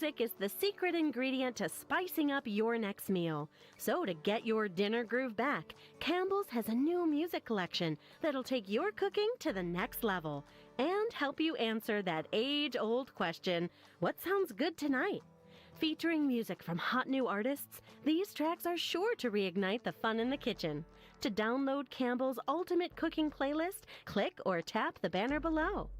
music is the secret ingredient to spicing up your next meal. So to get your dinner groove back, Campbell's has a new music collection that'll take your cooking to the next level and help you answer that age-old question, what sounds good tonight? Featuring music from hot new artists, these tracks are sure to reignite the fun in the kitchen. To download Campbell's Ultimate Cooking Playlist, click or tap the banner below.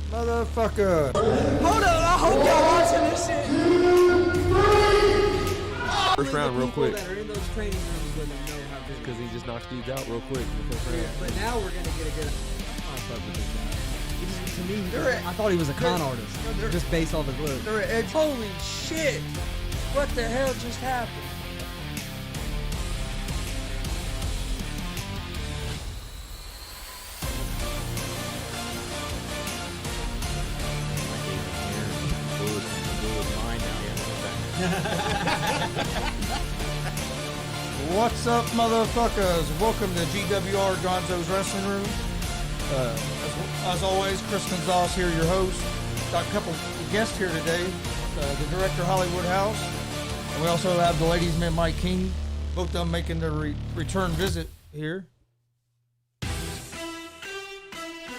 Motherfucker. Hold up, I hope y'all watching this shit. First round, real quick. That are in those training rooms wouldn't know how good. Because he just knocked dudes out real quick in the first round. But now we're gonna get a good. I fuck with this guy. To me, I thought he was a con artist, just based off his look. they're edge. Holy shit! What the hell just happened? What's up, motherfuckers? Welcome to G.W.R. Gonzo's Wrestling Room. As always, Chris Gonzalez here, your host. Got a couple guests here today. The director, Hollywood Howse. And we also have the ladies' man, Mike King. Both of them making their return visit here.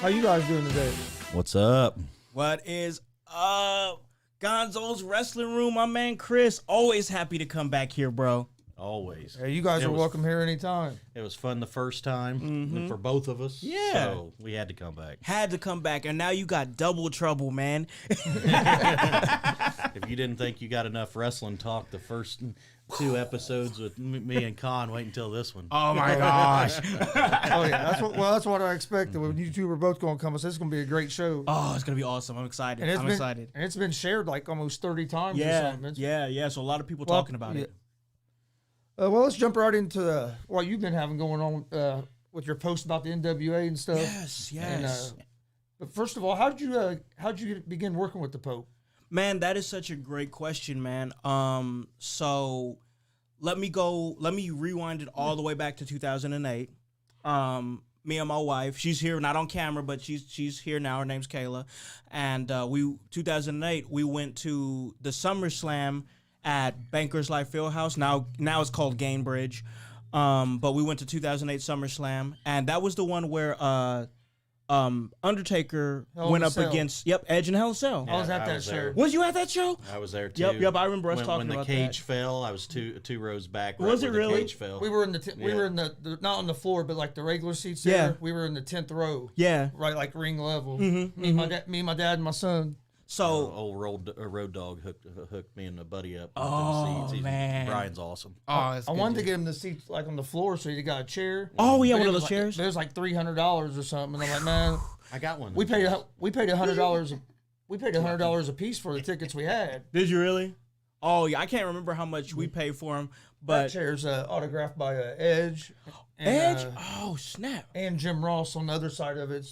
How you guys doing today? What's up? What is up? Gonzo's Wrestling Room, my man Chris. Always happy to come back here, bro. Always. Hey, you guys are welcome here anytime. It was fun the first time for both of us. Yeah. So we had to come back. Had to come back, and now you got double trouble, man. If you didn't think you got enough wrestling talk the first two episodes with me and Con, wait until this one. Oh my gosh. Oh yeah, that's what I expected. When you two were both going to come, so this is going to be a great show. Oh, it's gonna be awesome. I'm excited. I'm excited. And it's been shared like almost 30 times. Yeah, or something. yeah. So a lot of people talking about it. Well, let's jump right into what you've been having going on with your post about the NWA and stuff. Yes. And, But first of all, how'd you begin working with the Pope? Man, that is such a great question, man. So let me rewind it all the way back to 2008. Me and my wife, she's here, not on camera, but she's here now. Her name's Kayla. And 2008, we went to the SummerSlam at Bankers Life Fieldhouse. Now it's called Gainbridge. But we went to 2008 SummerSlam, and that was the one where Undertaker went up against Edge and Hell in a Cell. I was at that show. Was you at that show? I was there too. Yep. I remember us talking about that. When the cage fell, I was two rows back. Was it really? The cage fell. We were in we were in the not on the floor, but like the regular seats there. Yeah. We were in the 10th row. Yeah. Right, like ring level. Mm-hmm, Me, my dad, and my son. So old road dog hooked me and a buddy up. Oh, seats. man. Brian's awesome. Oh, I wanted to get him the seats like on the floor, so he got a chair. Oh, yeah, But one it of was those like, chairs. It was like $300 or something, and I'm like, man, I got one. we paid $100. We paid $100 a piece for the tickets we had. Did you really? Oh yeah, I can't remember how much we paid for them, That but chair's autographed by Edge. And, Edge. Oh snap! and Jim Ross on the other side of it.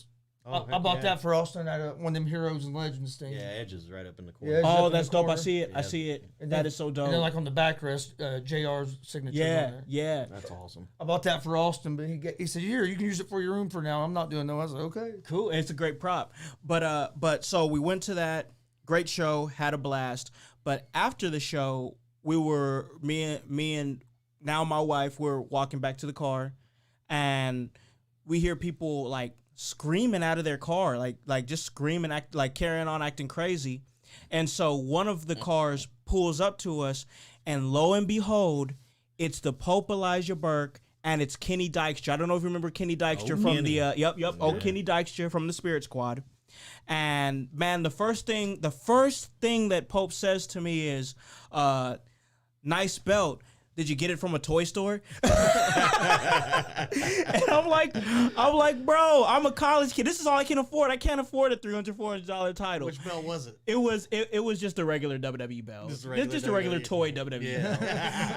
Oh, I bought yeah. that for Austin at one of them Heroes and Legends things. Yeah, Edge is right up in the corner. Yeah, Edge up Oh, in that's the dope. I corner. see it. I Yeah. see it. And That then- is so And then dope. like on the backrest, JR's signature on Yeah, there. yeah. That's awesome. I bought that for Austin, but he said, "Here, you can use it for your room for now." I'm not doing no. I was like, "Okay." Cool. It's a great prop. But so we went to that great show, had a blast. But after the show, me and now my wife were walking back to the car, and we hear people like screaming out of their car, like just screaming, carrying on, acting crazy. And so one of the cars pulls up to us, and lo and behold, it's the Pope Elijah Burke, and it's Kenny Dykstra. I don't know if you remember Kenny Dykstra from Kenny. the Kenny Dykstra from the Spirit Squad. And man, the first thing that Pope says to me is, "Nice belt. Did you get it from a toy store?" And I'm like, bro, I'm a college kid. This is all I can afford. I can't afford a $300-$400 title. Which belt was it? It was just a regular WWE belt. Just Just a a regular WWE. toy WWE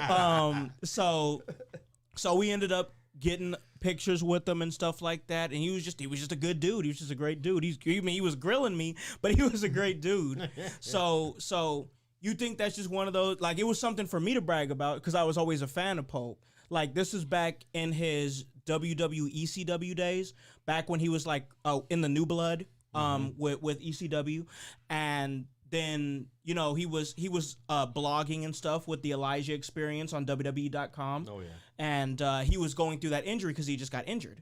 belt. So we ended up getting pictures with him and stuff like that, and he was just a good dude. He was just a great dude. He was grilling me, but he was a great dude. So you think that's just one of those, like, it was something for me to brag about because I was always a fan of Pope. Like, this is back in his ECW days, back when he was like in the New Blood with ECW, and then he was blogging and stuff with the Elijah Experience on WWE.com. Oh yeah. And he was going through that injury because he just got injured,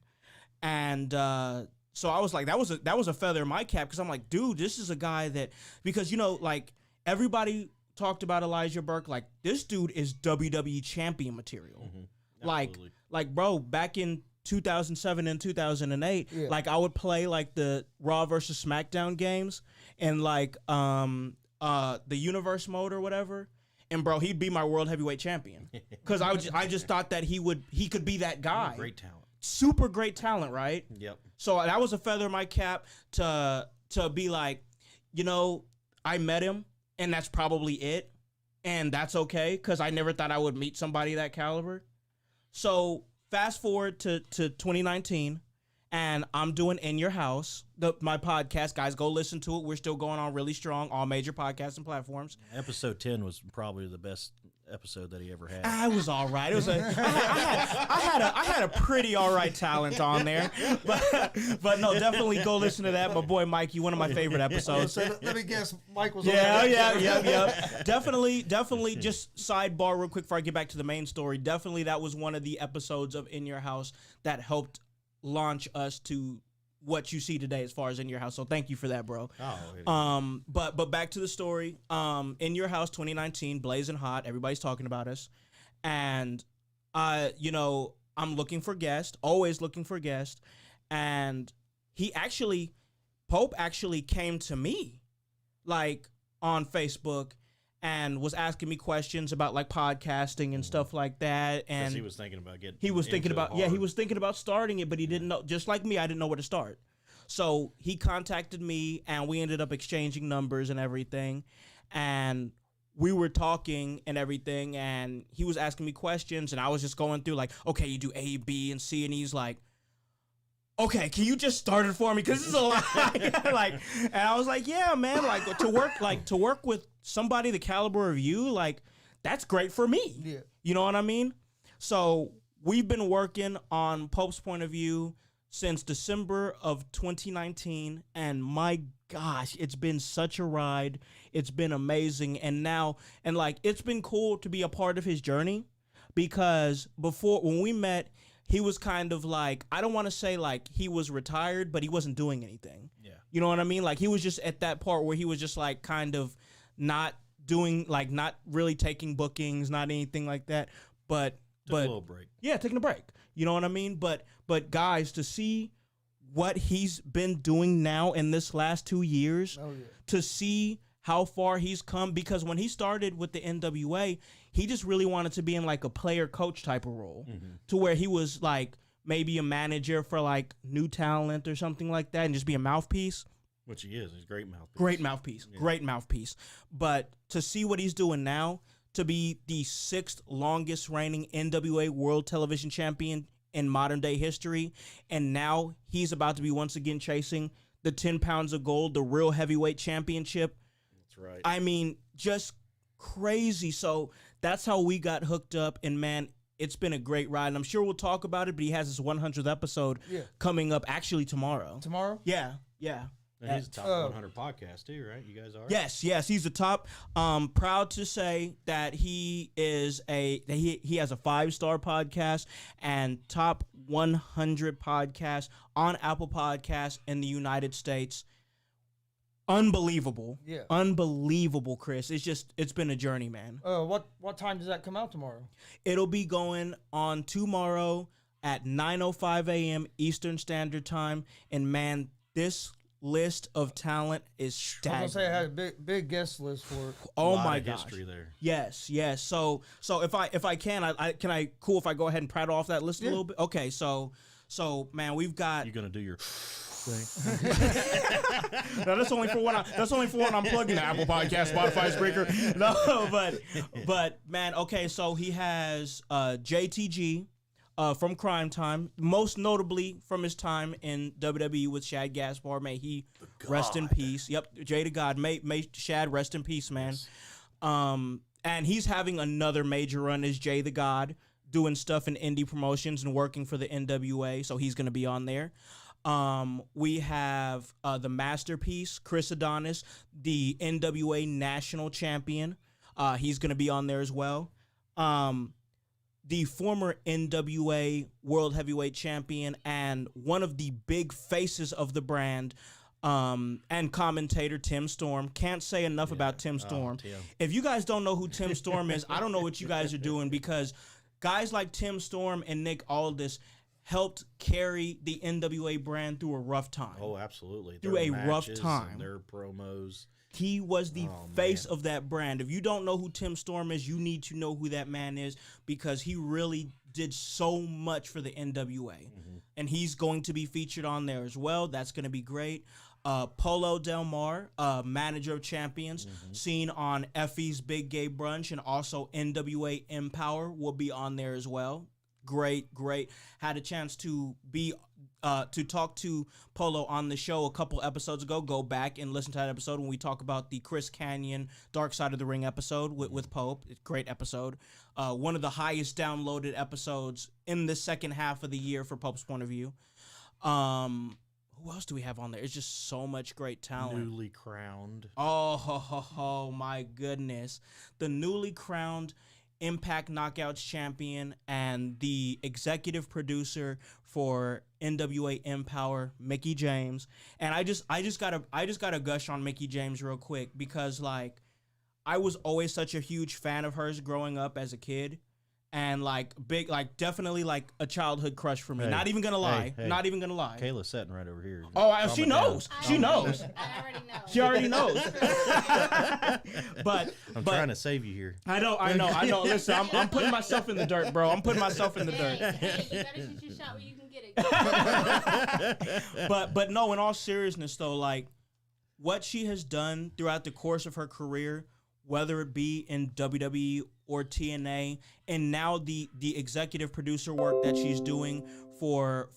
and so I was like, that was a feather in my cap because I'm like, dude, this is a guy that, because like everybody talked about Elijah Burke, like this dude is WWE champion material. Absolutely. Like bro, back in 2007 and 2008, like I would play like the Raw versus SmackDown games and like the Universe mode or whatever. And bro, he'd be my world heavyweight champion because I just thought that he could be that guy. Great talent. Super great talent, right? Yep. So that was a feather in my cap to be like, I met him and that's probably it, and that's okay because I never thought I would meet somebody that caliber. So fast forward to 2019. And I'm doing In Your House, my podcast. Guys, go listen to it. We're still going on really strong, all major podcasting platforms. Episode 10 was probably the best episode that he ever had. I was all right. It was I had a pretty all right talent on there, but no, definitely go listen to that. My boy Mikey, one of my favorite episodes. So let me guess, Mike was on Yeah. Definitely. Just sidebar real quick before I get back to the main story. Definitely, that was one of the episodes of In Your House that helped launch us to what you see today as far as In Your House. So thank you for that, bro. But back to the story. In Your House 2019, blazing hot. Everybody's talking about us. And I'm looking for guests, always looking for guests. And Pope actually came to me like on Facebook and was asking me questions about like podcasting and stuff like that. And he was thinking about getting. he was thinking into it about hard. he was thinking about starting it, but he didn't know. Just like me, I didn't know where to start. So he contacted me, and we ended up exchanging numbers and everything. And we were talking and everything, and he was asking me questions, and I was just going through like, okay, you do A, B, and C, and he's like, okay, can you just start it for me? Because this is a lot. Like, and I was like, yeah, man, like to work with somebody the caliber of you, like that's great for me. Yeah. You know what I mean? So we've been working on Pope's Point of View since December of 2019, and my gosh, it's been such a ride. It's been amazing, and like it's been cool to be a part of his journey, because before, when we met, he was kind of like, I don't want to say like he was retired, but he wasn't doing anything. Yeah. You know what I mean? Like he was just at that part where he was just like kind of not doing, like not really taking bookings, not anything like that. But Took a little break. Yeah, taking a break. You know what I mean? But guys, to see what he's been doing now in this last 2 years, to see how far he's come, because when he started with the NWA, he just really wanted to be in like a player coach type of role, to where he was like maybe a manager for like new talent or something like that, and just be a mouthpiece. Which he is. He's a great mouthpiece. Great mouthpiece. Yeah. Great mouthpiece. But to see what he's doing now, to be the 6th longest reigning NWA World Television Champion in modern day history, and now he's about to be once again chasing the 10 pounds of gold, the real heavyweight championship. That's right. I mean, just crazy. So that's how we got hooked up, and man, it's been a great ride, and I'm sure we'll talk about it, but he has his 100th episode coming up actually tomorrow. Tomorrow? Yeah. And he's a top 100 podcast too, right? You guys are? Yes, he's the top. Proud to say that he is he has a 5-star podcast and top 100 podcast on Apple Podcasts in the United States. Unbelievable. Yeah. Unbelievable, Chris. It's been a journey, man. What time does that come out tomorrow? It'll be going on tomorrow at 9:05 a.m. Eastern Standard Time, and man, this list of talent is staggering. I was gonna say I had a big guest list for it. Oh my gosh. History there. Yes. So if I can cool if I go ahead and prattle off that list a little bit. Okay, so man, we've got. You're gonna do your thing. No, that's only for when I'm plugging the Apple Podcast, Spotify, Spreaker. No, but man, okay, so he has JTG. From Crime Time, most notably from his time in WWE with Shad Gaspar. May he rest in peace. Yep, Jay to God. May Shad rest in peace, man. Yes. And he's having another major run as Jay the God, doing stuff in indie promotions and working for the NWA, so he's going to be on there. We have the Masterpiece, Chris Adonis, the NWA National Champion. He's going to be on there as well. The former NWA World Heavyweight Champion and one of the big faces of the brand, and commentator Tim Storm. Can't say enough about Tim Storm. Tim. If you guys don't know who Tim Storm is, I don't know what you guys are doing, because guys like Tim Storm and Nick Aldis helped carry the NWA brand through a rough time. Oh, absolutely. Through a rough time. Their promos. He was the face of that brand. If you don't know who Tim Storm is, you need to know who that man is, because he really did so much for the NWA. And he's going to be featured on there as well. That's going to be great. Polo Del Mar, manager of champions, seen on Effie's Big Gay Brunch, and also NWA Empower will be on there as well. Great. Had a chance to be to talk to Polo on the show a couple episodes ago. Go back and listen to that episode when we talk about the Chris Canyon Dark Side of the Ring episode with Pope. It's a great episode. One of the highest downloaded episodes in the second half of the year for Pope's Point of View. Who else do we have on there? It's just so much great talent. Newly crowned. Oh my goodness. The newly crowned Impact Knockouts champion and the executive producer for NWA Empower, Mickie James. And I just gotta gush on Mickie James real quick, because like I was always such a huge fan of hers growing up as a kid. And like big, like definitely like a childhood crush for me. Hey, not even gonna lie. hey. Not even gonna lie. Kayla's sitting right over here. Oh, she knows. She knows. I already know. She already knows. but I'm trying to save you here. I know. Listen, I'm putting myself in the dirt, bro. I'm putting myself in the dirt. Hey, you gotta shoot your shot where you can get it. But no, in all seriousness though, like what she has done throughout the course of her career, whether it be in WWE or TNA, and now the executive producer work that she's doing for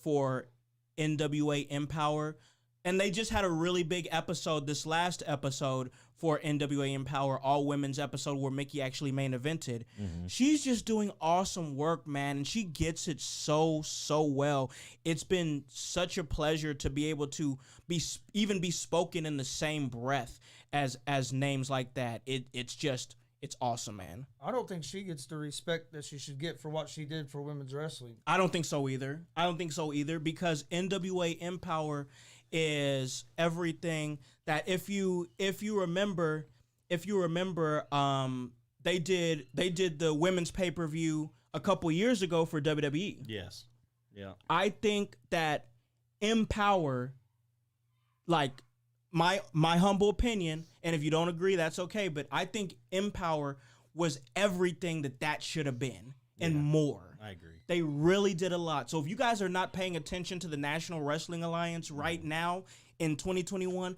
NWA Empower. And they just had a really big episode, this last episode for NWA Empower, all women's episode where Mickey actually main evented. She's just doing awesome work, man, and she gets it so well. It's been such a pleasure to be able to be spoken in the same breath as names like that. It's awesome, man. I don't think she gets the respect that she should get for what she did for women's wrestling. I don't think so either. Because NWA Empower is everything that if you remember they did the women's pay-per-view a couple years ago for WWE. Yes. Yeah. I think that Empower, like my humble opinion, and if you don't agree, that's okay, but I think Empower was everything that should have been and more. I agree. They really did a lot. So if you guys are not paying attention to the National Wrestling Alliance right now in 2021,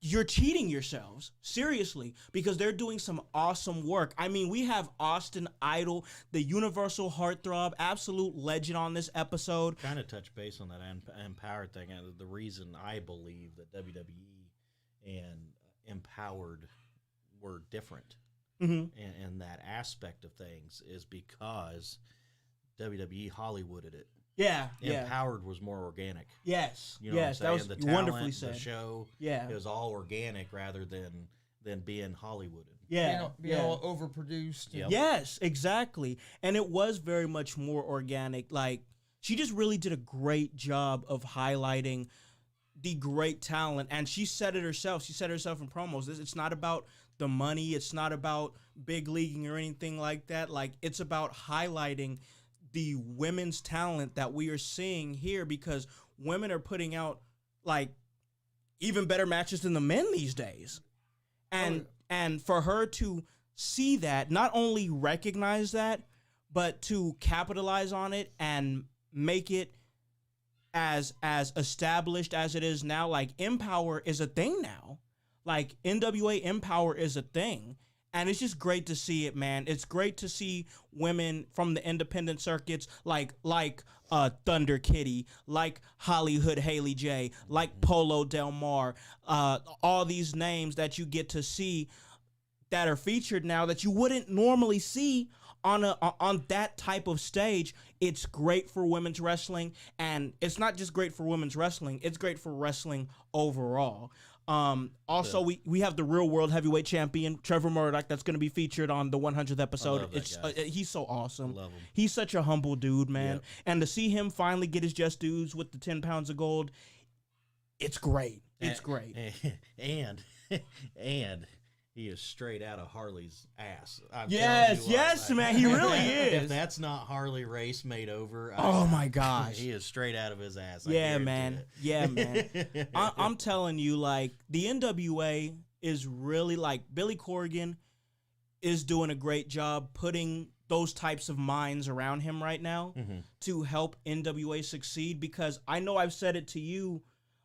you're cheating yourselves, seriously, because they're doing some awesome work. I mean, we have Austin Idol, the Universal Heartthrob, absolute legend on this episode. Kind of touch base on that Empowered thing. The reason I believe that WWE and Empowered were different in that aspect of things is because WWE Hollywooded it. Yeah. Empowered was more organic. Yes. You know what I'm saying? That was The talent, wonderfully said. The show, Yeah. it was all organic rather than being Hollywooded. Yeah. Being all overproduced. Yep. Yes, exactly. And it was very much more organic. Like, she just really did a great job of highlighting the great talent. And she said it herself. She said it herself in promos. It's not about the money. It's not about big leaguing or anything like that. Like, it's about highlighting the women's talent that we are seeing here, because women are putting out like even better matches than the men these days. And for her to see that, not only recognize that, but to capitalize on it and make it as established as it is now. Like, Empower is a thing now. Like, NWA Empower is a thing. And it's just great to see it, man. It's great to see women from the independent circuits like Thunder Kitty, like Hollywood Haley J, like Polo Del Mar, all these names that you get to see that are featured now that you wouldn't normally see on that type of stage. It's great for women's wrestling, and it's not just great for women's wrestling, it's great for wrestling overall. Also, we have the real world heavyweight champion Trevor Murdoch that's going to be featured on the 100th episode. He's so awesome. Love him. He's such a humble dude, man. Yep. And to see him finally get his just dues with the 10 pounds of gold, it's great. It's great. And he is straight out of Harley's ass. Yes, man. He really is. If that's not Harley Race made over, Oh my gosh. he is straight out of his ass. Yeah, man. Yeah, man. I'm telling you, like, the NWA is really, like, Billy Corgan is doing a great job putting those types of minds around him right now to help NWA succeed, because I know I've said it to you,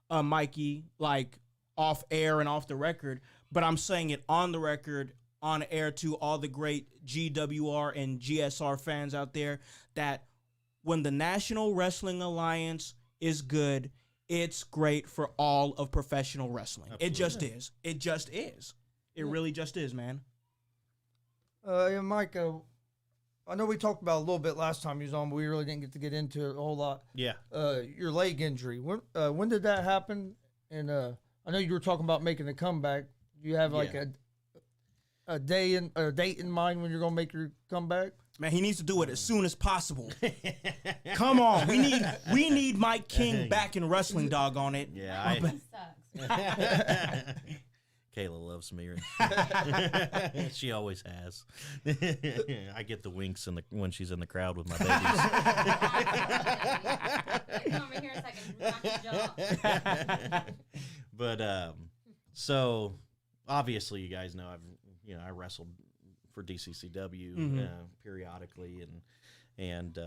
Mikey, like, off air and off the record, but I'm saying it on the record, on air, to all the great GWR and GSR fans out there, that when the National Wrestling Alliance is good, it's great for all of professional wrestling. Absolutely. It just is. It just is. It really just is, man. Yeah, Mike, I know we talked about it a little bit last time you was on, but we really didn't get to get into it a whole lot. Yeah. Your leg injury. When did that happen? And I know you were talking about making a comeback. Do you have like a date in mind when you're gonna make your comeback? Man, he needs to do it as soon as possible. Come on, we need Mike King back in wrestling, dog on it. Yeah, Sucks. Kayla loves me. She always has. I get the winks when she's in the crowd with my babies. Come over here a second. Knock your jaw. But so obviously you guys know I wrestled for DCCW periodically, and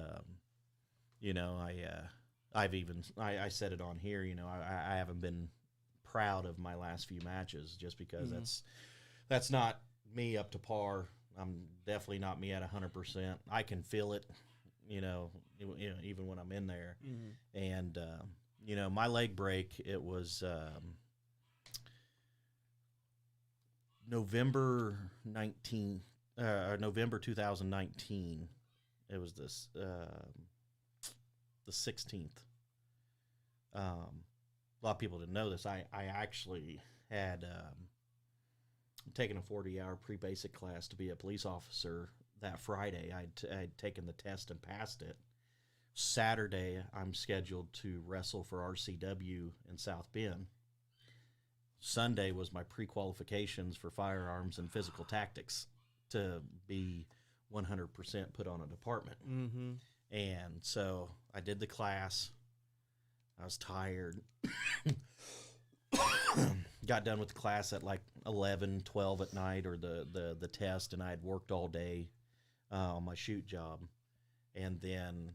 I said it on here. I haven't been proud of my last few matches just because that's not me up to par. I'm definitely not me at 100%. I can feel it, even when I'm in there, and my leg break, it was November 2019. It was the 16th. A lot of people didn't know this. I actually had taken a 40-hour pre-basic class to be a police officer that Friday. I'd taken the test and passed it. Saturday, I'm scheduled to wrestle for RCW in South Bend. Sunday was my pre-qualifications for firearms and physical tactics to be 100% put on a department. Mm-hmm. And so I did the class. I was tired. Got done with the class at like 11, 12 at night, or the test, and I had worked all day on my shoot job. And then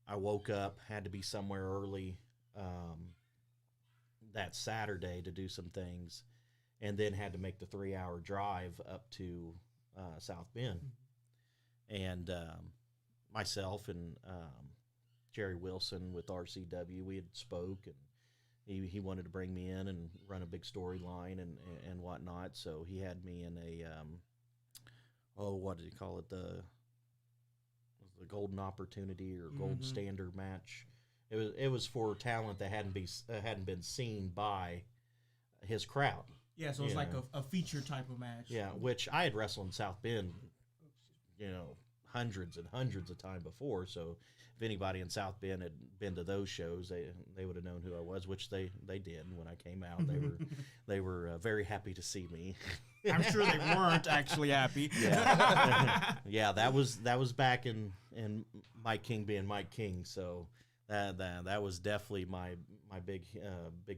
I woke up, had to be somewhere early that Saturday to do some things, and then had to make the 3-hour drive up to South Bend. And myself and Jerry Wilson with RCW, we had spoke, and he wanted to bring me in and run a big storyline and whatnot. So he had me in a what did he call it, the golden opportunity or gold standard match. It was for talent that hadn't been seen by his crowd. Yeah, so it's like a feature type of match. Yeah, which I had wrestled in South Bend, hundreds and hundreds of times before. So if anybody in South Bend had been to those shows, they would have known who I was, which they did. When I came out, they were very happy to see me. I'm sure they weren't actually happy. Yeah, yeah, that was back in Mike King being Mike King. So that was definitely my big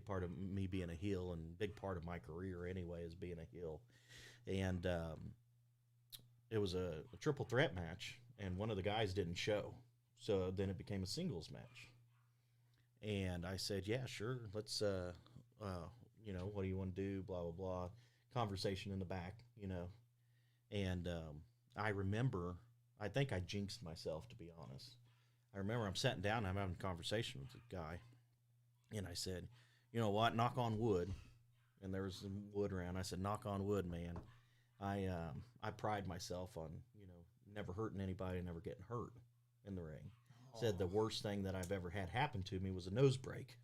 part of me being a heel, and big part of my career anyway is being a heel. And it was a triple threat match, and one of the guys didn't show, so then it became a singles match. And I said, yeah, sure, let's what do you want to do, blah blah blah, conversation in the back, and I remember, I think I jinxed myself, to be honest. I remember I'm sitting down, I'm having a conversation with the guy, and I said, you know what, knock on wood. And there was some wood around. I said, knock on wood, man. I pride myself on, never hurting anybody, never getting hurt in the ring. Said the worst thing that I've ever had happen to me was a nose break.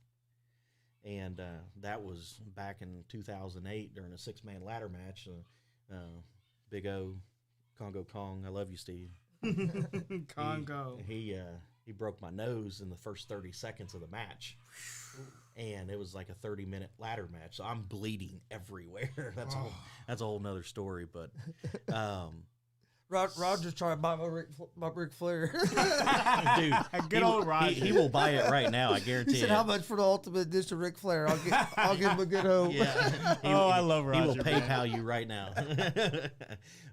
And that was back in 2008 during a 6-man ladder match. Big O, Congo Kong, I love you, Steve. Congo. He broke my nose in the first 30 seconds of the match. And it was like a 30-minute ladder match, so I'm bleeding everywhere. That's a whole nother story. But Roger's trying to buy my Ric Flair. dude, Good old Roger. He will buy it right now. I guarantee. He said, it. "How much for the Ultimate Edition Ric Flair? I'll give him a good hope." Yeah. I love Roger. He will PayPal you right now.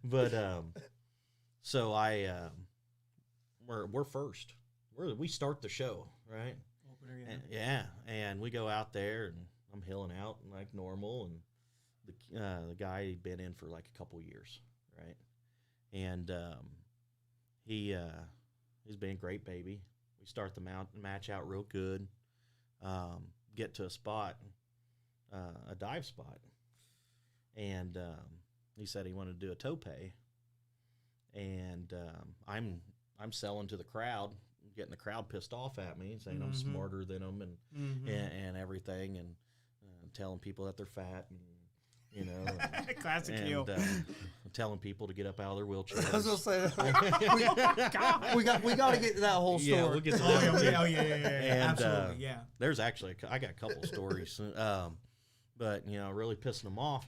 But so we're first. We start the show, right? And we go out there, and I'm hilling out like normal, and the guy had been in for like a couple years, right? And he's been a great baby. We start the match out real good, get to a spot, a dive spot, and he said he wanted to do a tope, and I'm selling to the crowd, getting the crowd pissed off at me, saying I'm smarter than them and everything, and telling people that they're fat, and classic heel. telling people to get up out of their wheelchairs. I was gonna say that. we got to get to that whole story. Yeah, we'll get to Oh that. yeah, And, absolutely, yeah. There's actually I got a couple stories, but really pissing them off.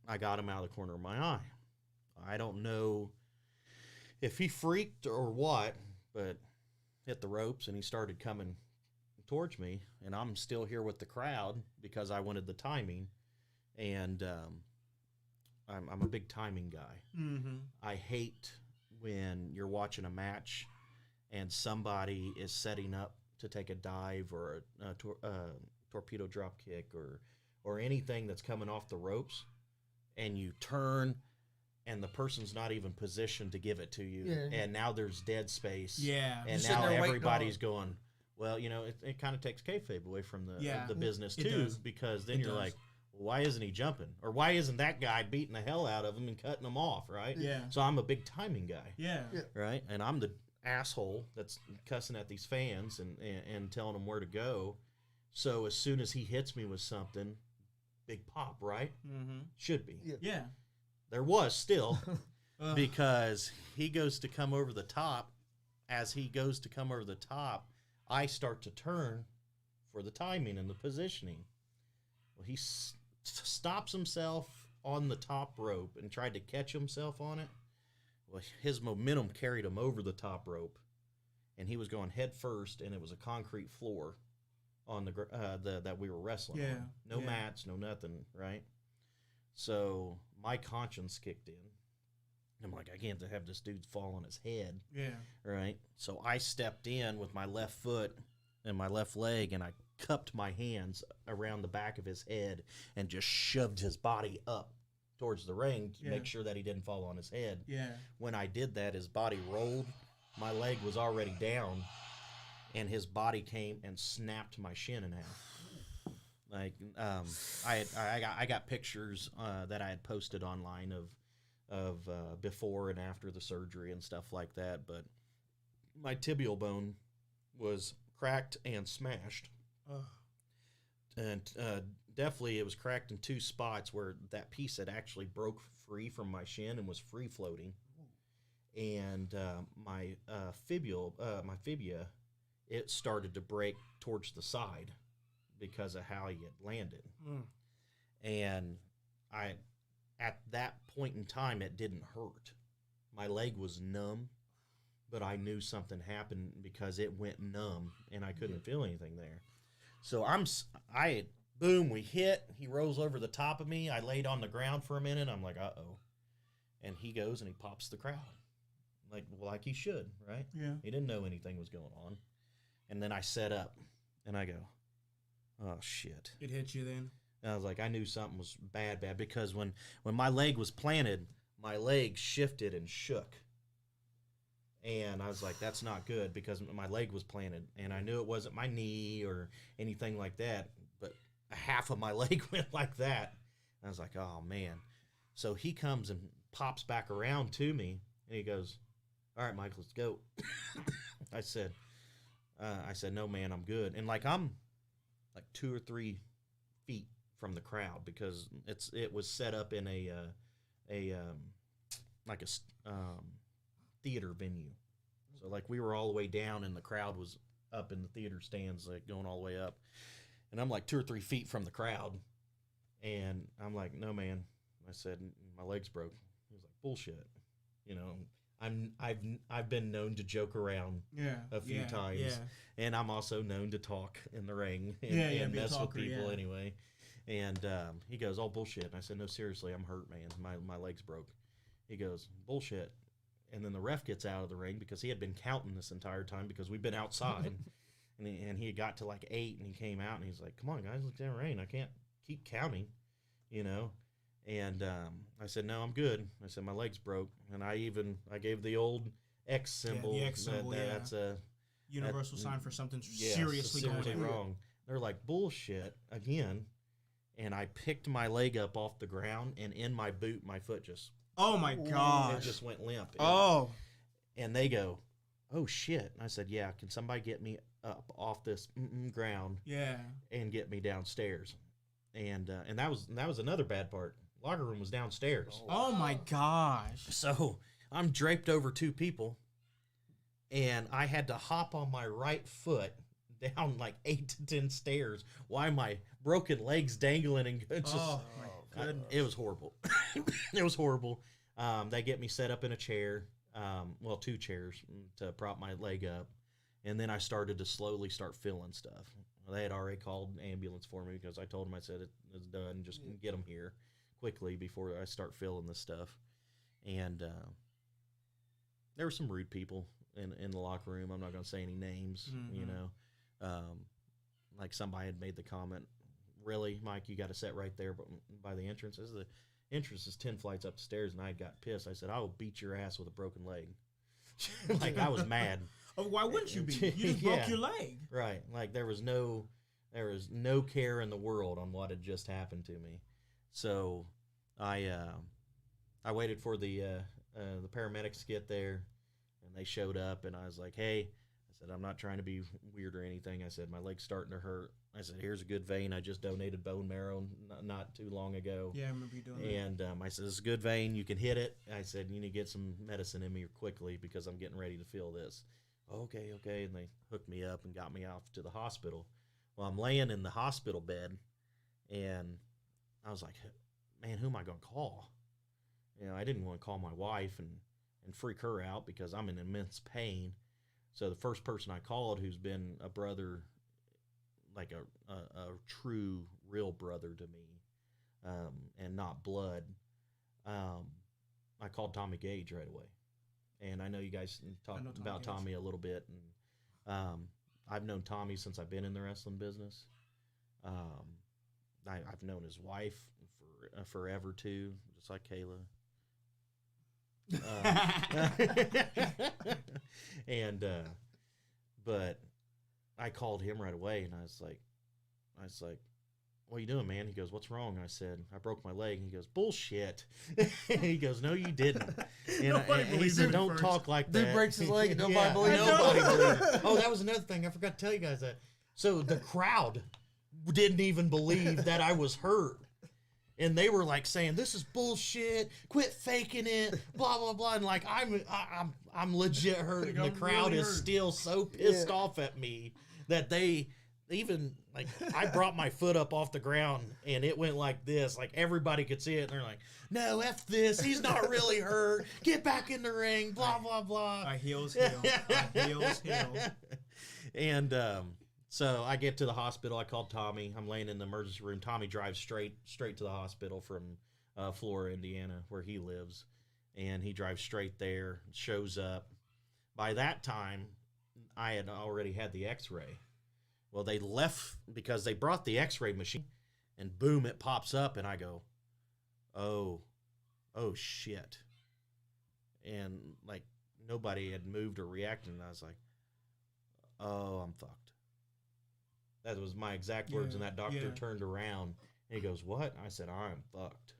I got him out of the corner of my eye. I don't know if he freaked or what, but hit the ropes and he started coming towards me, and I'm still here with the crowd because I wanted the timing, and I'm a big timing guy. Mm-hmm. I hate when you're watching a match and somebody is setting up to take a dive or a torpedo drop kick or anything that's coming off the ropes, and you turn and the person's not even positioned to give it to you, and now there's dead space. Yeah. And You're now sitting there everybody's going, Well, it kind of takes kayfabe away from the business it too, does. because then It you're does. like, well, why isn't he jumping, or why isn't that guy beating the hell out of him and cutting him off, right? Yeah. So I'm a big timing guy, Yeah. right? And I'm the asshole that's cussing at these fans and telling them where to go. So as soon as he hits me with something, big pop, right? Mm-hmm. Should be. Yeah. There was still, because he goes to come over the top. As he goes to come over the top, I start to turn for the timing and the positioning. Well, he stops himself on the top rope and tried to catch himself on it. Well, his momentum carried him over the top rope, and he was going head first, and it was a concrete floor on the that we were wrestling on. No mats, no nothing, right? So my conscience kicked in. I'm like, I can't have this dude fall on his head. Yeah. Right? So I stepped in with my left foot and my left leg, and I cupped my hands around the back of his head and just shoved his body up towards the ring to make sure that he didn't fall on his head. Yeah. When I did that, his body rolled. My leg was already down, and his body came and snapped my shin in half. Like, I got pictures that I had posted online of before and after the surgery and stuff like that, but my tibial bone was cracked and smashed. And definitely it was cracked in two spots where that piece had actually broke free from my shin and was free floating. And my fibula, it started to break towards the side because of how he had landed. And at that point in time, it didn't hurt. My leg was numb, but I knew something happened because it went numb and I couldn't feel anything there. So boom, we hit. He rolls over the top of me. I laid on the ground for a minute. I'm like, uh-oh. And he goes and he pops the crowd. Like he should, right? Yeah. He didn't know anything was going on. And then I set up and I go, oh, shit. It hit you then? And I was like, I knew something was bad, because when my leg was planted, my leg shifted and shook. And I was like, that's not good, because my leg was planted. And I knew it wasn't my knee or anything like that, but half of my leg went like that. And I was like, oh, man. So he comes and pops back around to me, and he goes, all right, Mike, let's go. I said, no, man, I'm good. And I'm like 2 or 3 feet from the crowd, because it was set up in a theater venue. So we were all the way down and the crowd was up in the theater stands, going all the way up. And I'm like 2 or 3 feet from the crowd. And I'm like, no, man. I said, my leg's broke. He was like, bullshit. I've been known to joke around a few times, and I'm also known to talk in the ring and mess with people anyway. And he goes, oh, bullshit. And I said, no, seriously, I'm hurt, man. My leg's broke. He goes, bullshit. And then the ref gets out of the ring, because he had been counting this entire time, because we've been outside. and he got to 8, and he came out, and he's like, come on, guys, look down the rain. I can't keep counting, And I said, no, I'm good. I said, my leg's broke. And I gave the old X symbol. The X symbol, That's a universal sign for something seriously going wrong. They're like, bullshit again. And I picked my leg up off the ground, and in my boot, my foot just... Oh, my gosh. It just went limp. And they go, oh, shit. And I said, yeah, can somebody get me up off this ground and get me downstairs? And that was another bad part. Locker room was downstairs. Oh, my gosh. So I'm draped over 2 people, and I had to hop on my right foot down 8 to 10 stairs while my broken legs dangling, and it was horrible. It was horrible. They get me set up in a chair, 2 chairs to prop my leg up, and then I started to slowly start feeling stuff. They had already called an ambulance for me, because I told them, I said, it's done, just get them here quickly before I start feeling this stuff. And there were some rude people in the locker room. I'm not going to say any names, somebody had made the comment, really, Mike, you got to sit right there by the entrance? The entrance is 10 flights up the stairs, and I got pissed. I said, I will beat your ass with a broken leg. I was mad. Oh, why wouldn't you be? You just broke your leg. Right. Like there was no care in the world on what had just happened to me. So I waited for the paramedics to get there, and they showed up, and I was like, hey, I said, I'm not trying to be weird or anything. I said, my leg's starting to hurt. I said, here's a good vein. I just donated bone marrow not too long ago. Yeah, I remember you doing that. And I said, this is a good vein. You can hit it. I said, you need to get some medicine in me quickly because I'm getting ready to feel this. Okay. And they hooked me up and got me off to the hospital. Well, I'm laying in the hospital bed, and I was like, man, who am I going to call? You know, I didn't want to call my wife and freak her out because I'm in immense pain. So the first person I called, who's been a brother, like a true, real brother to me, and not blood, I called Tommy Gage right away. And I know you guys talked about Tommy a little bit. And I've known Tommy since I've been in the wrestling business. I've known his wife for forever, too, just like Kayla. But I called him right away, and I was like, what are you doing, man? He goes, what's wrong? I said, I broke my leg. And he goes, bullshit. He goes, no, you didn't. And he said, don't talk like that. Dude breaks his leg and nobody believes it. Nobody believes it. Oh, that was another thing. I forgot to tell you guys that. So the crowd didn't even believe that I was hurt. And they were like saying, this is bullshit. Quit faking it. Blah, blah, blah. And like, I'm legit hurt. And the crowd is still so pissed off at me that they even, like, I brought my foot up off the ground and it went like this. Like, everybody could see it. And they're like, no, F this. He's not really hurt. Get back in the ring. Blah, blah, blah. Our heels heal. Our heels heal. And, so I get to the hospital. I called Tommy. I'm laying in the emergency room. Tommy drives straight to the hospital from Florida, Indiana, where he lives. And he drives straight there, shows up. By that time, I had already had the x-ray. Well, they left because they brought the x-ray machine, and boom, it pops up, and I go, oh shit. And, like, nobody had moved or reacted, and I was like, oh, I'm fucked. That was my exact words, and that doctor turned around, and he goes, what? I said, I'm fucked.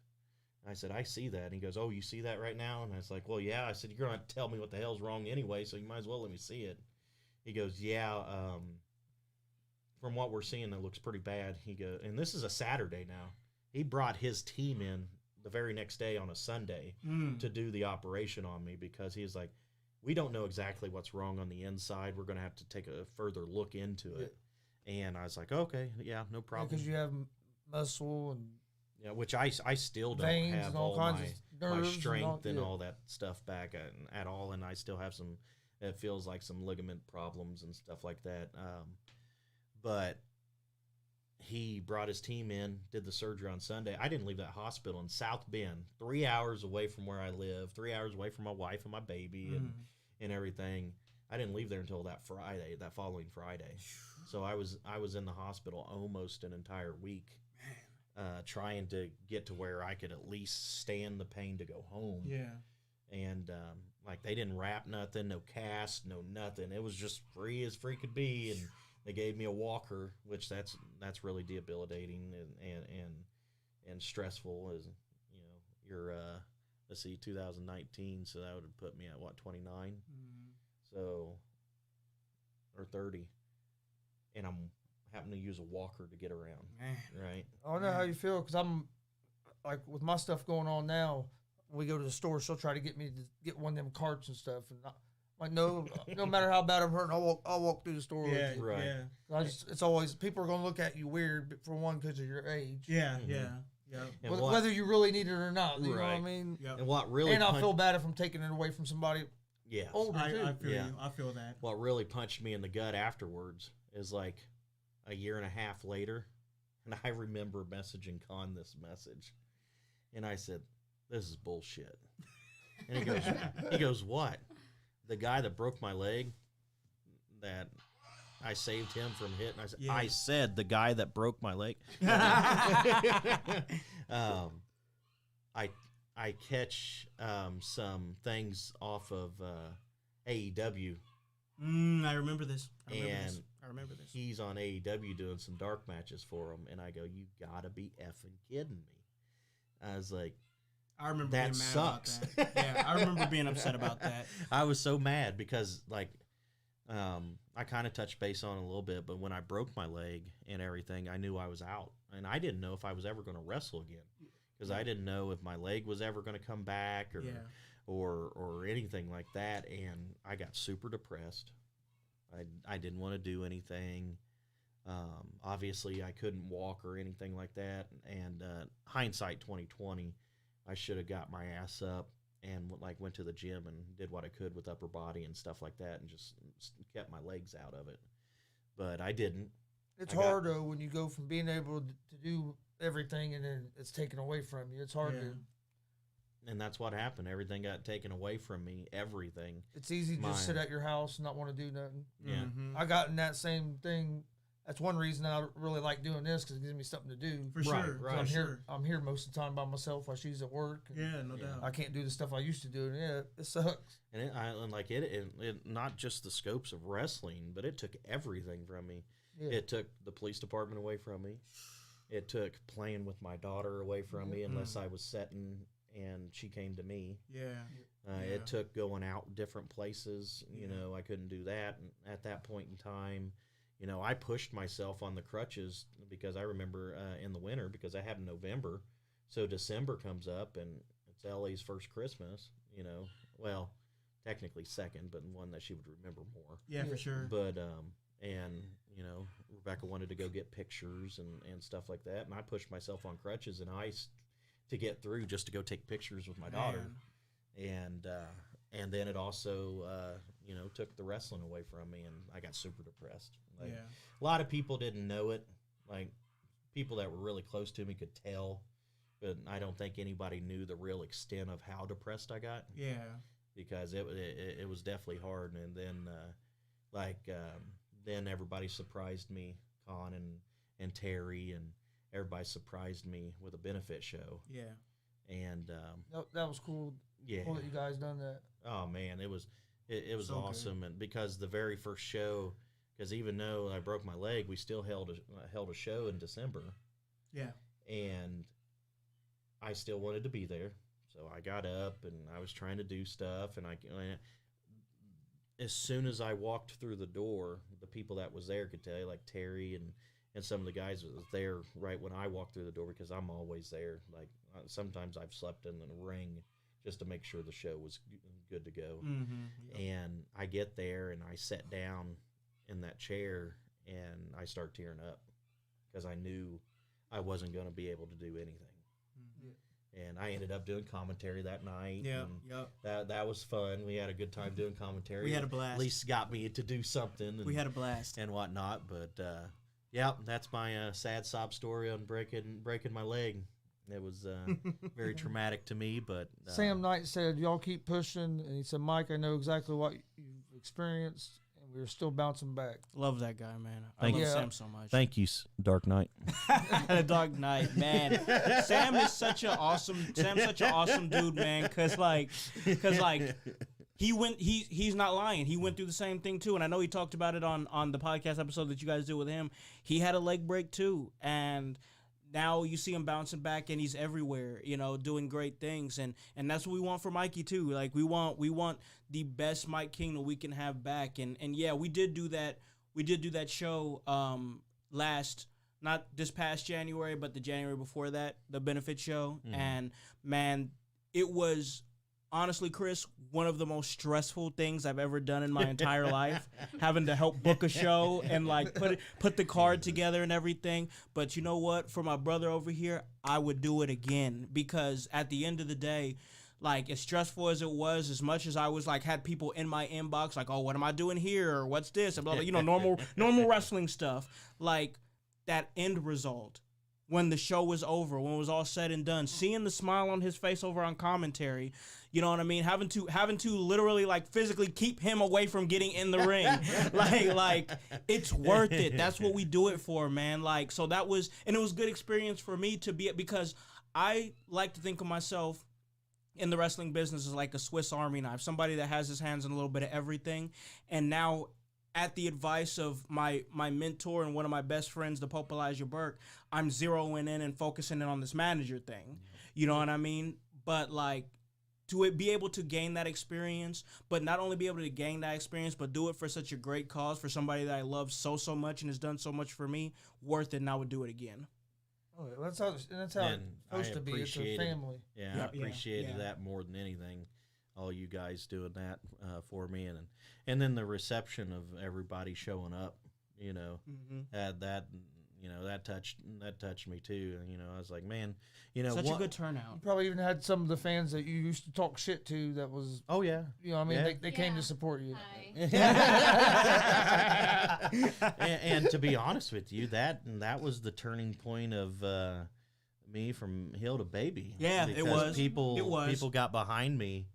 And I said, I see that. And he goes, oh, you see that right now? And I was like, well, yeah. I said, you're going to tell me what the hell's wrong anyway, so you might as well let me see it. He goes, yeah, from what we're seeing, it looks pretty bad. He goes, and this is a Saturday now. He brought his team in the very next day on a Sunday to do the operation on me because he's like, we don't know exactly what's wrong on the inside. We're going to have to take a further look into it. And I was like, okay, yeah, no problem. Because you have muscle and which I still don't have all my strength and all that stuff back at all, and I still have some. It feels like some ligament problems and stuff like that. But he brought his team in, did the surgery on Sunday. I didn't leave that hospital in South Bend, 3 hours away from where I live, 3 hours away from my wife and my baby and everything. I didn't leave there until that following Friday. So I was in the hospital almost an entire week, trying to get to where I could at least stand the pain to go home. Yeah. And like they didn't wrap nothing, no cast, no nothing. It was just free as free could be, and they gave me a walker, which that's really debilitating and stressful. As you know, you're let's see, 2019, so that would have put me at what 29, so or 30. And I'm having to use a walker to get around, right? I don't know how you feel, because I'm, like, with my stuff going on now, when we go to the store, she'll try to get me to get one of them carts and stuff. And I'm like, no matter how bad I'm hurting, I'll walk through the store with you. Right. Yeah. It's always, people are going to look at you weird, for one, because of your age. Yeah, Whether you really need it or not, you know what I mean? Yep. And what really I feel bad if I'm taking it away from somebody older, too. I feel you. I feel that. What really punched me in the gut afterwards is like a year and a half later, and I remember messaging Con this message, and I said, this is bullshit. And he goes, what? The guy that broke my leg, that I saved him from hitting. I said, I said the guy that broke my leg. I catch some things off of AEW I remember this. I remember this. He's on AEW doing some dark matches for him, and I go, "You gotta be effing kidding me!" I was like, I remember "That being mad sucks." about that. Yeah, I remember being upset about that. I was so mad because, like, I kind of touched base on it a little bit, but when I broke my leg and everything, I knew I was out, and I didn't know if I was ever going to wrestle again because I didn't know if my leg was ever going to come back or anything like that, and I got super depressed. I didn't want to do anything. Obviously, I couldn't walk or anything like that. And hindsight 2020, I should have got my ass up and went to the gym and did what I could with upper body and stuff like that, and just kept my legs out of it. But I didn't. It's hard though when you go from being able to do everything and then it's taken away from you. It's hard to. And that's what happened. Everything got taken away from me. Everything. It's easy to just sit at your house and not want to do nothing. Yeah. Mm-hmm. I got in that same thing. That's one reason I really like doing this because it gives me something to do. For sure. Right. I'm here most of the time by myself while she's at work. Yeah, no doubt. I can't do the stuff I used to do. And it sucks. And it not just the scopes of wrestling, but it took everything from me. Yeah. It took the police department away from me. It took playing with my daughter away from me unless I was setting and she came to me. It took going out different places. You know, I couldn't do that. And at that point in time, you know, I pushed myself on the crutches because I remember in the winter, because I had in November. So December comes up and it's LA's first Christmas, you know. Well, technically second, but one that she would remember more. Yeah, for sure. But, and, you know, Rebecca wanted to go get pictures and stuff like that. And I pushed myself on crutches and ice to get through just to go take pictures with my daughter. And then it also, you know, took the wrestling away from me, and I got super depressed. Like, a lot of people didn't know it. Like, people that were really close to me could tell, but I don't think anybody knew the real extent of how depressed I got. Yeah. Because it was definitely hard. And then, then everybody surprised me, Con and Terry, and everybody surprised me with a benefit show. Yeah. And that was cool. Yeah. Cool that you guys done that. Oh man, it was so awesome. Good. And because the very first show, because even though I broke my leg, we still held a show in December. Yeah. And I still wanted to be there, so I got up and I was trying to do stuff. And as soon as I walked through the door, the people that was there could tell you, like Terry and some of the guys that was there right when I walked through the door, because I'm always there. Like sometimes I've slept in the ring just to make sure the show was good to go. Mm-hmm. Yep. And I get there and I sat down in that chair and I start tearing up because I knew I wasn't going to be able to do anything. Mm-hmm. And I ended up doing commentary that night. Yeah, that was fun. We had a good time doing commentary. We had a blast. At least got me to do something. And, we had a blast and whatnot. But that's my sad sob story on breaking my leg. It was very traumatic to me, but Sam Knight said, "Y'all keep pushing," and he said, "Mike, I know exactly what you've experienced, and we're still bouncing back." Love that guy, man. I love Sam so much. Thank you, Dark Knight. The Dark Knight, man. Sam's such an awesome dude, man. Cause he's not lying. He went through the same thing too, and I know he talked about it on the podcast episode that you guys did with him. He had a leg break too, and now you see him bouncing back, and he's everywhere, you know, doing great things, and that's what we want for Mikey too. Like we want the best Mike King that we can have back, and yeah, we did do that. We did do that show not this past January, but the January before that, the benefit show, and man, it was honestly, Chris, one of the most stressful things I've ever done in my entire life, having to help book a show and like put the card together and everything. But you know what? For my brother over here, I would do it again, because at the end of the day, like as stressful as it was, as much as I was like had people in my inbox like, oh, what am I doing here? Or what's this? And blah, blah, you know, normal wrestling stuff. Like that end result, when the show was over, when it was all said and done, seeing the smile on his face over on commentary, you know what I mean? Having to literally like physically keep him away from getting in the ring. like it's worth it. That's what we do it for, man. Like, so that was, and it was good experience for me to be, because I like to think of myself in the wrestling business is like a Swiss Army knife, somebody that has his hands in a little bit of everything. And now, at the advice of my mentor and one of my best friends, the Pope Elijah Burke, I'm zeroing in and focusing in on this manager thing. You know what I mean? But like, to be able to gain that experience, but not only be able to gain that experience, but do it for such a great cause, for somebody that I love so much and has done so much for me, worth it, and I would do it again. Oh, that's how it's supposed to be. It's a family. Yeah, I appreciated that more than anything. All you guys doing that for me, and then the reception of everybody showing up. You know, had that. You know, that touched me too. And, you know, I was like, man, you know, such a good turnout. You probably even had some of the fans that you used to talk shit to. That was, oh yeah, you know, I mean, they came to support you. and to be honest with you, that was the turning point of me from heel to baby. Yeah, it was. People got behind me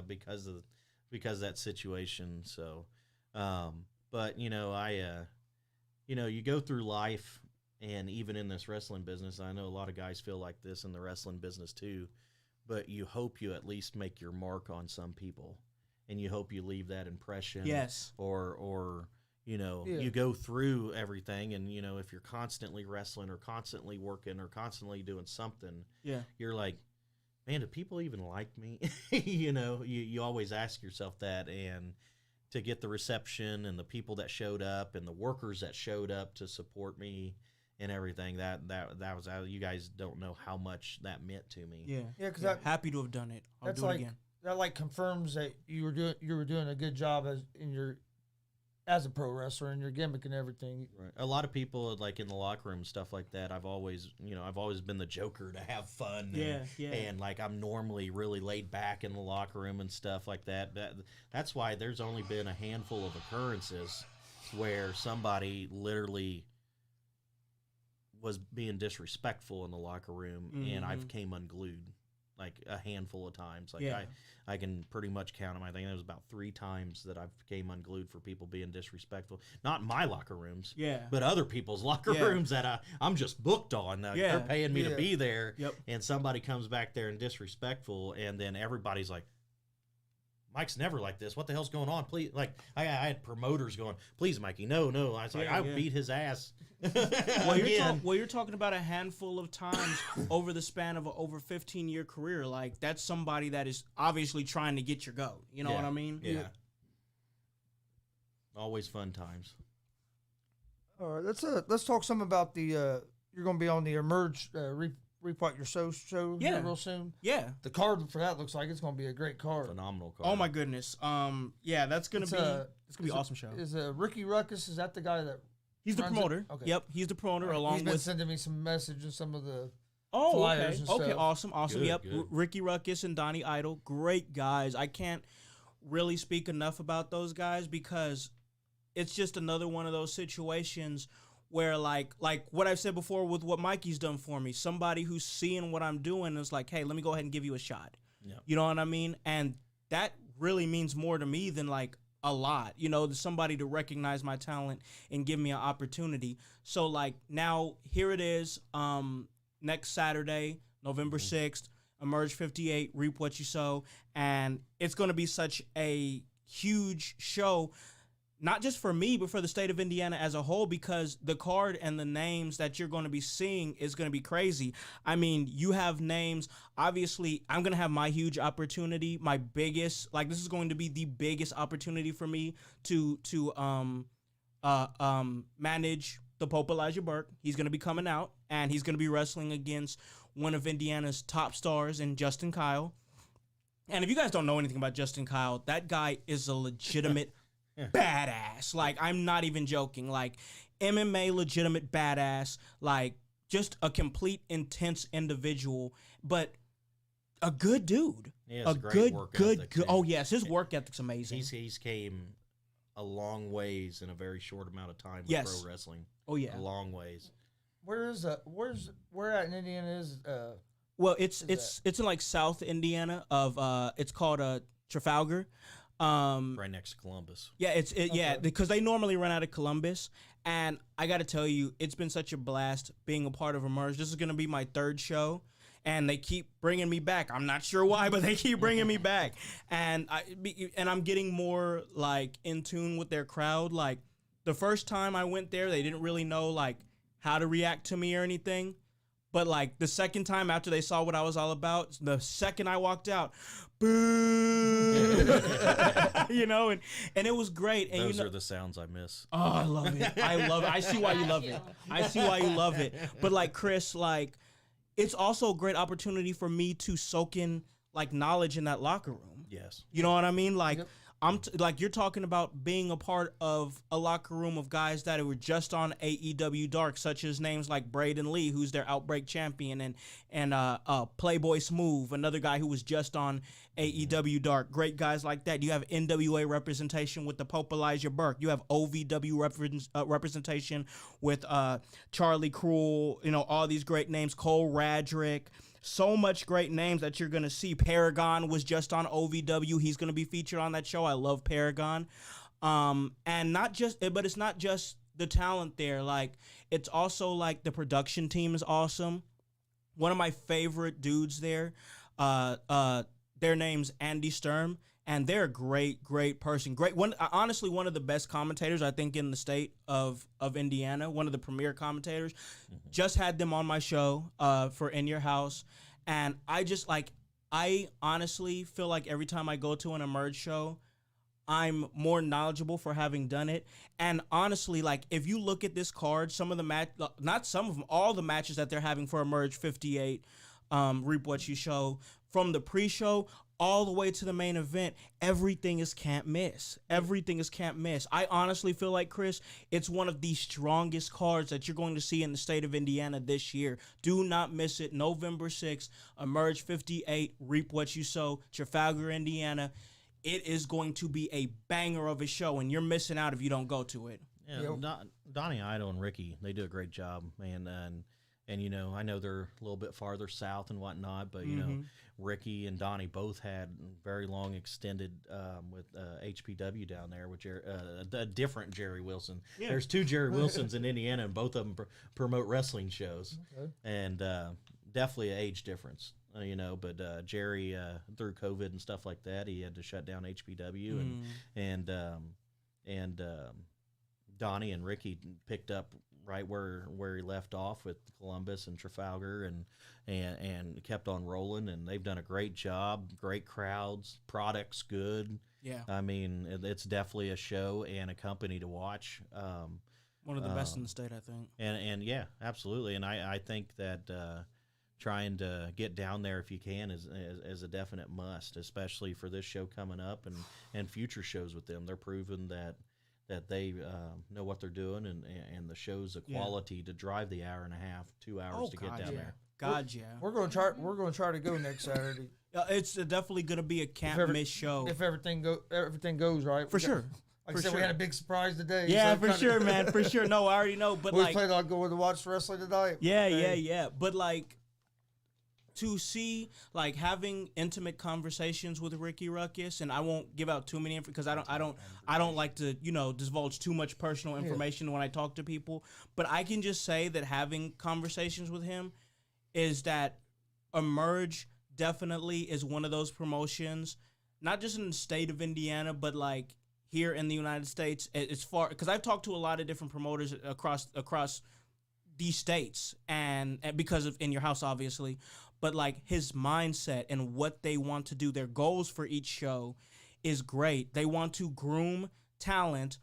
because of that situation. So, but you know, you know, you go through life. And even in this wrestling business, I know a lot of guys feel like this in the wrestling business too, but you hope you at least make your mark on some people, and you hope you leave that impression. Yes. Or you know, you go through everything, and you know, if you're constantly wrestling or constantly working or constantly doing something, you're like, man, do people even like me? You know, you always ask yourself that, and to get the reception and the people that showed up and the workers that showed up to support me. And everything that was you guys don't know how much that meant to me. Yeah, because happy to have done it. I'll do it again. That like confirms that you were doing a good job as a pro wrestler and your gimmick and everything. Right. A lot of people like in the locker room and stuff like that. I've always been the joker to have fun. And like I'm normally really laid back in the locker room and stuff like that. That's why there's only been a handful of occurrences where somebody literally was being disrespectful in the locker room, and I've came unglued like a handful of times. Like I can pretty much count them. I think there was about 3 times that I've came unglued for people being disrespectful. Not in my locker rooms, but other people's locker rooms that I'm just booked on. They're paying me to be there, and somebody comes back there and disrespectful, and then everybody's like, Mike's never like this. What the hell's going on? Please, like I had promoters going, please, Mikey, no. I was like, I beat his ass. You're talking about a handful of times over the span of an over 15-year career. Like that's somebody that is obviously trying to get your goat. You know what I mean? Yeah. Always fun times. All right, let's talk some about the. You're going to be on the Emerge Reap What Your Soul show here real soon. Yeah. The card for that looks like it's going to be a great card. Phenomenal card. Oh my goodness. That's going to be it's going to be an awesome show. Is Ricky Ruckus, is that the guy that He's the promoter. Okay. Yep, he's the promoter He's been sending me some messages, some of the flyers and stuff. Okay, awesome. Good, Yep, good. Ricky Ruckus and Donnie Idol, great guys. I can't really speak enough about those guys because it's just another one of those situations where like what I've said before with what Mikey's done for me, somebody who's seeing what I'm doing is like, hey, let me go ahead and give you a shot. Yep. You know what I mean? And that really means more to me than like a lot, you know, somebody to recognize my talent and give me an opportunity. So like now here it is, next Saturday, November 6th, Emerge 58, Reap What You Sow. And it's going to be such a huge show, not just for me, but for the state of Indiana as a whole, because the card and the names that you're going to be seeing is going to be crazy. I mean, you have names. Obviously, I'm going to have my huge opportunity, my biggest, like this is going to be the biggest opportunity for me to manage the Pope Elijah Burke. He's going to be coming out, and he's going to be wrestling against one of Indiana's top stars in Justin Kyle. And if you guys don't know anything about Justin Kyle, that guy is a legitimate badass. Like, I'm not even joking. Like, MMA legitimate badass. Like, just a complete intense individual, but a good dude. He has a great work ethic, too. Oh yes, his work ethic's amazing. He's came a long ways in a very short amount of time with pro wrestling. Oh yeah, a long ways. Where at in Indiana is well, it's in like South Indiana of it's called Trafalgar. Right next to Columbus. Yeah, because they normally run out of Columbus, and I got to tell you, it's been such a blast being a part of Emerge. This is going to be my 3rd show, and they keep bringing me back. I'm not sure why, but they keep bringing me back, and I'm getting more like in tune with their crowd. Like the first time I went there, they didn't really know like how to react to me or anything. But like the second time after they saw what I was all about, the second I walked out, boo, you know, and it was great. And Those you know, are the sounds I miss. oh, I love it. I love it. I see why you love it. I see why you love it. But like Chris, like it's also a great opportunity for me to soak in like knowledge in that locker room. Yes. You know what I mean? Like like you're talking about being a part of a locker room of guys that were just on AEW Dark, such as names like Braden Lee, who's their Outbreak champion, and Playboy Smooth, another guy who was just on AEW Dark. Great guys like that. You have NWA representation with the Pope Elijah Burke. You have OVW representation with Charlie Cruel. You know, all these great names. Cole Radrick. So much great names that you're going to see. Paragon was just on OVW. He's going to be featured on that show. I love Paragon. And not just, but it's not just the talent there. Like, it's also like the production team is awesome. One of my favorite dudes there, their name's Andy Sturm, and they're a great person. Great one. Honestly, one of the best commentators, I think, in the state of Indiana. One of the premier commentators. Just had them on my show for In Your House. And I honestly feel like every time I go to an Emerge show, I'm more knowledgeable for having done it. And honestly, like, if you look at this card, some of the not some of them, all the matches that they're having for Emerge 58, Reap What You Show, from the pre-show all the way to the main event, everything is can't miss. Everything is can't miss. I honestly feel like, Chris, it's one of the strongest cards that you're going to see in the state of Indiana this year. Do not miss it. November 6th, Emerge 58, Reap What You Sow, Trafalgar, Indiana. It is going to be a banger of a show, and you're missing out if you don't go to it. Yeah, Donnie Idol and Ricky, they do a great job, man. And you know, I know they're a little bit farther south and whatnot, but you know, Ricky and Donnie both had very long extended with HPW down there with a different Jerry Wilson. Yeah. There's two Jerry Wilsons in Indiana, and both of them promote wrestling shows, and definitely an age difference. You know, but Jerry through COVID and stuff like that, he had to shut down HPW, and Donnie and Ricky picked up right where he left off with Columbus and Trafalgar, and kept on rolling, and they've done a great job. Great crowds, products good. Yeah, I mean, it's definitely a show and a company to watch. One of the best in the state, I think. And yeah, absolutely. And I think that trying to get down there if you can is a definite must, especially for this show coming up and future shows with them. They're proving that they know what they're doing, and the show's a quality to drive the hour and a half, 2 hours to get down there. We're gonna try to go next Saturday. It's definitely gonna be a can't miss show if everything goes right. For sure. Like I said, we had a big surprise today. Yeah, so for sure, man. For sure. No, I already know. But we plan on going to watch wrestling tonight. Yeah. But like, to see, like, having intimate conversations with Ricky Ruckus, and I won't give out too many because I don't like to, you know, divulge too much personal information when I talk to people. But I can just say that having conversations with him is that Emerge definitely is one of those promotions, not just in the state of Indiana, but like here in the United States. It's far, because I've talked to a lot of different promoters across these states, and because of In Your House, obviously. But like his mindset and what they want to do, their goals for each show is great. They want to groom talent,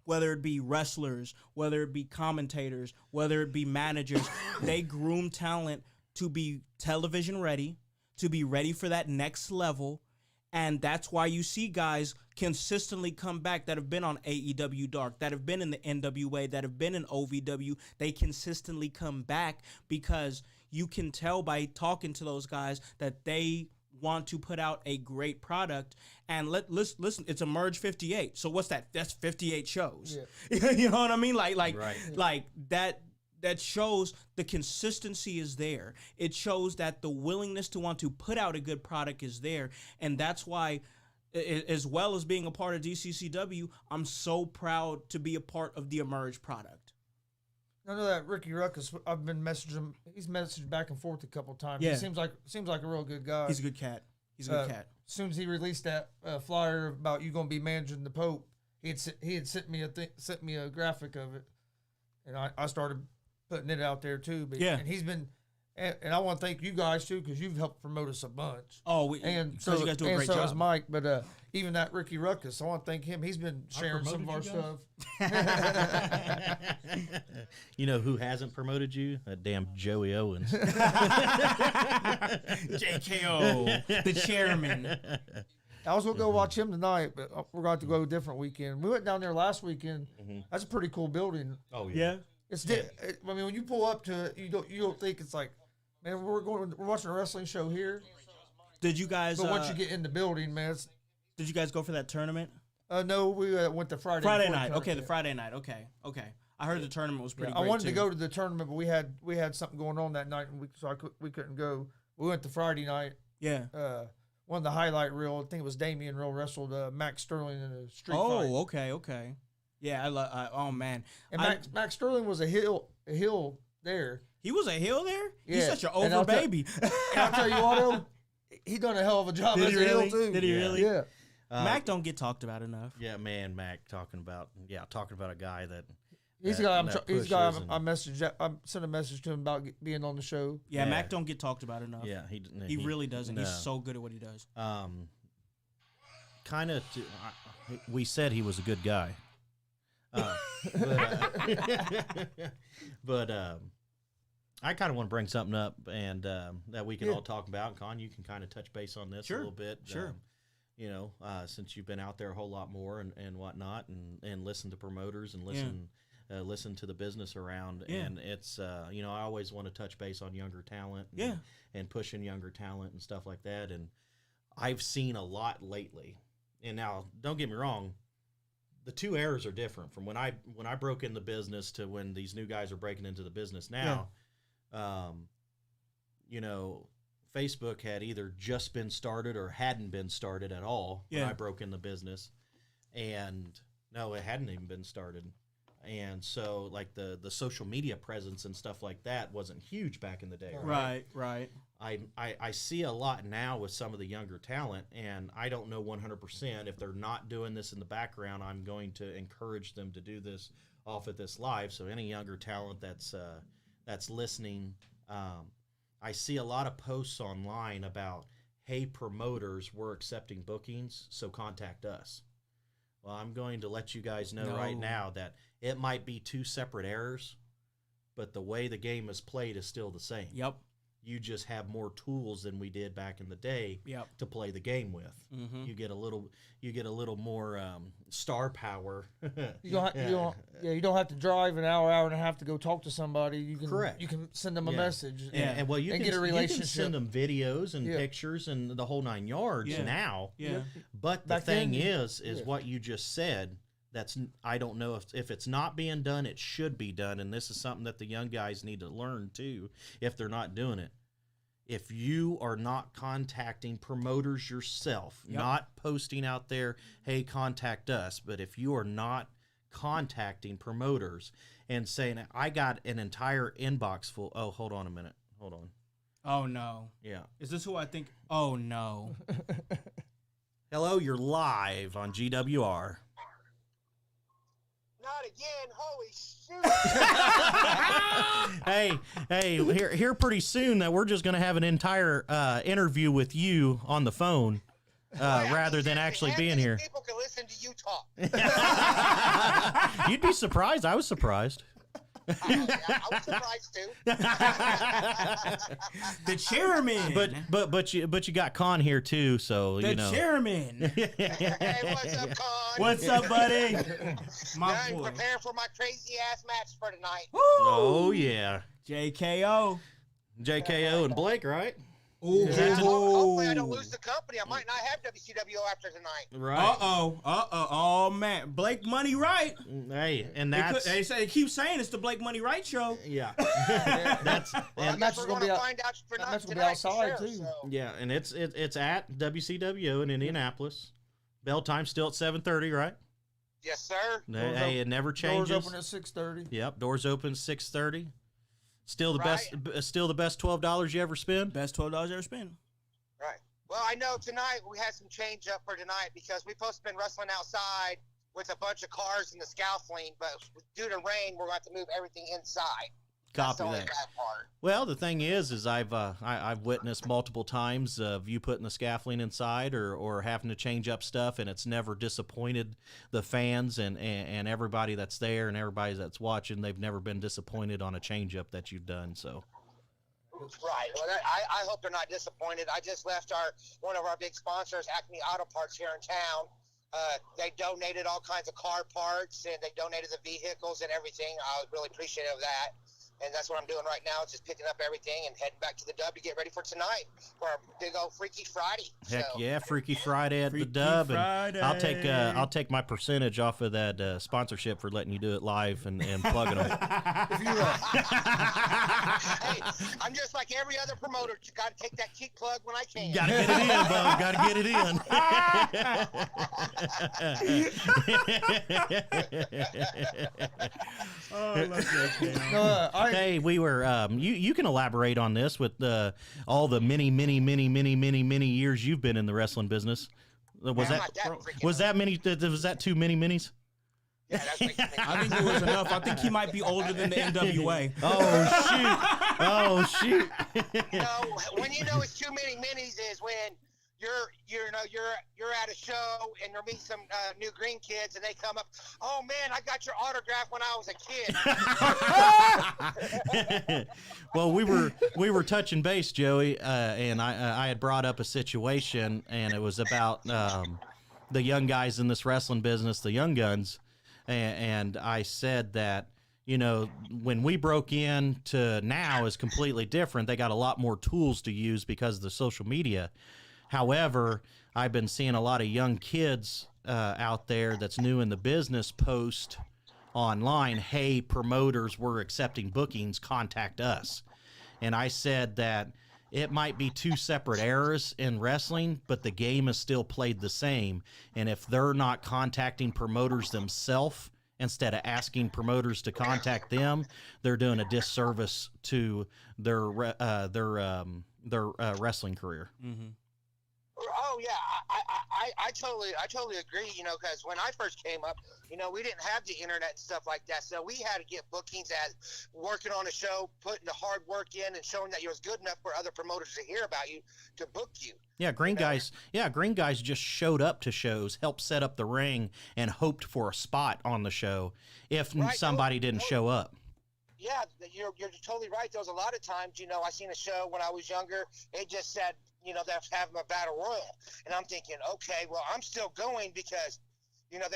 whether it be wrestlers, whether it be commentators, whether it be managers. They groom talent to be television ready, to be ready for that next level. And that's why you see guys consistently come back that have been on AEW Dark, that have been in the NWA, that have been in OVW. They consistently come back because you can tell by talking to those guys that they want to put out a great product. And listen, it's Emerge 58. So what's that? That's 58 shows. Yeah. You know what I mean? Like that shows the consistency is there. It shows that the willingness to want to put out a good product is there. And that's why, as well as being a part of DCCW, I'm so proud to be a part of the Emerge product. I know that Ricky Ruckus. I've been messaging him. He's messaged back and forth a couple times. Yeah. He seems like a real good guy. He's a good cat. He's a good cat. As soon as he released that flyer about you going to be managing the Pope, he had sent me a graphic of it, and I started putting it out there too. But, Yeah. and he's been, and I want to thank you guys too because you've helped promote us a bunch. Oh, And so you guys do a great so job. has Mike, but even that Ricky Ruckus, I want to thank him. He's been sharing some of our promoted stuff. You know who hasn't promoted you? That damn Joey Owens. JKO, the chairman. I was gonna go watch him tonight, but we're going to go a different weekend. We went down there last weekend. That's a pretty cool building. Oh Yeah. It's I mean, when you pull up to it, you don't think it's like, man, we're watching a wrestling show here. Did you guys? But once you get in the building, man, did you guys go for that tournament? no, we went to Friday Friday before night. the Okay, the tournament. Friday night. Okay. I heard the tournament was pretty I great wanted too. to go to the tournament, but we had something going on that night, and we couldn't go. We went to Friday night. Yeah. One of the highlight reel, I think it was Damian Real wrestled Max Sterling in a street fight. Oh, okay. Yeah, oh man. And Max Sterling was a heel there. He was a heel there? He's Yeah. such an And over I'll tell- baby. And I'll tell you what, though, he done a hell of a job Did as he a heel really? too. Did he really? Yeah. Mac don't get talked about enough. Yeah, man, Mac talking about a guy that He's that- the guy. that He's the guy. pushes I messaged. I sent a message to him about being on the show. Yeah, Yeah. Mac don't get talked about enough. yeah, He really doesn't. He's no. so good at what he does. Kind of. We said he was a good guy. But I kind of want to bring something up and that we can all talk about. Con, you can kind of touch base on this Sure, a little bit. sure. You know, since you've been out there a whole lot more and whatnot, and listen to promoters and listen to the business around. Yeah. And it's you know, I always want to touch base on younger talent. And pushing younger talent and stuff like that. And I've seen a lot lately. And now, don't get me wrong, the two eras are different from when I broke in the business to when these new guys are breaking into the business now. You know, Facebook had either just been started or hadn't been started at all when I broke in the business. And no, it hadn't even been started. And so, like, the social media presence and stuff like that wasn't huge back in the day. Right. I see a lot now with some of the younger talent, and I don't know 100% if they're not doing this in the background. I'm going to encourage them to do this off at this live. So any younger talent that's listening, I see a lot of posts online about, hey, promoters, we're accepting bookings, so contact us. Well, I'm going to let you guys know right now that it might be two separate errors, but the way the game is played is still the same. Yep. You just have more tools than we did back in the day Yep. to play the game with. Mm-hmm. You get a little more star power. You don't have to drive an hour and a half to go talk to somebody. You can Correct. You can send them a Yeah. message. And well, you and can get a You can relationship. send them videos and Yeah. pictures and the whole 9 yards Yeah. now. Yeah. But the Back then, thing is yeah. what you just said. I don't know if it's not being done, it should be done. And this is something that the young guys need to learn too, if they're not doing it. If you are not contacting promoters yourself, not posting out there, hey, contact us, but if you are not contacting promoters and saying, I got an entire inbox full. Oh, hold on a minute. Hold on. Oh no. Yeah. Is this who I think? Oh no. Hello, you're live on GWR. Not again, holy shoot. Hey, here pretty soon that we're just going to have an entire interview with you on the phone rather than actually being here. People can listen to you talk. You'd be surprised. I was surprised. Yeah, I was surprised too. The chairman. But you got Con here too, so the you know. chairman. Hey, what's up, Con? What's up, buddy? My I'm boy. preparing for my crazy ass match for tonight. Woo! Oh yeah, JKO. JKO and Blake, right? Ooh. Hopefully I don't lose the company. I might not have WCW after tonight. Right. Oh man, Blake Money Right. Hey, and that's They keep saying it's the Blake Money Right show. yeah. Well, I And guess match is we're gonna going be to find out for that not match will be tonight outside, for sure, too. so. Yeah, and it's at WCW in Indianapolis. Bell time still at 7:30, right? Yes, sir. Hey, it never changes. Doors open at 6:30. Yep, doors open 6:30. Still the Right. best. Still the best $12 you ever spend. Best $12 you ever spent. Right. Well, I know tonight we had some change up for tonight because we supposed to been wrestling outside with a bunch of cars in the scaffolding, but due to rain, we're going to have to move everything inside. That's Copy the only that. bad part. Well, the thing is I've witnessed multiple times of you putting the scaffolding inside or having to change up stuff, and it's never disappointed the fans and everybody that's there and everybody that's watching. They've never been disappointed on a change up that you've done. So. Right. Well, I hope they're not disappointed. I just left one of our big sponsors, Acme Auto Parts, here in town. They donated all kinds of car parts, and they donated the vehicles and everything. I was really appreciative of that. And that's what I'm doing right now, is just picking up everything and heading back to the Dub to get ready for tonight for our big old Freaky Friday. Heck So, yeah, Freaky Friday at Freaky the Dub, Friday. and I'll take my percentage off of that sponsorship for letting you do it live and plugging them. If you hey, I'm just like every other promoter. You got to take that cheap plug when I can. Gotta get it in, bub. Gotta get it in. Hey, we were. You can elaborate on this with all the many years you've been in the wrestling business. Was Man, that I'm not that freaking was that many? Was that too many minis? Yeah, that's what you think. I think it was enough. I think he might be older than the NWA. Oh shoot! You know, when you know it's too many minis is when you're at a show and you're meeting some new green kids and they come up, oh man, I got your autograph when I was a kid. Well, we were touching base, Joey, and I had brought up a situation, and it was about the young guys in this wrestling business, the young guns, and I said that, you know, when we broke in to now is completely different. They got a lot more tools to use because of the social media. However, I've been seeing a lot of young kids out there that's new in the business post online, hey, promoters, we're accepting bookings, contact us. And I said that it might be two separate eras in wrestling, but the game is still played the same. And if they're not contacting promoters themselves instead of asking promoters to contact them, they're doing a disservice to their wrestling career. Mm-hmm. Oh yeah, I totally agree. You know, because when I first came up, you know, we didn't have the internet and stuff like that, so we had to get bookings as working on a show, putting the hard work in, and showing that you was good enough for other promoters to hear about you, to book you. Yeah, Green Guys just showed up to shows, helped set up the ring, and hoped for a spot on the show if somebody didn't show up. Yeah, you're totally right. There was a lot of times, you know, I seen a show when I was younger. It just said, you know, they're having a battle royal, and I'm thinking, okay, well, I'm still going because, you know,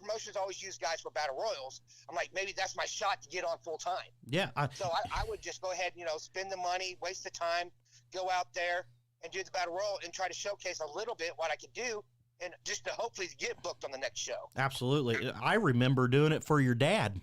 promotions always use guys for battle royals. I'm like, maybe that's my shot to get on full time. Yeah. So I would just go ahead, you know, spend the money, waste the time, go out there and do the battle royal and try to showcase a little bit what I could do, and just to hopefully get booked on the next show. Absolutely. I remember doing it for your dad.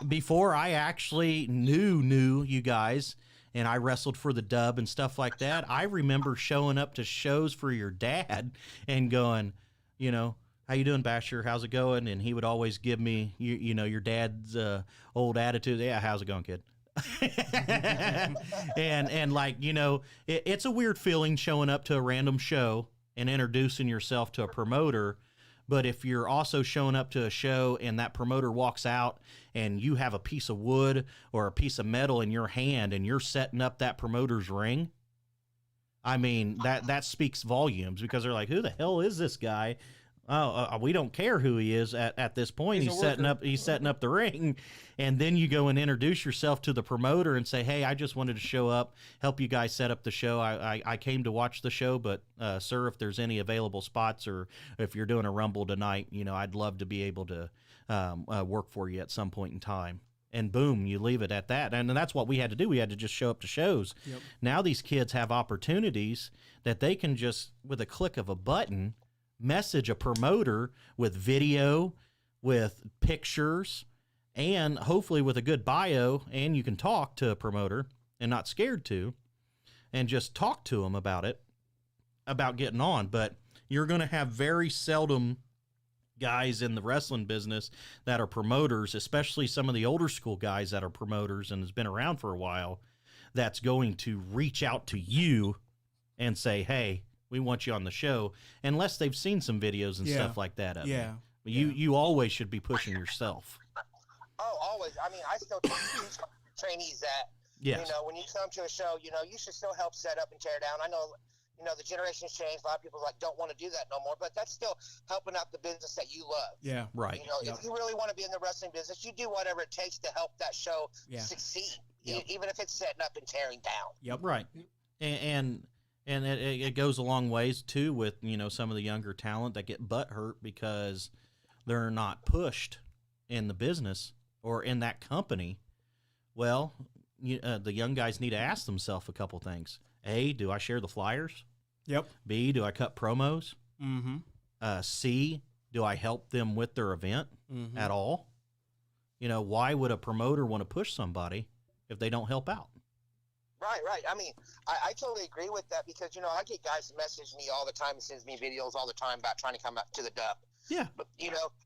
Before I actually knew you guys, and I wrestled for the Dub and stuff like that, I remember showing up to shows for your dad and going, you know, how you doing, Basher? How's it going? And he would always give me, you know, your dad's old attitude. Yeah, how's it going, kid? and like, you know, it's a weird feeling showing up to a random show and introducing yourself to a promoter. But if you're also showing up to a show and that promoter walks out and you have a piece of wood or a piece of metal in your hand and you're setting up that promoter's ring, I mean, that speaks volumes, because they're like, who the hell is this guy? Oh, we don't care who he is at this point. He's setting up the ring. And then you go and introduce yourself to the promoter and say, hey, I just wanted to show up, help you guys set up the show. I came to watch the show, but sir, if there's any available spots, or if you're doing a Rumble tonight, you know, I'd love to be able to work for you at some point in time. And boom, you leave it at that. And that's what we had to do. We had to just show up to shows. Yep. Now these kids have opportunities that they can just, with a click of a button, message a promoter with video, with pictures, and hopefully with a good bio, and you can talk to a promoter and not scared to, and just talk to them about it, about getting on. But you're going to have very seldom guys in the wrestling business that are promoters, especially some of the older school guys that are promoters and has been around for a while, that's going to reach out to you and say, hey, we want you on the show, unless they've seen some videos and stuff like that of Yeah. you. You always should be pushing yourself. Oh, always. I mean, I still teach trainees that, Yes. when you come to a show, you should still help set up and tear down. I know, the generations change. A lot of people don't want to do that no more, but that's still helping out the business that you love. Yeah. Right. If you really want to be in the wrestling business, you do whatever it takes to help that show succeed, even if it's setting up and tearing down. Yep. Right. And it goes a long ways too with some of the younger talent that get butt hurt because they're not pushed in the business or in that company. Well, the young guys need to ask themselves a couple things. A, do I share the flyers? Yep. B, do I cut promos? Mm-hmm. C, do I help them with their event at all? Why would a promoter want to push somebody if they don't help out? Right. I mean, I totally agree with that because, I get guys message me all the time and sends me videos all the time about trying to come up to the dub. Yeah. But,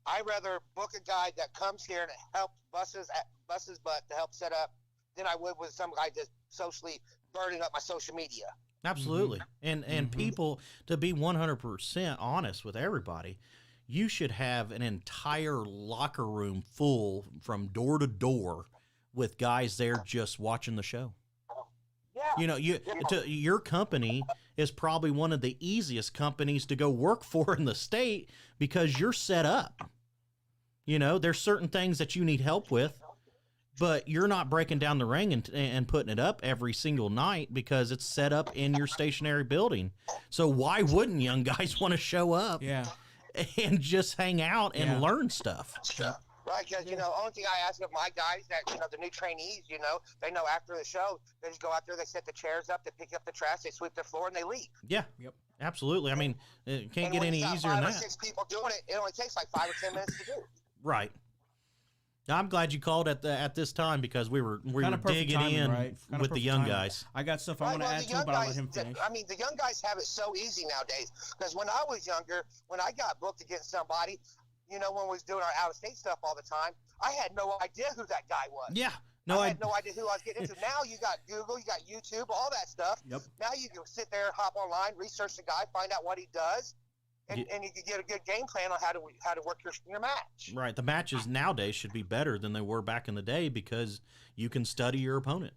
I'd rather book a guy that comes here and help bust his butt to help set up than I would with some guy just socially burning up my social media. Absolutely. And people, to be 100% honest with everybody, you should have an entire locker room full from door to door with guys there just watching the show. Yeah. Your company is probably one of the easiest companies to go work for in the state because you're set up. There's certain things that you need help with, but you're not breaking down the ring and putting it up every single night because it's set up in your stationary building. So why wouldn't young guys want to show up and just hang out and learn stuff? Right, because, only thing I ask of my guys that, the new trainees, they know after the show, they just go out there, they set the chairs up, they pick up the trash, they sweep the floor, and they leave. Yeah. Yep. Absolutely. I mean, it can't get any easier than that. 5 or 6 people doing it, it only takes like 5 or 10 minutes to do. Right. I'm glad you called at this time because we were digging timing, in right? with the young guys. I got stuff I want to add too, but I'll let him finish. I mean, the young guys have it so easy nowadays because when I was younger, when I got booked against somebody, when we was doing our out-of-state stuff all the time, I had no idea who that guy was. Yeah. I had no idea who I was getting into. Now you got Google, you got YouTube, all that stuff. Yep. Now you can sit there, hop online, research the guy, find out what he does, and you can get a good game plan on how to work your match. Right. The matches nowadays should be better than they were back in the day because you can study your opponent.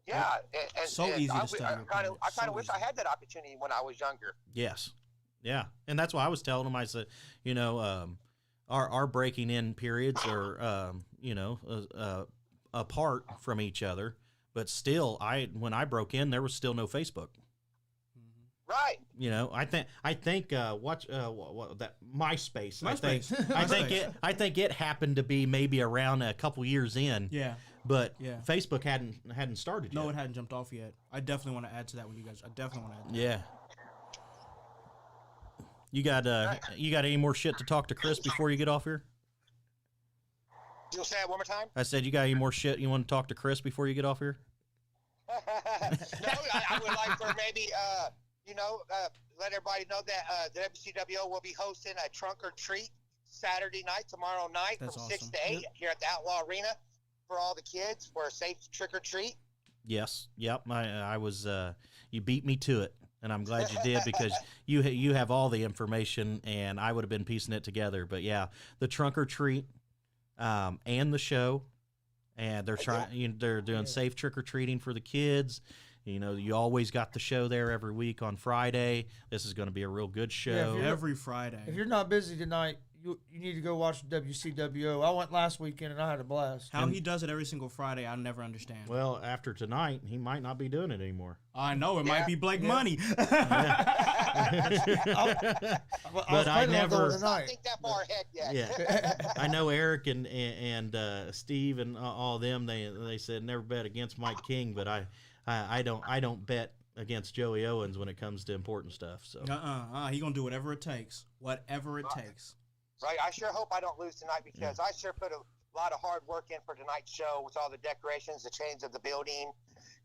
Yeah. Easy to study. I kind of wish I had that opportunity when I was younger. Yes. Yeah. And that's why I was telling them, I said, our breaking in periods are, apart from each other, but still, when I broke in, there was still no Facebook. Right. I think what that MySpace. MySpace. I think it happened to be maybe around a couple years in. Yeah. But Facebook hadn't started yet. No, it hadn't jumped off yet. I definitely want to add to that with you guys. I definitely want to add to that. Yeah. You got any more shit to talk to Chris before you get off here? You'll say it one more time? I said you got any more shit you want to talk to Chris before you get off here? No, I would like for maybe, let everybody know that the WCWO will be hosting a trunk or treat Saturday night, tomorrow night, That's from awesome. 6 to 8 here at the Outlaw Arena for all the kids for a safe trick or treat. Yes. Yep. I was. You beat me to it, and I'm glad you did because you have all the information, and I would have been piecing it together. But yeah, the trunk or treat, and the show, and they're doing safe trick or treating for the kids. You always got the show there every week on Friday. This is going to be a real good show. Yeah, Every Friday. If you're not busy tonight, you need to go watch WCWO. I went last weekend and I had a blast. How he does it every single Friday, I never understand. Well, after tonight, he might not be doing it anymore. I know it might be Blake Money. But I never. I think that far ahead yet. Yeah, I know Eric and Steve and all them. They said never bet against Mike King, but I don't bet against Joey Owens when it comes to important stuff. So he gonna do whatever it takes. Whatever it takes. Right. I sure hope I don't lose tonight because I sure put a lot of hard work in for tonight's show with all the decorations, the change of the building,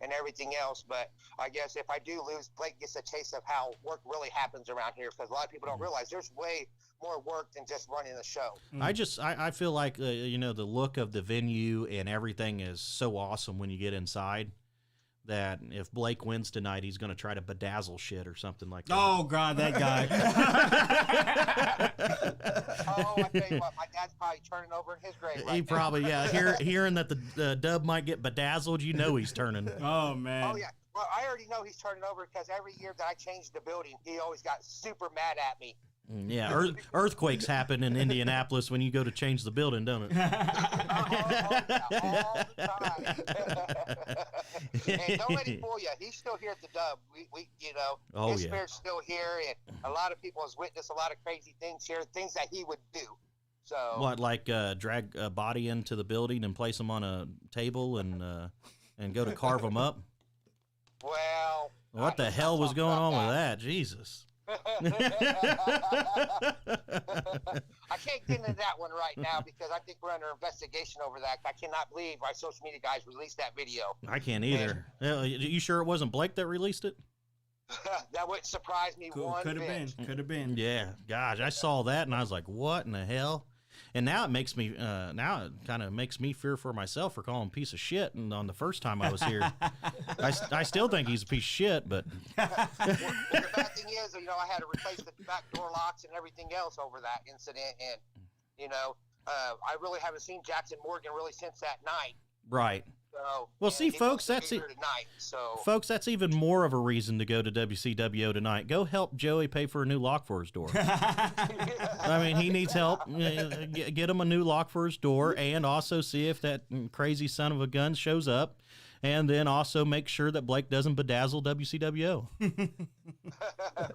and everything else. But I guess if I do lose, Blake gets a taste of how work really happens around here, because a lot of people don't realize there's way more work than just running the show. I feel like you know, the look of the venue and everything is so awesome when you get inside, that if Blake wins tonight, he's going to try to bedazzle shit or something like that. Oh God, that guy. Oh, I tell you what, my dad's probably turning over in his grave right He now. probably, hearing that the dub might get bedazzled, you know he's turning. Oh man. Oh, yeah. Well, I already know he's turning over, because every year that I change the building, he always got super mad at me. Yeah, earthquakes happen in Indianapolis when you go to change the building, don't it? All the time. And don't let him fool you. He's still here at the dub. We you know, his spirit's still here, and a lot of people has witnessed a lot of crazy things here, things that he would do. So What, like drag a body into the building and place them on a table and go to carve them up? Well, What the hell was going on with that? Jesus. I can't get into that one right now, because I think we're under investigation over that. I cannot believe our social media guys released that video. I can't either. You sure it wasn't Blake that released it? That wouldn't surprise me one Could have bit. been. Could have been. Yeah, gosh, I saw that and I was like, what in the hell? And now it makes me, now it kind of makes me fear for myself for calling him a piece of shit. And on the first time I was here, I still think he's a piece of shit, but. Well, the bad thing is, you know, I had to replace the back door locks and everything else over that incident. And, you know, I really haven't seen Jackson Morgan really since that night. Right. So, Well, and see, he folks, wants to that's be here tonight, so. Folks, that's even more of a reason to go to WCWO tonight. Go help Joey pay for a new lock for his door. I mean, he needs help. Get him a new lock for his door, and also see if that crazy son of a gun shows up, and then also make sure that Blake doesn't bedazzle WCWO.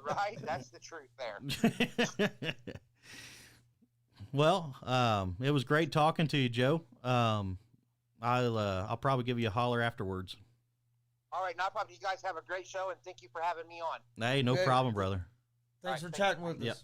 Right? That's the truth there. Well, it was great talking to you, Joe. I'll probably give you a holler afterwards. All right, no problem. You guys have a great show, and thank you for having me on. Hey, no Okay. problem, brother. Thanks All for right, chatting with us. Yep.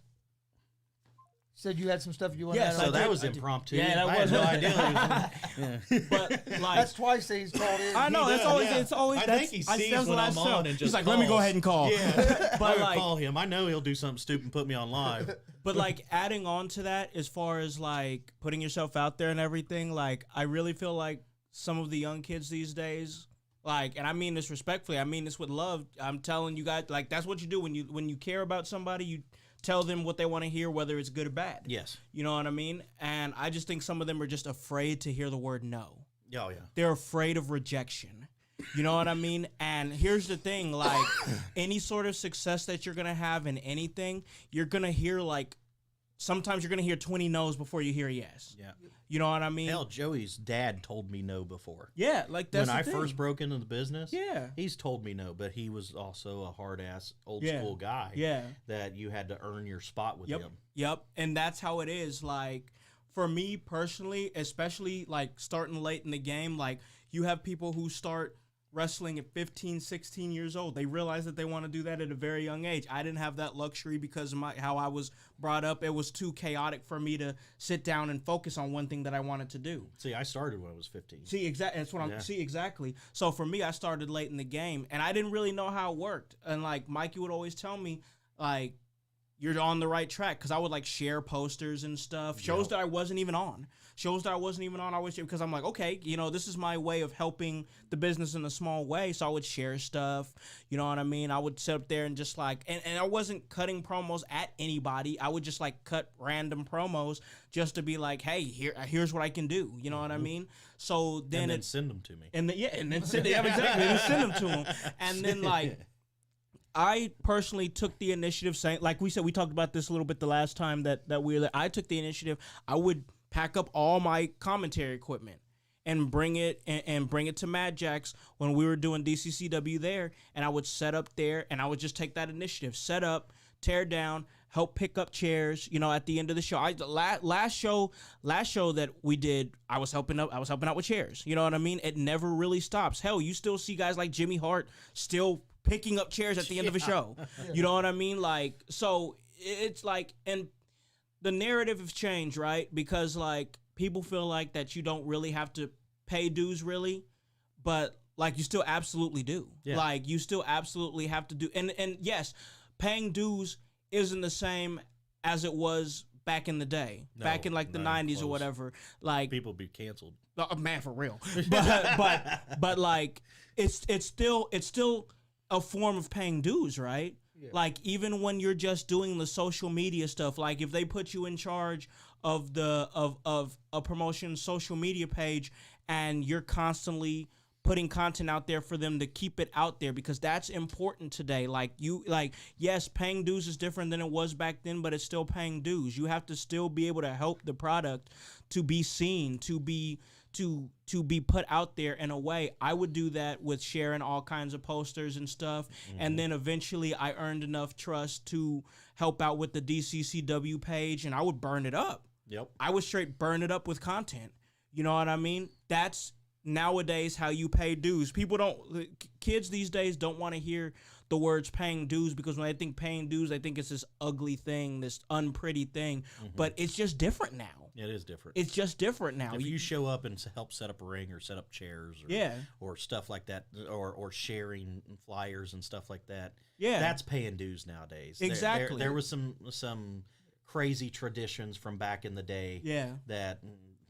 Said you had some stuff you wanted Yes, to add I on? So that did. was impromptu. Yeah, that I had was. no idea. Yeah. But like, That's twice that he's called in. I know He that's does, always yeah. it's always I that's think he I sees that's when what I I'm saw. on and He's just like, let me go calls. ahead and call. Yeah, But I like, call him. I know he'll do something stupid and put me on live. But like adding on to that, as far as like putting yourself out there and everything, like I really feel like some of the young kids these days, like, and I mean this respectfully, I mean this with love. I'm telling you guys, like that's what you do when you care about somebody. You tell them what they want to hear, whether it's good or bad. Yes. You know what I mean? And I just think some of them are just afraid to hear the word no. Oh yeah. They're afraid of rejection. You know what I mean? And here's the thing, like any sort of success that you're going to have in anything, you're going to hear like sometimes you're going to hear 20 no's before you hear yes. Yeah. You know what I mean? Hell, Joey's dad told me no before. Yeah, like that's when the I thing. first broke into the business. Yeah. He's told me no, but he was also a hard ass old Yeah. school guy. Yeah. That you had to earn your spot with Yep. him. Yep. And that's how it is. Like for me personally, especially like starting late in the game, like you have people who start wrestling at 15, 16 years old. They realize that they want to do that at a very young age. I didn't have that luxury because of how I was brought up. It was too chaotic for me to sit down and focus on one thing that I wanted to do. See, I started when I was 15. See, exactly. That's what I'm. Yeah. See, exactly. So for me, I started late in the game, and I didn't really know how it worked. And like Mikey would always tell me, like, you're on the right track, because I would like share posters and stuff, shows that I wasn't even on. Shows that I wasn't even on, I would share, because I'm like, okay, you know, this is my way of helping the business in a small way. So I would share stuff, you know what I mean? I would sit up there and just like, and I wasn't cutting promos at anybody. I would just like cut random promos just to be like, hey, here's what I can do. You know what I mean? So then and then it's send them to me. and then send yeah, exactly, then send them to him, and then like. I personally took the initiative, saying, like we said, we talked about this a little bit the last time that we were there. I took the initiative. I would pack up all my commentary equipment and bring it and bring it to Mad Jack's when we were doing DCCW there, and I would set up there, and I would just take that initiative, set up, tear down, help pick up chairs. You know, at the end of the show, last show that we did, I was helping out with chairs. You know what I mean? It never really stops. Hell, you still see guys like Jimmy Hart still picking up chairs at the end of a show. You know what I mean? Like, so it's like, and the narrative has changed, right? Because like people feel like that you don't really have to pay dues really, but Like, you still absolutely do. Yeah. Like, you still absolutely have to do. And yes, paying dues isn't the same as it was back in the day, No, back in like the not even 90s or close. whatever. Like, People be canceled. oh, man, for real. But like, it's still a form of paying dues, right? Yeah. Like, even when you're just doing the social media stuff, like if they put you in charge of of a promotion social media page and you're constantly putting content out there for them to keep it out there, because that's important today. Like, yes, paying dues is different than it was back then, but it's still paying dues. You have to still be able to help the product to be seen, to be put out there in a way. I would do that with sharing all kinds of posters and stuff. And then eventually I earned enough trust to help out with the DCCW page, and I would burn it up. Yep. I would straight burn it up with content. You know what I mean? That's nowadays how you pay dues. Kids these days don't want to hear the words paying dues, because when they think paying dues, they think it's this ugly thing, this unpretty thing. But it's just different now. It is different. It's just different now. If you show up and help set up a ring or set up chairs or stuff like that, or sharing flyers and stuff like that, that's paying dues nowadays. Exactly. There was some crazy traditions from back in the day that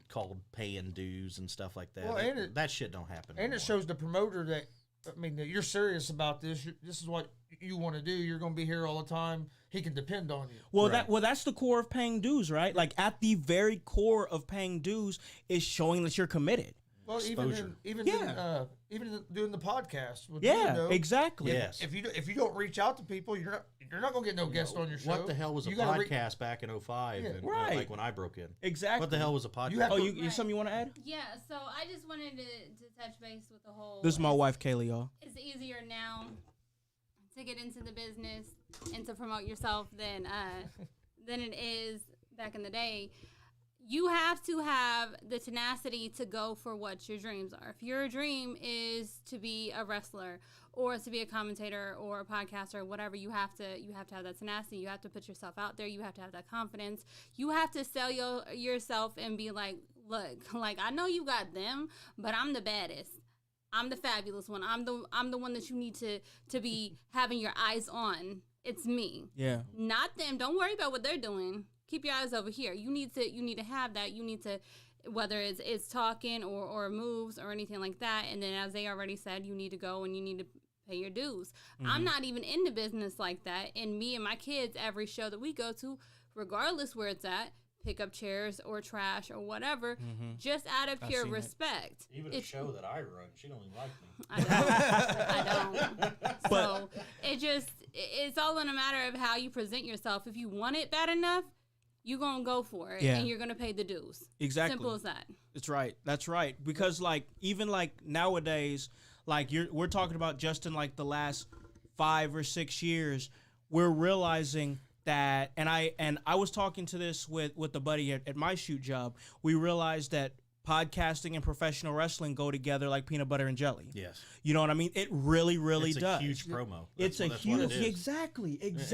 called paying dues and stuff like that. Well, that shit don't happen And anymore. it shows the promoter that, I mean, that you're serious about this. This is what you want to do. You're going to be here all the time. He can depend on you. Well, that's the core of paying dues, right? Like, at the very core of paying dues is showing that you're committed. Well, Exposure. even doing the podcast. With Exactly. Yes. If you don't reach out to people, you're not going to get no guest on your show. What the hell was a You gotta podcast back in 05? Yeah. And, Right. like when I broke in. Exactly. What the hell was a podcast? You have Oh, to- you something you want to add? Yeah, so I just wanted to touch base with the whole. This is my wife, Kaylee, y'all. It's easier now to get into the business and to promote yourself than it is back in the day. You have to have the tenacity to go for what your dreams are. If your dream is to be a wrestler or to be a commentator or a podcaster or whatever, you have to have that tenacity. You have to put yourself out there. You have to have that confidence. You have to sell yourself and be like, look, like, I know you got them, but I'm the baddest. I'm the fabulous one. I'm the one that you need to be having your eyes on. It's me. Yeah. Not them. Don't worry about what they're doing. Keep your eyes over here. You need to have that. You need to, whether it's talking or moves or anything like that. And then, as they already said, you need to go and you need to pay your dues. I'm not even in the business like that. And me and my kids, every show that we go to, regardless where it's at, pick up chairs or trash or whatever, just out of pure respect. Even a show that I run, she don't even like me. I don't. So it's all in a matter of how you present yourself. If you want it bad enough, you're going to go for it, and you're going to pay the dues. Exactly. Simple as that. That's right. That's right. Because, like, even like nowadays, like we're talking about just in like the last 5 or 6 years, we're realizing that, and I was talking to this with a buddy at my shoot job. We realized that podcasting and professional wrestling go together like peanut butter and jelly. Yes. You know what I mean? It really, really It's does. a huge promo. It's That's a what huge, it is. exactly. It's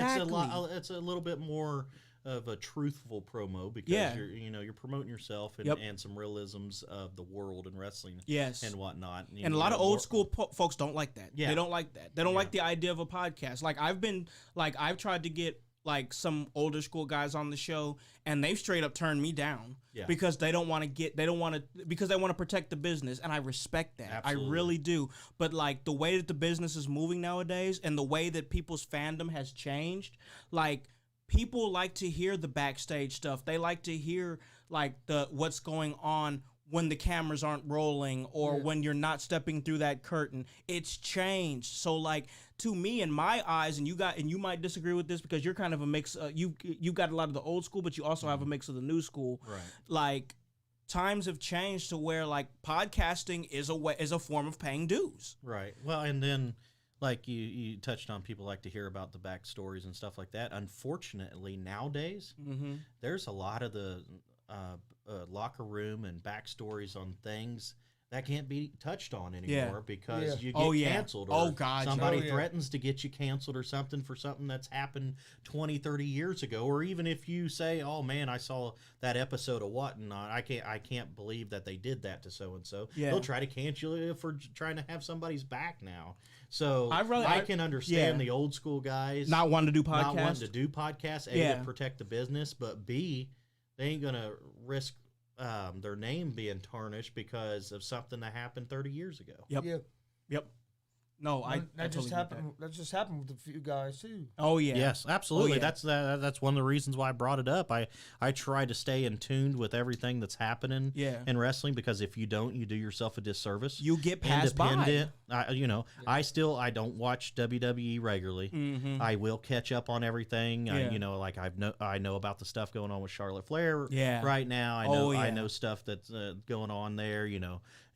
a little bit more of a truthful promo because you're promoting yourself and some realisms of the world and wrestling and whatnot. And a lot of old school folks don't like that. Yeah. They don't like that. They don't like the idea of a podcast. Like I've tried to get like some older school guys on the show, and they've straight up turned me down because they want to protect the business, and I respect that. Absolutely. I really do. But like the way that the business is moving nowadays, and the way that people's fandom has changed, like people like to hear the backstage stuff. They like to hear like what's going on when the cameras aren't rolling or when you're not stepping through that curtain. It's changed. So like to me, in my eyes, and you might disagree with this because you're kind of a mix. You got a lot of the old school, but you also have a mix of the new school. Right. Like times have changed to where like podcasting is a form of paying dues. Right. Well, and then like you touched on, people like to hear about the backstories and stuff like that. Unfortunately, nowadays, there's a lot of the locker room and backstories on things that can't be touched on anymore because you get canceled or somebody threatens to get you canceled or something for something that's happened 20, 30 years ago. Or even if you say, oh man, I saw that episode of whatnot, I can't believe that they did that to so-and-so. They'll try to cancel you for trying to have somebody's back now. So I can understand the old school guys not wanting to do podcasts. Not wanting to do podcasts, A, to protect the business, but B, they ain't going to risk their name being tarnished because of something that happened 30 years ago. Yep. No, that just happened. That just happened with a few guys too. Oh yeah. Yes, absolutely. Oh, yeah. That's one of the reasons why I brought it up. I try to stay in tune with everything that's happening in wrestling, because if you don't, you do yourself a disservice. You get passed by. I don't watch WWE regularly. Mm-hmm. I will catch up on everything. I know about the stuff going on with Charlotte Flair right now. I know stuff that's going on there.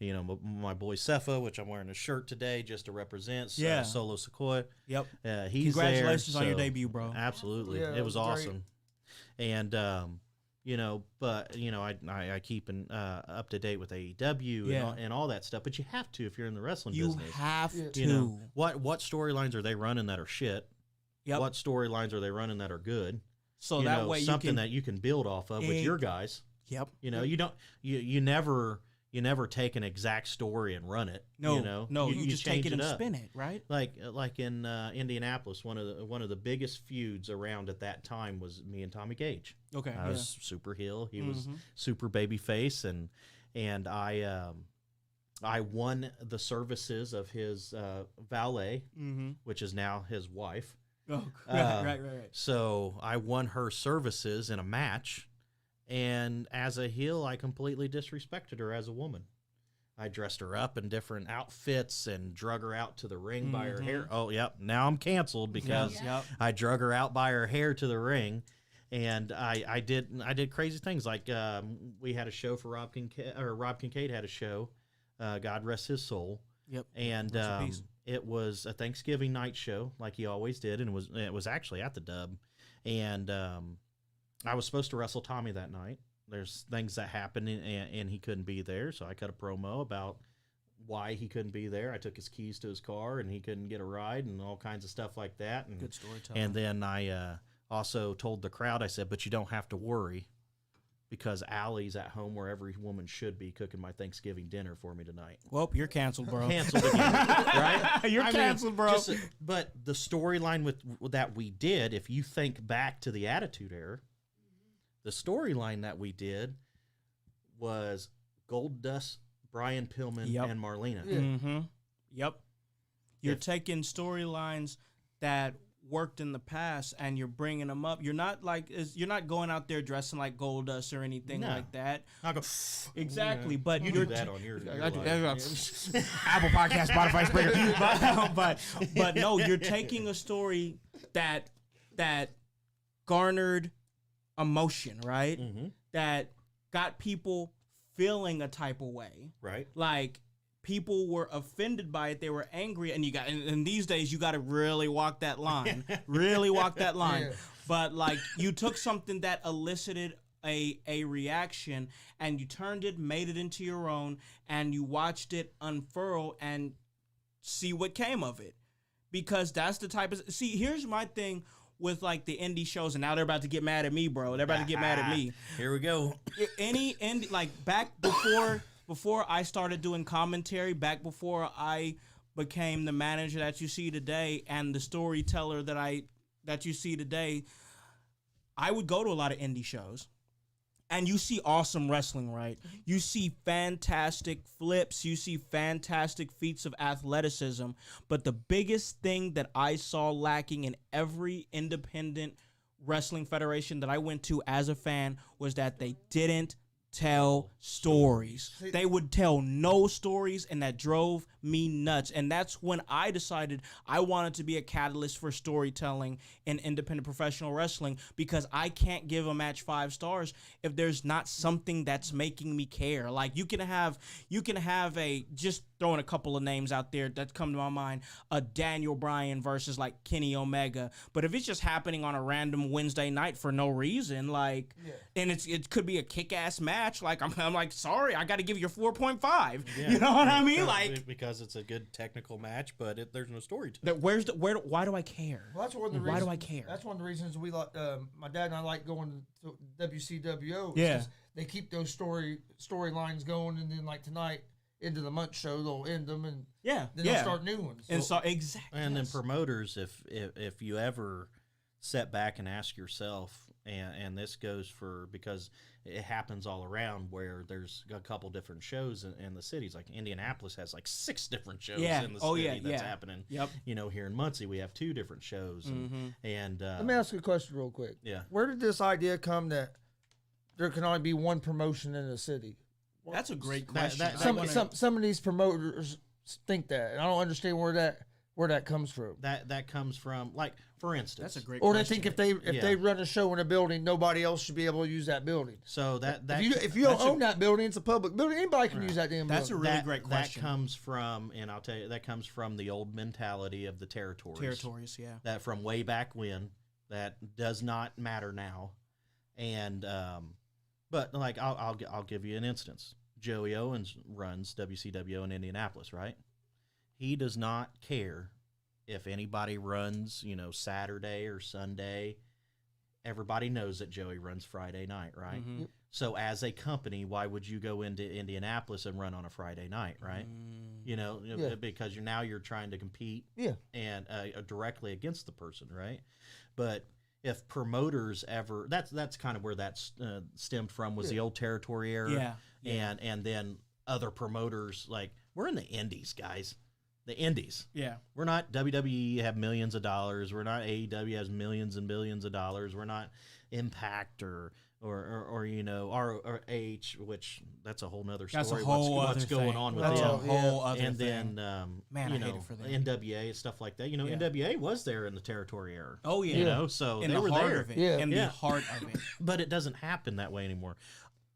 My boy Cepha, which I'm wearing a shirt today just to represent. Solo Sequoia. Yep. He's Congratulations there, on your debut, bro. Absolutely. Yeah, it was great. awesome. And, I keep up to date with AEW and all that stuff, but you have to if you're in the wrestling business. You have to. You know, what storylines are they running that are shit? Yep. What storylines are they running that are good? So that way something that you can build off of with your guys. Yep. You never take an exact story and run it. No, you just take it and spin it, right? Like in Indianapolis, one of the biggest feuds around at that time was me and Tommy Gage. Okay, I was super heel, he was super baby face, and I won the services of his valet, which is now his wife. Oh, right. So I won her services in a match. And as a heel, I completely disrespected her as a woman. I dressed her up in different outfits and drug her out to the ring by her hair. Oh, yep. Now I'm canceled because I drug her out by her hair to the ring. And I did crazy things. Like we had a show for Rob Kincaid had a show. God rest his soul. Yep. And it was a Thanksgiving night show like he always did. And it was actually at the Dub. And I was supposed to wrestle Tommy that night. There's things that happened, and he couldn't be there, so I cut a promo about why he couldn't be there. I took his keys to his car, and he couldn't get a ride, and all kinds of stuff like that. And, good storytelling. And then I also told the crowd, I said, but you don't have to worry, because Allie's at home where every woman should be cooking my Thanksgiving dinner for me tonight. Well, you're canceled, bro. Canceled again, right? You're canceled, bro. But the storyline that we did, if you think back to the Attitude Era, the storyline that we did was Goldust, Brian Pillman, and Marlena. Yeah. Mm-hmm. Yep. You're taking storylines that worked in the past and you're bringing them up. You're not going out there dressing like Goldust or anything like that. Not go, exactly, but you do that on your Apple Podcast, Spotify, Spreaker. but no, you're taking a story that garnered emotion, right? That got people feeling a type of way, right? Like people were offended by it, they were angry, and and these days you got to really walk that line, But like you took something that elicited a reaction and you turned it, made it into your own, and you watched it unfurl and see what came of it, because that's the type of here's my thing with like the indie shows, and now they're about to get mad at me, bro. They're about to get mad at me. Here we go. Any indie, like back before I started doing commentary, back before I became the manager that you see today and the storyteller that you see today, I would go to a lot of indie shows. And you see awesome wrestling, right? You see fantastic flips. You see fantastic feats of athleticism. But the biggest thing that I saw lacking in every independent wrestling federation that I went to as a fan was that they didn't tell stories. They would tell no stories, and that drove me nuts. And that's when I decided I wanted to be a catalyst for storytelling in independent professional wrestling, because I can't give a match 5 stars if there's not something that's making me care. Like you can have a just throwing a couple of names out there that come to my mind, a Daniel Bryan versus like Kenny Omega. But if it's just happening on a random Wednesday night for no reason, like, and it could be a kick-ass match, like I'm like, sorry, I got to give you a 4.5. Yeah. You know what I mean? Like, because it's a good technical match, but there's no story to it. that why do I care? Well, that's one of the Why reasons, do I care? That's one of the reasons we like. My dad and I like going to WCWO. Yeah. They keep those storylines going, and then like tonight into the month show, they'll end them, and then they'll start new ones. And so exactly. And then promoters, if you ever set back and ask yourself, and this goes for, because it happens all around where there's a couple different shows in the cities. Like Indianapolis has like 6 different shows in the city that's happening. Yep. You know, here in Muncie we have 2 different shows. And let me ask you a question real quick. Yeah. Where did this idea come that there can only be one promotion in a city? That's a great question. Some of these promoters think that, and I don't understand where that comes from. That comes from, like, for instance, That's a great Or question. they think if they run a show in a building, nobody else should be able to use that building. So if you don't own that building, it's a public building. Anybody can use that damn building. That's a really great question. That comes from, and I'll tell you, that comes from the old mentality of the territories. Territories, yeah. That from way back when, that does not matter now. And but like I'll give you an instance. Joey Owens runs WCWO in Indianapolis, right? He does not care if anybody runs, Saturday or Sunday. Everybody knows that Joey runs Friday night, right? Mm-hmm. Yep. So as a company, why would you go into Indianapolis and run on a Friday night, right? Because you're trying to compete and directly against the person, right? But if promoters ever, that's kind of where that's stemmed from, was the old territory era. Yeah. And then other promoters, like, we're in the indies, guys. The indies. Yeah. We're not WWE have millions of dollars. We're not AEW has millions and billions of dollars. We're not Impact or RH, which that's a whole nother story. That's a whole what's other going thing. on with That's them. a whole other and thing. then Man, I hate it for them. NWA and stuff like that. NWA was there in the territory era. Oh yeah. So in they were heart there. of it. Yeah. In the heart of it. But it doesn't happen that way anymore.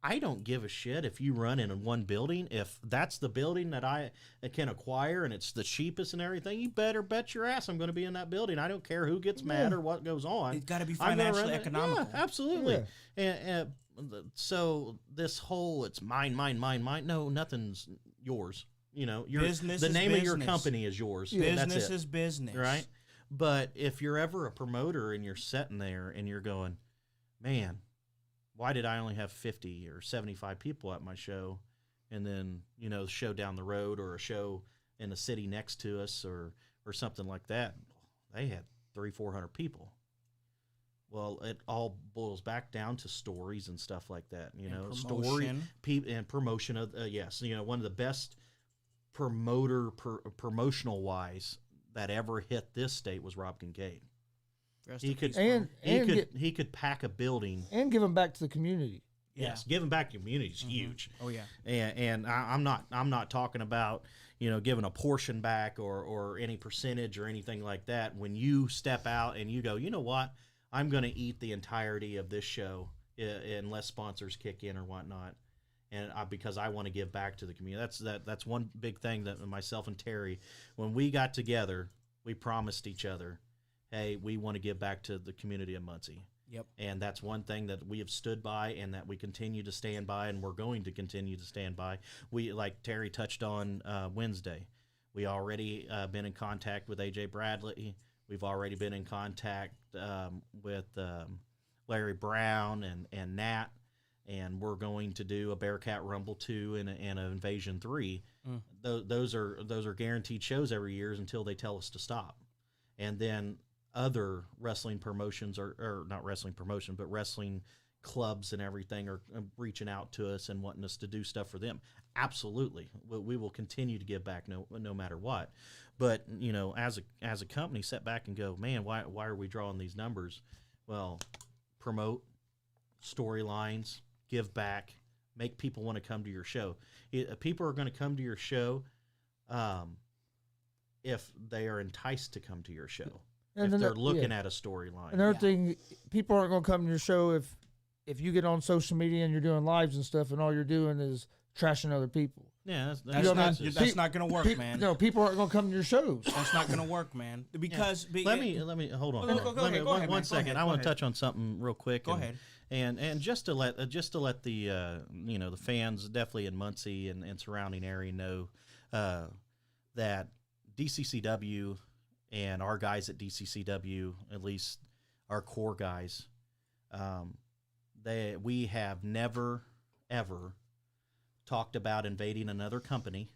I don't give a shit if you run in one building. If that's the building that I can acquire and it's the cheapest and everything, you better bet your ass I'm going to be in that building. I don't care who gets mad or what goes on. It's got to be I'm gonna financially run it. economical. Yeah, absolutely. Yeah. And so this whole it's mine. No, nothing's yours. Business the is name of your business. company is yours. Business That's it. is business. Right? But if you're ever a promoter and you're sitting there and you're going, man, why did I only have 50 or 75 people at my show? And then, the show down the road or a show in the city next to us or something like that, they had 300-400 people. Well, it all boils back down to stories and stuff like that. Story and promotion of yes. One of the best promotional wise that ever hit this state was Rob Kincaid. He could pack a building and give them back to the community. Yes, giving back to the community is huge. Oh yeah. And I'm not talking about giving a portion back or any percentage or anything like that. When you step out and you go, you know what, I'm going to eat the entirety of this show unless sponsors kick in or whatnot, and because I want to give back to the community. That's one big thing that myself and Terry, when we got together, we promised each other, hey, we want to give back to the community of Muncie. Yep. And that's one thing that we have stood by and that we continue to stand by, and we're going to continue to stand by. We, like Terry touched on Wednesday, we already been in contact with AJ Bradley. We've already been in contact with Larry Brown and Nat, and we're going to do a Bearcat Rumble 2 and an Invasion 3. Those are guaranteed shows every year until they tell us to stop. And then other wrestling promotions or not wrestling promotion, but wrestling clubs and everything are reaching out to us and wanting us to do stuff for them. Absolutely. We will continue to give back no matter what. But, as a company, sit back and go, man, why are we drawing these numbers? Well, promote storylines, give back, make people want to come to your show. People are going to come to your show if they are enticed to come to your show. And if they're looking at a storyline. Another thing, people aren't going to come to your show if you get on social media and you're doing lives and stuff and all you're doing is trashing other people. Yeah, That's know what I not mean? that's not gonna work, man. No, people aren't going to come to your shows. That's not gonna work, man. Because let me hold on. Go ahead, Let me- go ahead, one man. second. Go I want ahead. to touch on something real quick. Go ahead. And just to let the the fans definitely in Muncie and surrounding area know that DCCW and our guys at DCCW, at least our core guys, we have never ever talked about invading another company.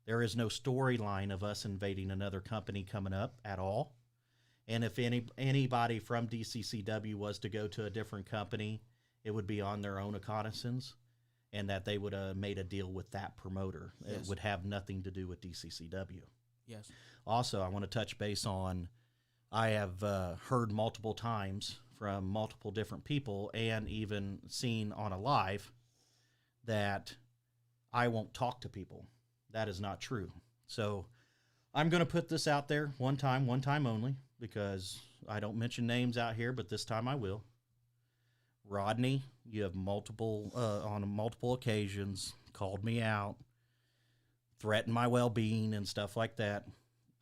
There is no storyline of us invading another company coming up at all. And if anybody from DCCW was to go to a different company, it would be on their own reconnaissance, and that they would have made a deal with that promoter. Yes. It would have nothing to do with DCCW. Yes. Also, I want to touch base on, I have heard multiple times from multiple different people and even seen on a live that I won't talk to people. That is not true. So I'm going to put this out there one time only, because I don't mention names out here, but this time I will. Rodney, you have on multiple occasions called me out, threatened my well-being and stuff like that.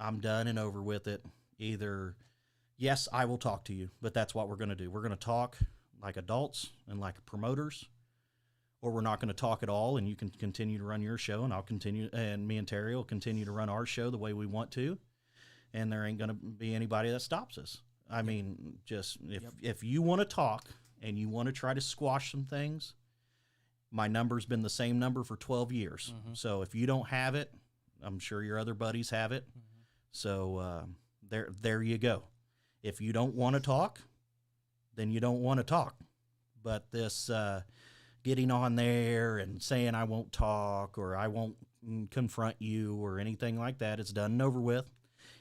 I'm done and over with it. Either, yes, I will talk to you, but that's what we're going to do. We're going to talk like adults and like promoters, or we're not going to talk at all, and you can continue to run your show, and I'll continue, and me and Terry will continue to run our show the way we want to, and there ain't going to be anybody that stops us. I mean, just if you want to talk and you want to try to squash some things, my number's been the same number for 12 years. Mm-hmm. So if you don't have it, I'm sure your other buddies have it. Mm-hmm. So there you go. If you don't want to talk, then you don't want to talk. But this getting on there and saying I won't talk or I won't confront you or anything like that, it's done and over with.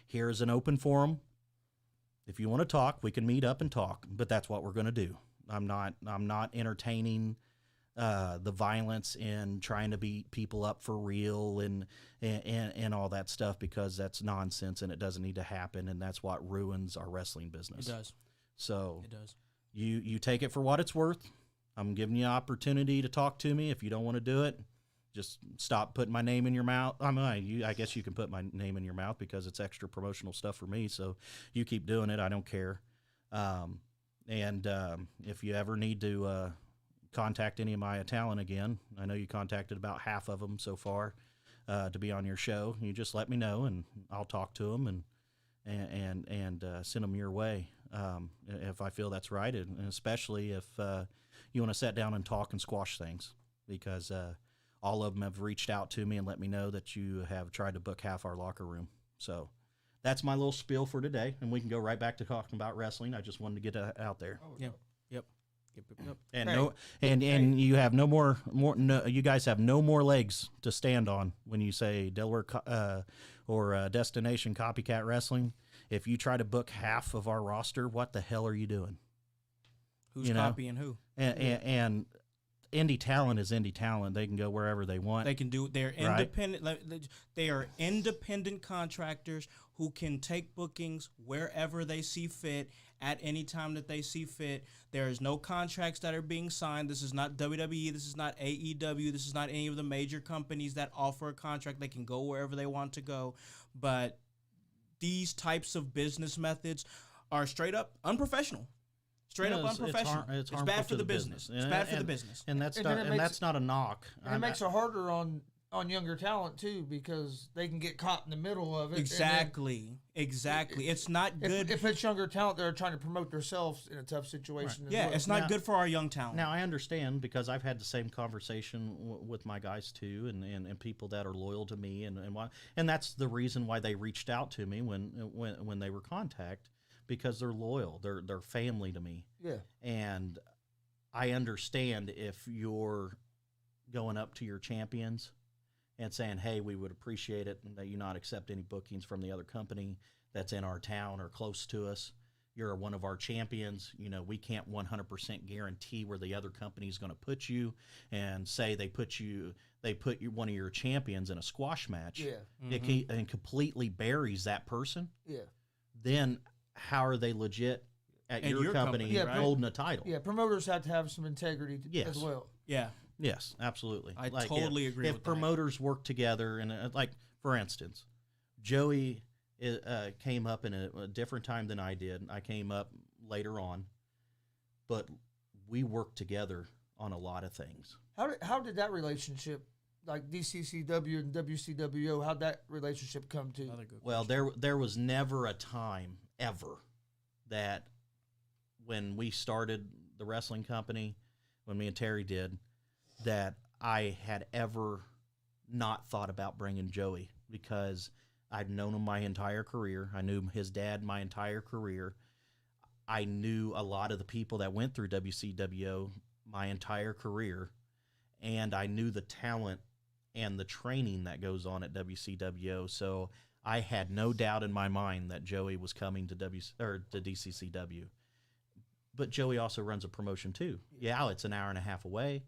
Here's an open forum. If you want to talk, we can meet up and talk, but that's what we're going to do. I'm not entertaining the violence and trying to beat people up for real and all that stuff, because that's nonsense and it doesn't need to happen, and that's what ruins our wrestling business. It does. So It does. you take it for what it's worth. I'm giving you an opportunity to talk to me. If you don't want to do it, just stop putting my name in your mouth. I guess you can put my name in your mouth because it's extra promotional stuff for me. So you keep doing it. I don't care. If you ever need to contact any of my talent again, I know you contacted about half of them so far to be on your show. You just let me know, and I'll talk to them and send them your way if I feel that's right, and especially if you want to sit down and talk and squash things, because all of them have reached out to me and let me know that you have tried to book half our locker room. So that's my little spiel for today, and we can go right back to talking about wrestling. I just wanted to get that out there. Yep. And Hey. you have you guys have no more legs to stand on when you say Delaware or Destination Copycat Wrestling. If you try to book half of our roster, what the hell are you doing? Who's You know? copying who? And indie talent is indie talent. They can go wherever they want. They can do. They're Right. independent. They are independent contractors who can take bookings wherever they see fit at any time that they see fit. There is no contracts that are being signed. This is not WWE. This is not AEW. This is not any of the major companies that offer a contract. They can go wherever they want to go. But these types of business methods are straight up unprofessional. Straight up unprofessional. It's bad harmful for to the business. It's bad for the business. And that's And not, then it and makes- that's not a knock. And it makes it harder on younger talent too, because they can get caught in the middle of it. Exactly. It's not And then good. if it's younger talent, they're trying to promote themselves in a tough situation. as Yeah, well. it's not Now- good for our young talent. Now I understand, because I've had the same conversation with my guys too, and people that are loyal to me, and that's the reason why they reached out to me when they were contacted, because they're loyal, they're family to me. Yeah. And I understand if you're going up to your champions and saying, hey, we would appreciate it that you not accept any bookings from the other company that's in our town or close to us. You're one of our champions. We can't 100% guarantee where the other company is going to put you, and say they put one of your champions in a squash match. Yeah. And completely buries that person. Yeah. Then how are they legit at And your your company company, right? holding a title? Yeah. Promoters have to have some integrity Yes. as well. Yeah. Yes, absolutely. I totally agree if with that. promoters work together, and like for instance, Joey came up in a different time than I did. I came up later on, but we worked together on a lot of things. How did that relationship, like DCCW and WCWO, how'd that relationship come to? Well, there was never a time ever that when we started the wrestling company, when me and Terry did, that I had ever not thought about bringing Joey, because I'd known him my entire career. I knew his dad my entire career. I knew a lot of the people that went through WCWO my entire career, and I knew the talent and the training that goes on at WCWO. So I had no doubt in my mind that Joey was coming to DCCW. But Joey also runs a promotion too. Yeah, it's an hour and a half away,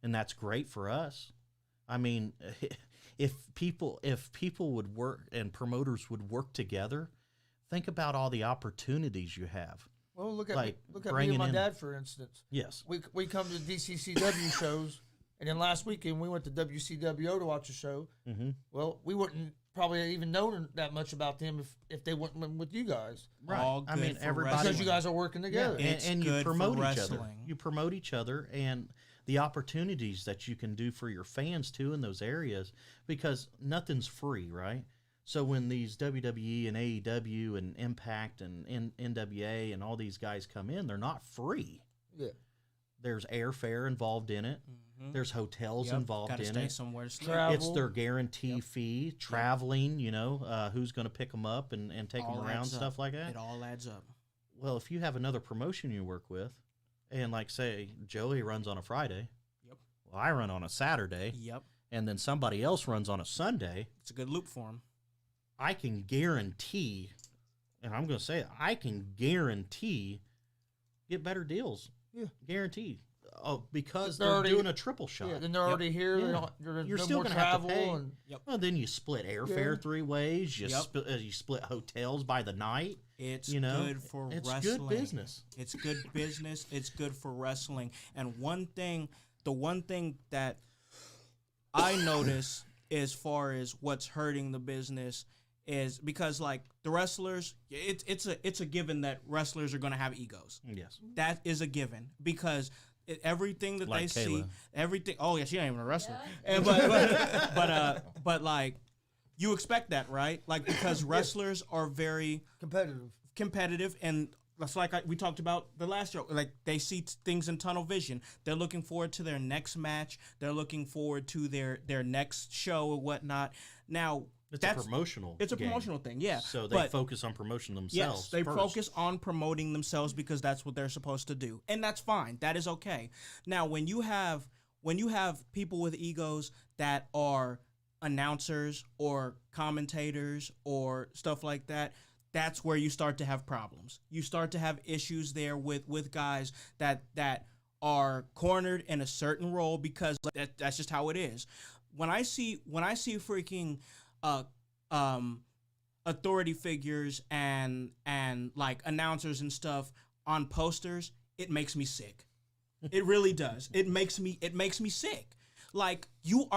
and that's great for us. I mean, if people would work and promoters would work together, think about all the opportunities you have. Well, look at Like me and bringing my in- dad, for instance. Yes. We come to DCCW shows, and then last weekend we went to WCWO to watch a show. Mm-hmm. Well, we wouldn't probably even known that much about them if they wouldn't been with you guys. Right. All I mean, good for everybody. Because wrestling. you guys are working together. It's and you good for promote each other. wrestling. You promote each other, and the opportunities that you can do for your fans too in those areas, because nothing's free, right? So when these WWE and AEW and Impact and NWA and all these guys come in, they're not free. Yeah. There's airfare involved in it. Mhm. There's hotels Yep, involved gotta in stay it. somewhere to sleep. Travel. It's their guarantee fee, traveling, who's going to pick them up and take All them around, adds up. stuff like that. It all adds up. Well, if you have another promotion you work with, and like say Joey runs on a Friday, Yep. well, I run on a Saturday, Yep. and then somebody else runs on a Sunday, It's a good loop for him. I can guarantee, and I'm going to say it, I can guarantee get better deals. Yeah. Guaranteed. Oh, because They're they're already- doing a triple shot. Yeah, then they're already here. Yeah. They don't, there's You're no still more going to have to travel. pay. And Well, then you split airfare Yeah. 3 ways. You, Yep. you split hotels by the night. It's good for it's wrestling. good business. It's good business. It's good for wrestling. And the one thing that I notice as far as what's hurting the business is because like the wrestlers, it's a given that wrestlers are going to have egos. Yes. That is a given because everything that Like they Kayla. see, everything. Oh yeah, she ain't even a wrestler. Yeah. And but like you expect that, right? Like because wrestlers are very competitive and that's like we talked about the last show. Like they see things in tunnel vision. They're looking forward to their next match. They're looking forward to their next show or whatnot. Now It's a promotional It's a game. promotional thing, yeah. So they But- focus on promotion themselves. Yes, they first. focus on promoting themselves because that's what they're supposed to do, and that's fine. That is okay. Now, when you have people with egos that are announcers or commentators or stuff like that, that's where you start to have problems. You start to have issues there with guys that are cornered in a certain role because that's just how it is. When I see freaking authority figures and like announcers and stuff on posters, it makes me sick. It really does. It makes me sick. Like your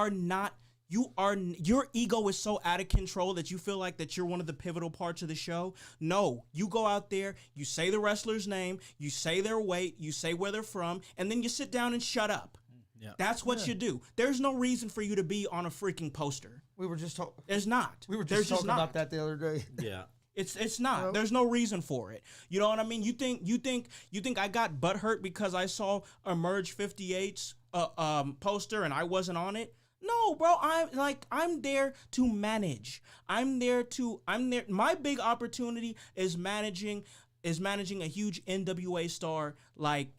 ego is so out of control that you feel like that you're one of the pivotal parts of the show. No, you go out there, you say the wrestler's name, you say their weight, you say where they're from, and then you sit down and shut up. Yeah. That's what you do. There's no reason for you to be on a freaking poster. we were just talking. There's not. We were There's just talking not. about that the other day. Yeah. It's not. Well- There's no reason for it. You know what I mean? You think I got butthurt because I saw a Merge 58's poster and I wasn't on it? No, bro. I'm there to manage. My big opportunity is managing a huge NWA star like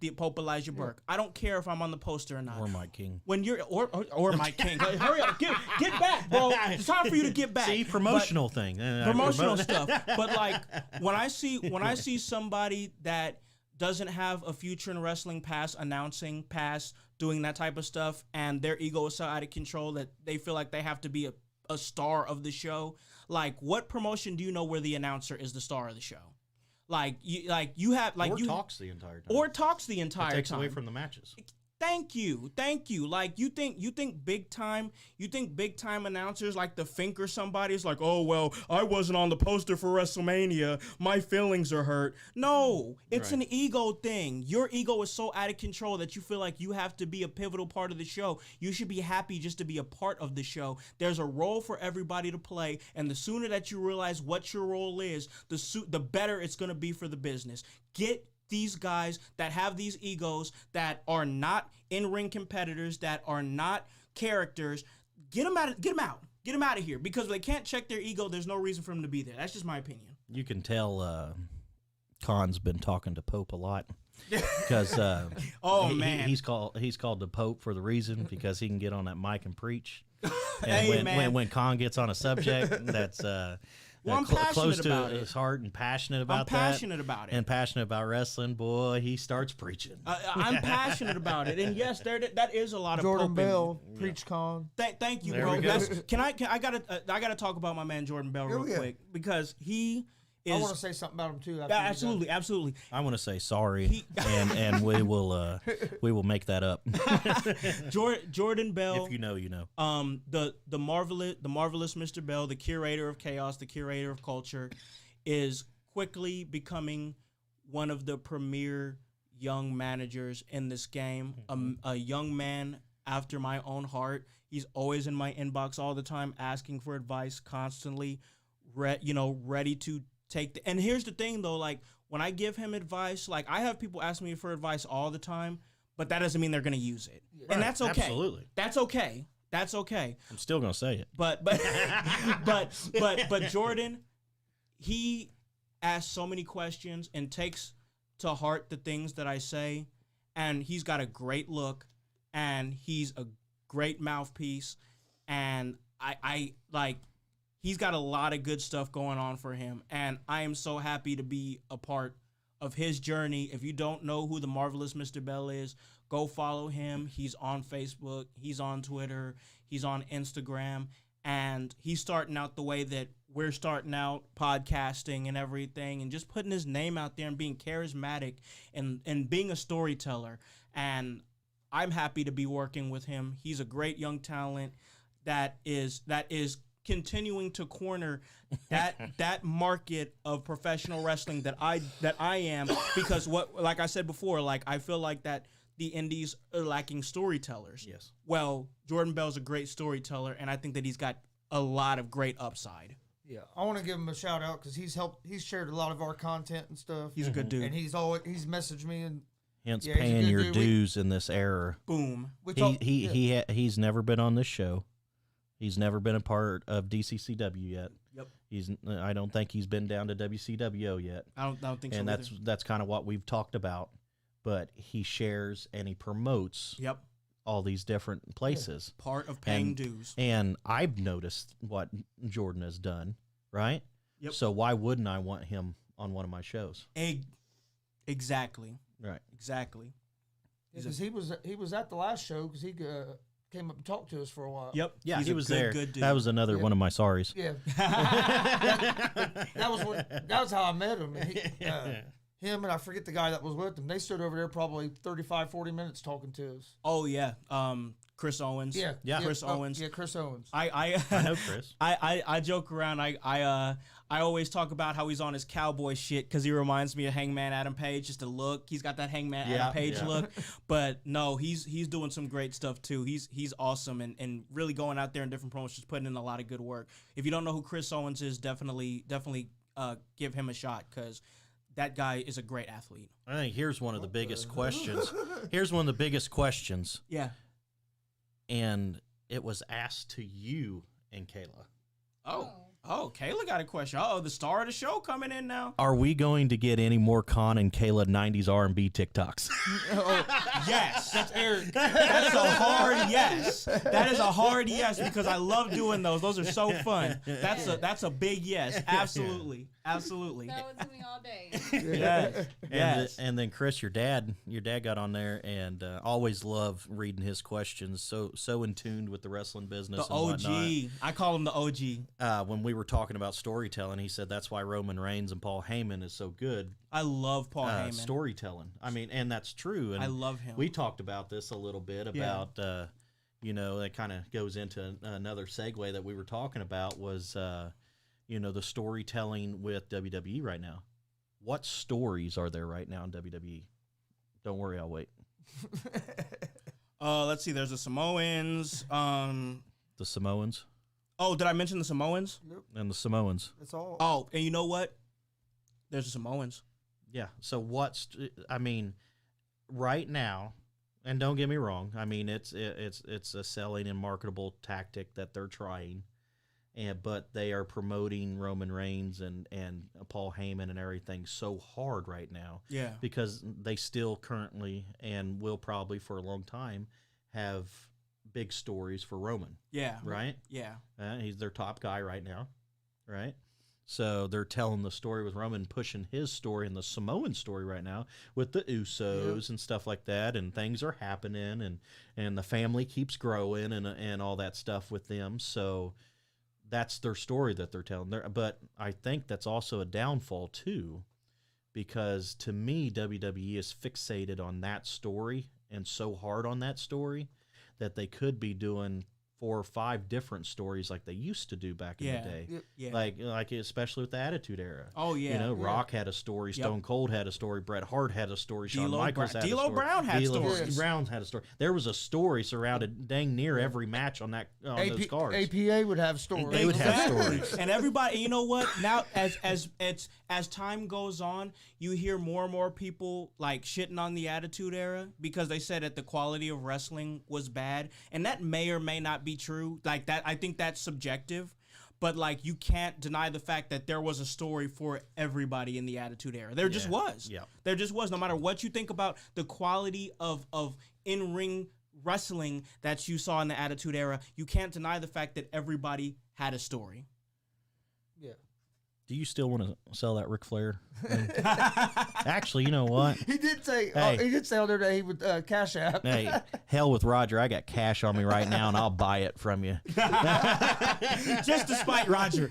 the Pope Elijah Burke. I don't care if I'm on the poster or not. Or Mike King. When you're or Mike King. Like, hurry up, get back, bro. It's time for you to get back. See, promotional thing. Promotional stuff. But like when I see somebody that doesn't have a future in wrestling past announcing, past doing that type of stuff, and their ego is so out of control that they feel like they have to be a star of the show. Like, what promotion do you know where the announcer is the star of the show? Or talks the entire time. Or talks the entire It takes time. away from the matches. Thank you. Like you think big time announcers like the Fink or somebody is like, oh well, I wasn't on the poster for WrestleMania. My feelings are hurt. No, it's an ego thing. Your ego is so out of control that you feel like you have to be a pivotal part of the show. You should be happy just to be a part of the show. There's a role for everybody to play, and the sooner that you realize what your role is, the better it's gonna be for the business. Get these guys that have these egos, that are not in-ring competitors, that are not characters, get them out of here, because if they can't check their ego, there's no reason for them to be there. That's just my opinion. You can tell Khan's been talking to Pope a lot because he's called the Pope for the reason because he can get on that mic and preach. And when Khan gets on a subject that's I'm close passionate to about his it. heart and passionate about I'm passionate about it. And passionate about wrestling, boy, he starts preaching. I'm passionate about it, and yes, that is a lot of Jordan Pope Bell, preach Khan. Thank you, There bro. we go. I gotta talk about my man Jordan Bell real quick because he is. I want to say something about him too. Yeah, absolutely. I want to say sorry, and we will make that up. Jordan Bell. If you know, you know. The marvelous Mr. Bell, the curator of chaos, the curator of culture, is quickly becoming one of the premier young managers in this game. A young man after my own heart. He's always in my inbox all the time, asking for advice, constantly, ready to take and here's the thing though, like when I give him advice, like I have people ask me for advice all the time, but that doesn't mean they're gonna use it. And that's okay. Absolutely. That's okay. I'm still gonna say it. But Jordan, he asks so many questions and takes to heart the things that I say, and he's got a great look and he's a great mouthpiece, and I like he's got a lot of good stuff going on for him, and I am so happy to be a part of his journey. If you don't know who the Marvelous Mr. Bell is, go follow him. He's on Facebook, he's on Twitter, he's on Instagram, and he's starting out the way that we're starting out, podcasting and everything, and just putting his name out there and being charismatic and being a storyteller. And I'm happy to be working with him. He's a great young talent that is continuing to corner that market of professional wrestling that I am, because like I said before, like I feel like that the indies are lacking storytellers. Yes. Well, Jordan Bell's a great storyteller, and I think that he's got a lot of great upside. Yeah, I want to give him a shout out because he's shared a lot of our content and stuff. He's a good dude, and he's messaged me and. Hence, Yeah, he's a paying good your dude. dues in this era. boom. He's never been on this show. He's never been a part of DCCW yet. Yep. I don't think he's been down to WCWO yet. I don't think And so. that's kind of what we've talked about. But he shares and he promotes Yep. all these different places. Part of paying And- dues. And I've noticed what Jordan has done, right? Yep. So why wouldn't I want him on one of my shows? Exactly. Right. Exactly. Because he was at the last show because he came up and talked to us for a while. Yep. Yeah, He's he a was good, there. Good dude. That was another one of my sorries. Yeah. that was how I met him. And him and I forget the guy that was with him. They stood over there probably 35, 40 minutes talking to us. Oh yeah. Chris Owens. Yeah. Chris Owens. Yeah, Chris Owens. I know Chris. I joke around. I always talk about how he's on his cowboy shit because he reminds me of Hangman Adam Page. Just a look, he's got that Hangman Adam Page look. But no, he's doing some great stuff too. He's awesome and really going out there in different promotions, putting in a lot of good work. If you don't know who Chris Owens is, definitely give him a shot because that guy is a great athlete. I think here's one of the biggest questions. Here's one of the biggest questions. Yeah. And it was asked to you and Kayla. Oh, Kayla got a question. The star of the show coming in now. Are we going to get any more Khan and Kayla 90s R&B TikToks? Yes. That's Eric. That's a hard yes. That is a hard yes because I love doing those. Those are so fun. That's a big yes. Absolutely. Absolutely. That was me all day. Yes. Yes. And then Chris, your dad got on there and always love reading his questions. So in tune with the wrestling business. The and OG. whatnot. I call him the OG. When we were talking about storytelling, he said that's why Roman Reigns and Paul Heyman is so good. I love Paul Heyman. Storytelling. I mean, and that's true. And I love him. We talked about this a little bit about, it kind of goes into another segue that we were talking about was, the storytelling with WWE right now. What stories are there right now in WWE? Don't worry, I'll wait. Let's see. There's the Samoans. The Samoans. Oh, did I mention the Samoans? Nope. And the Samoans. That's all. Oh, and you know what? There's the Samoans. Yeah. So right now, and don't get me wrong, I mean it's a selling and marketable tactic that they're trying, but they are promoting Roman Reigns and Paul Heyman and everything so hard right now. Yeah. Because they still currently and will probably for a long time have big stories for Roman. Yeah. Right? Yeah. He's their top guy right now. Right? So they're telling the story with Roman pushing his story and the Samoan story right now with the Usos and stuff like that, and things are happening, and the family keeps growing and all that stuff with them. So that's their story that they're telling. But I think that's also a downfall too, because to me WWE is fixated on that story and so hard on that story that they could be doing 4 or 5 different stories like they used to do back in the day. Yeah. Like especially with the Attitude Era. Oh, yeah. Rock had a story, Stone Cold had a story, Bret Hart had a story, Shawn Michaels had a D'Lo story. Brown had stories. Brown had a story. There was a story surrounded dang near every match on those cards. APA would have stories. They would have stories. And everybody, you know what? Now, as time goes on, you hear more and more people like shitting on the Attitude Era because they said that the quality of wrestling was bad, and that may or may not be true. Like that, I think that's subjective. But like, you can't deny the fact that there was a story for everybody in the Attitude Era. There just was. Yeah. There just was. No matter what you think about the quality of in-ring wrestling that you saw in the Attitude Era, you can't deny the fact that everybody had a story. Yeah. Do you still want to sell that Ric Flair? Actually, you know what? He did say. Hey. He did say the other day he would cash app. Hey, hell with Roger. I got cash on me right now, and I'll buy it from you. Just to spite Roger.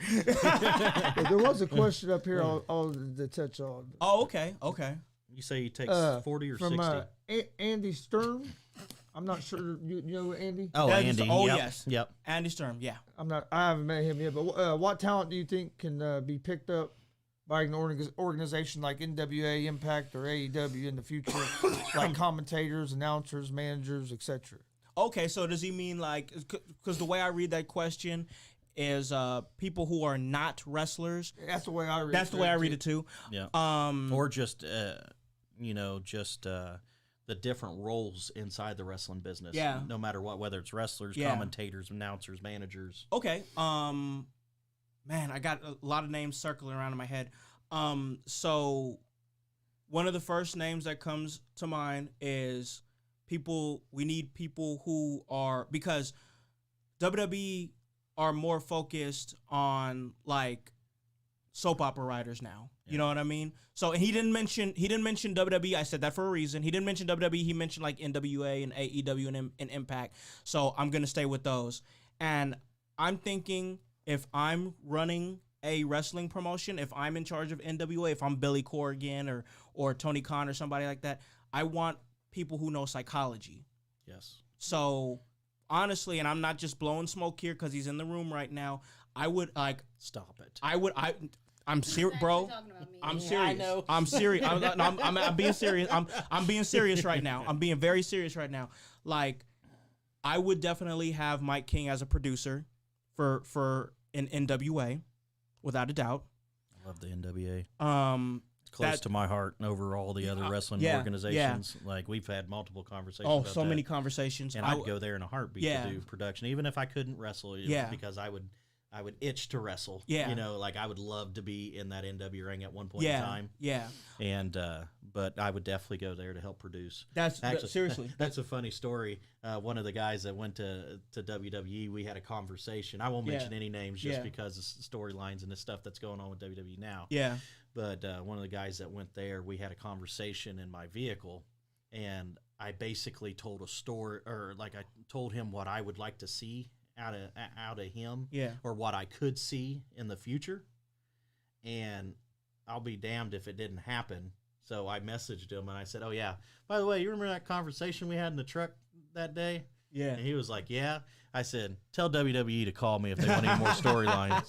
There was a question up here to touch on. Oh, okay. Okay. You say he takes 40 or from 60? Andy Sturm. I'm not sure you know Andy. Oh, That is- Andy. oh, Yep. yes. Yep. Andy Sturm, yeah. I haven't met him yet, but what talent do you think can be picked up by an organization like NWA, Impact, or AEW in the future, like commentators, announcers, managers, etc.? Okay, so does he mean like, because the way I read that question is people who are not wrestlers. That's the way I read. That's the way I read it too. Yeah. Or just, the different roles inside the wrestling business. Yeah. No matter what, whether it's wrestlers, Yeah. commentators, announcers, managers. Okay. Man, I got a lot of names circling around in my head. So one of the first names that comes to mind is people. We need people who are, because WWE are more focused on like soap opera writers now. You know what I mean? So he didn't mention WWE. I said that for a reason. He didn't mention WWE. He mentioned like NWA and AEW and Impact. So I'm gonna stay with those. And I'm thinking, if I'm running a wrestling promotion, if I'm in charge of NWA, if I'm Billy Corgan or Tony Khan or somebody like that, I want people who know psychology. Yes. So honestly, and I'm not just blowing smoke here because he's in the room right now, I would like Stop it. I'm serious, bro. I'm serious. I know. I'm serious. I'm being serious. I'm being serious right now. I'm being very serious right now. Like, I would definitely have Mike King as a producer for an NWA, without a doubt. I love the NWA. It's close that- to my heart over all the other wrestling yeah, organizations. Like, we've had multiple conversations Oh, about so that. many conversations. And I'd go there in a heartbeat Yeah. to do production, even if I couldn't wrestle. Yeah. Because I would itch to wrestle. Yeah. Like I would love to be in that NW ring at one point yeah, in time. Yeah. And but I would definitely go there to help produce. Seriously. That's a funny story. One of the guys that went to WWE, we had a conversation. I won't mention any names just because of storylines and the stuff that's going on with WWE now. Yeah. But one of the guys that went there, we had a conversation in my vehicle, and I basically told a story, or like I told him what I would like to see out of him, or what I could see in the future. And I'll be damned if it didn't happen. So I messaged him and I said, "Oh yeah, by the way, you remember that conversation we had in the truck that day?" Yeah. And he was like, "Yeah." I said, "Tell WWE to call me if they want any more storylines."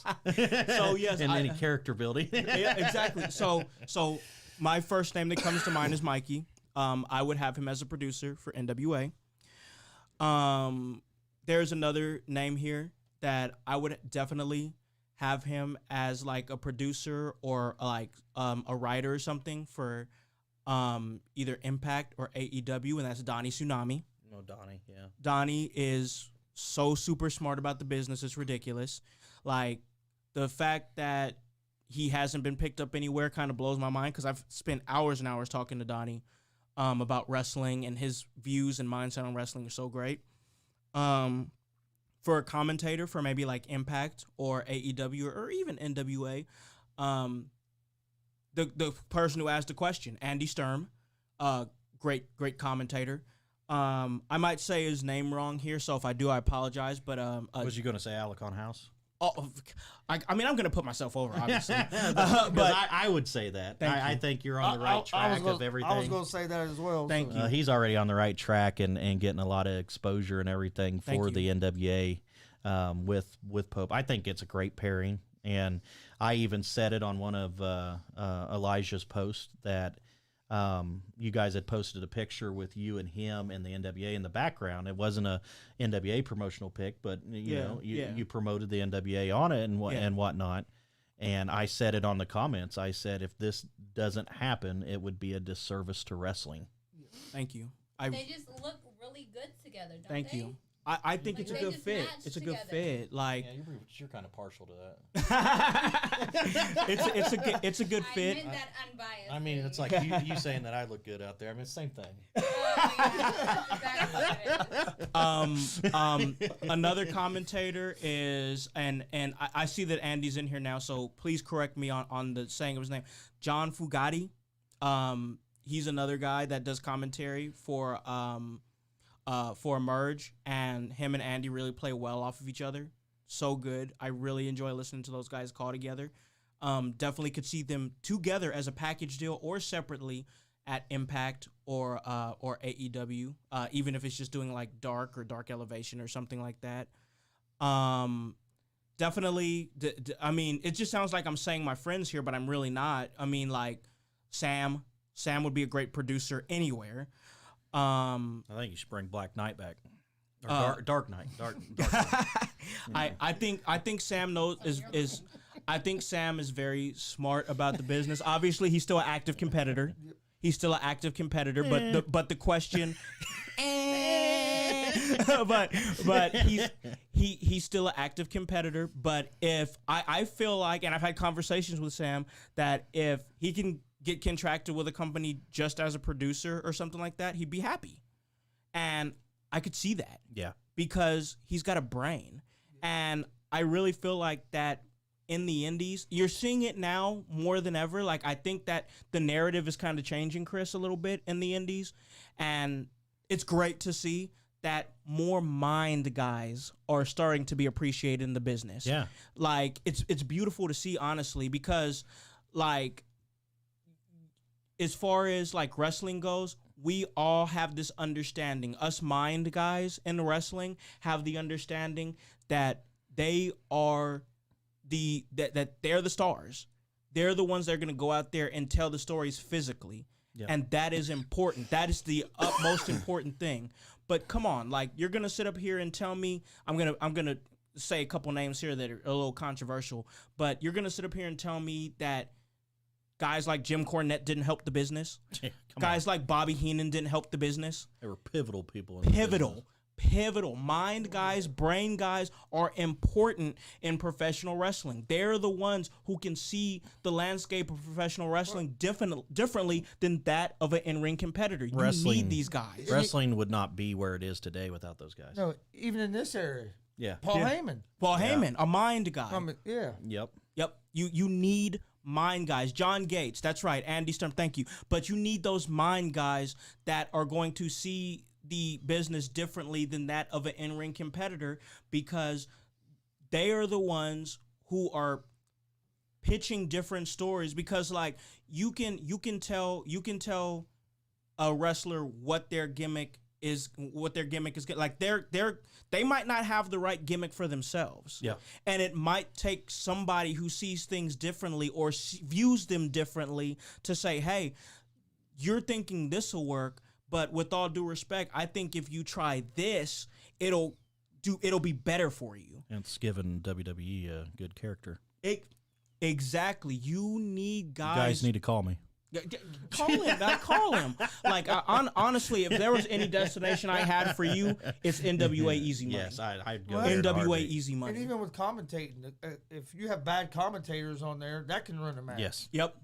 So yes, and any character building. Yeah, exactly. So my first name that comes to mind is Mikey. I would have him as a producer for NWA. There's another name here that I would definitely have him as like a producer or like a writer or something for either Impact or AEW, and that's Donnie Tsunami. No, Donnie, yeah. Donnie is so super smart about the business. It's ridiculous. Like, the fact that he hasn't been picked up anywhere kind of blows my mind, because I've spent hours and hours talking to Donnie about wrestling, and his views and mindset on wrestling are so great. For a commentator for maybe like Impact or AEW or even NWA, the person who asked the question, Andy Sturm, great commentator. I might say his name wrong here, so if I do, I apologize. But was you going to say Alicon House? Oh, I mean, I'm going to put myself over, obviously. But I would say that. I think you're on the right track of everything. I was going to say that as well. Thank you. He's already on the right track and getting a lot of exposure and everything for the NWA with Pope. I think it's a great pairing. And I even said it on one of Elijah's posts that you guys had posted a picture with you and him and the NWA in the background. It wasn't a NWA promotional pic, but you promoted the NWA on it and whatnot. And I said it on the comments. I said, if this doesn't happen, it would be a disservice to wrestling. Thank you. They just look really good together, don't Thank they? you. I think it's a good fit. It's a good fit. Like, you're kind of partial to that. it's a good fit. I meant that unbiased. I mean, it's like you saying that I look good out there. I mean, it's the same thing. Another commentator is, and I see that Andy's in here now, so please correct me on the saying of his name. John Fugatti. He's another guy that does commentary for Emerge, and him and Andy really play well off of each other. So good. I really enjoy listening to those guys call together. Definitely could see them together as a package deal or separately at Impact or AEW, even if it's just doing like Dark or Dark Elevation or something like that. Definitely, I mean, it just sounds like I'm saying my friends here, but I'm really not. I mean, like, Sam would be a great producer anywhere. I think you should bring Black Knight back. Or Dark Knight. Dark Knight. I think Sam I think Sam is very smart about the business. Obviously, he's still an active competitor. But the question but he's still an active competitor. But if I feel like, and I've had conversations with Sam, that if he can get contracted with a company just as a producer or something like that, he'd be happy. And I could see that. Yeah. Because he's got a brain. And I really feel like that in the indies, you're seeing it now more than ever. Like, I think that the narrative is kind of changing, Chris, a little bit in the indies. And it's great to see that more mind guys are starting to be appreciated in the business. Yeah. Like, it's beautiful to see, honestly, because, like, as far as like wrestling goes, we all have this understanding. Us mind guys in wrestling have the understanding that they are that they're the stars. They're the ones that are going to go out there and tell the stories physically. Yep. And that is important. That is the utmost important thing. But come on, like, you're going to sit up here and tell me, I'm going to say a couple names here that are a little controversial, but you're going to sit up here and tell me that guys like Jim Cornette didn't help the business. Guys like Bobby Heenan didn't help the business. They were pivotal people. pivotal. Mind guys, brain guys are important in professional wrestling. They're the ones who can see the landscape of professional wrestling differently than that of an in-ring competitor. You need these guys. Wrestling would not be where it is today without those guys. No, even in this area. Yeah. Paul Heyman. Paul Heyman, a mind guy. Yeah. Yep. You need mind guys. John Gates, that's right. Andy Sturm, thank you. But you need those mind guys that are going to see the business differently than that of an in-ring competitor, because they are the ones who are pitching different stories. Because like you can tell a wrestler what their gimmick is like they might not have the right gimmick for themselves. Yeah. And it might take somebody who sees things differently or views them differently to say, hey, you're thinking this will work, but with all due respect, I think if you try this, it'll be better for you. And it's given WWE a good character. Exactly. You need guys. You guys need to call me. Call him. Call him. Like, honestly, if there was any destination I had for you, it's NWA Easy Money. Yes, I'd go Well, there in a NWA heartbeat. Easy Money. And even with commentating, if you have bad commentators on there, that can run a match. Yes. Yep.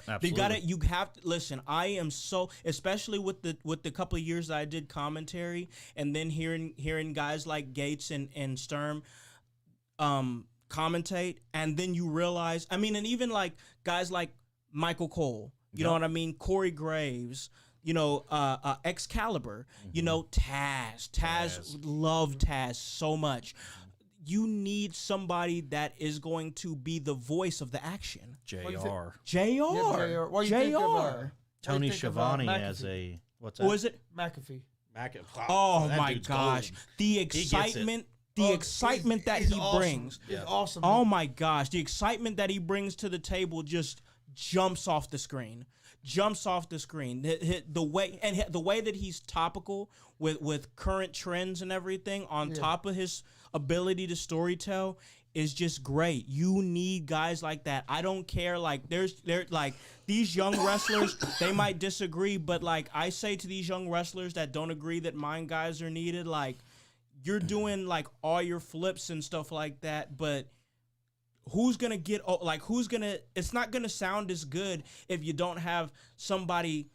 Absolutely. You have to listen. I am so, especially with the couple of years that I did commentary, and then hearing guys like Gates and Sturm commentate, and then you realize, I mean, and even like guys like Michael Cole, you know what I mean, Corey Graves, you know, Excalibur, you know, Taz, love Taz so much. You need somebody that is going to be the voice of the action. JR. JR. What do you think of, Tony Schiavone McAfee? as a what's that? Who is it? McAfee. Oh that my dude's gosh. golden. The excitement. The excitement that he awesome. brings. He's awesome. Oh my gosh. The excitement that he brings to the table just jumps off the screen. The way that he's topical with current trends and everything on top of his ability to storytell is just great. You need guys like that. I don't care. Like they're like these young wrestlers, they might disagree, but like I say to these young wrestlers that don't agree that mind guys are needed, like you're doing like all your flips and stuff like that, but it's not gonna sound as good if you don't have somebody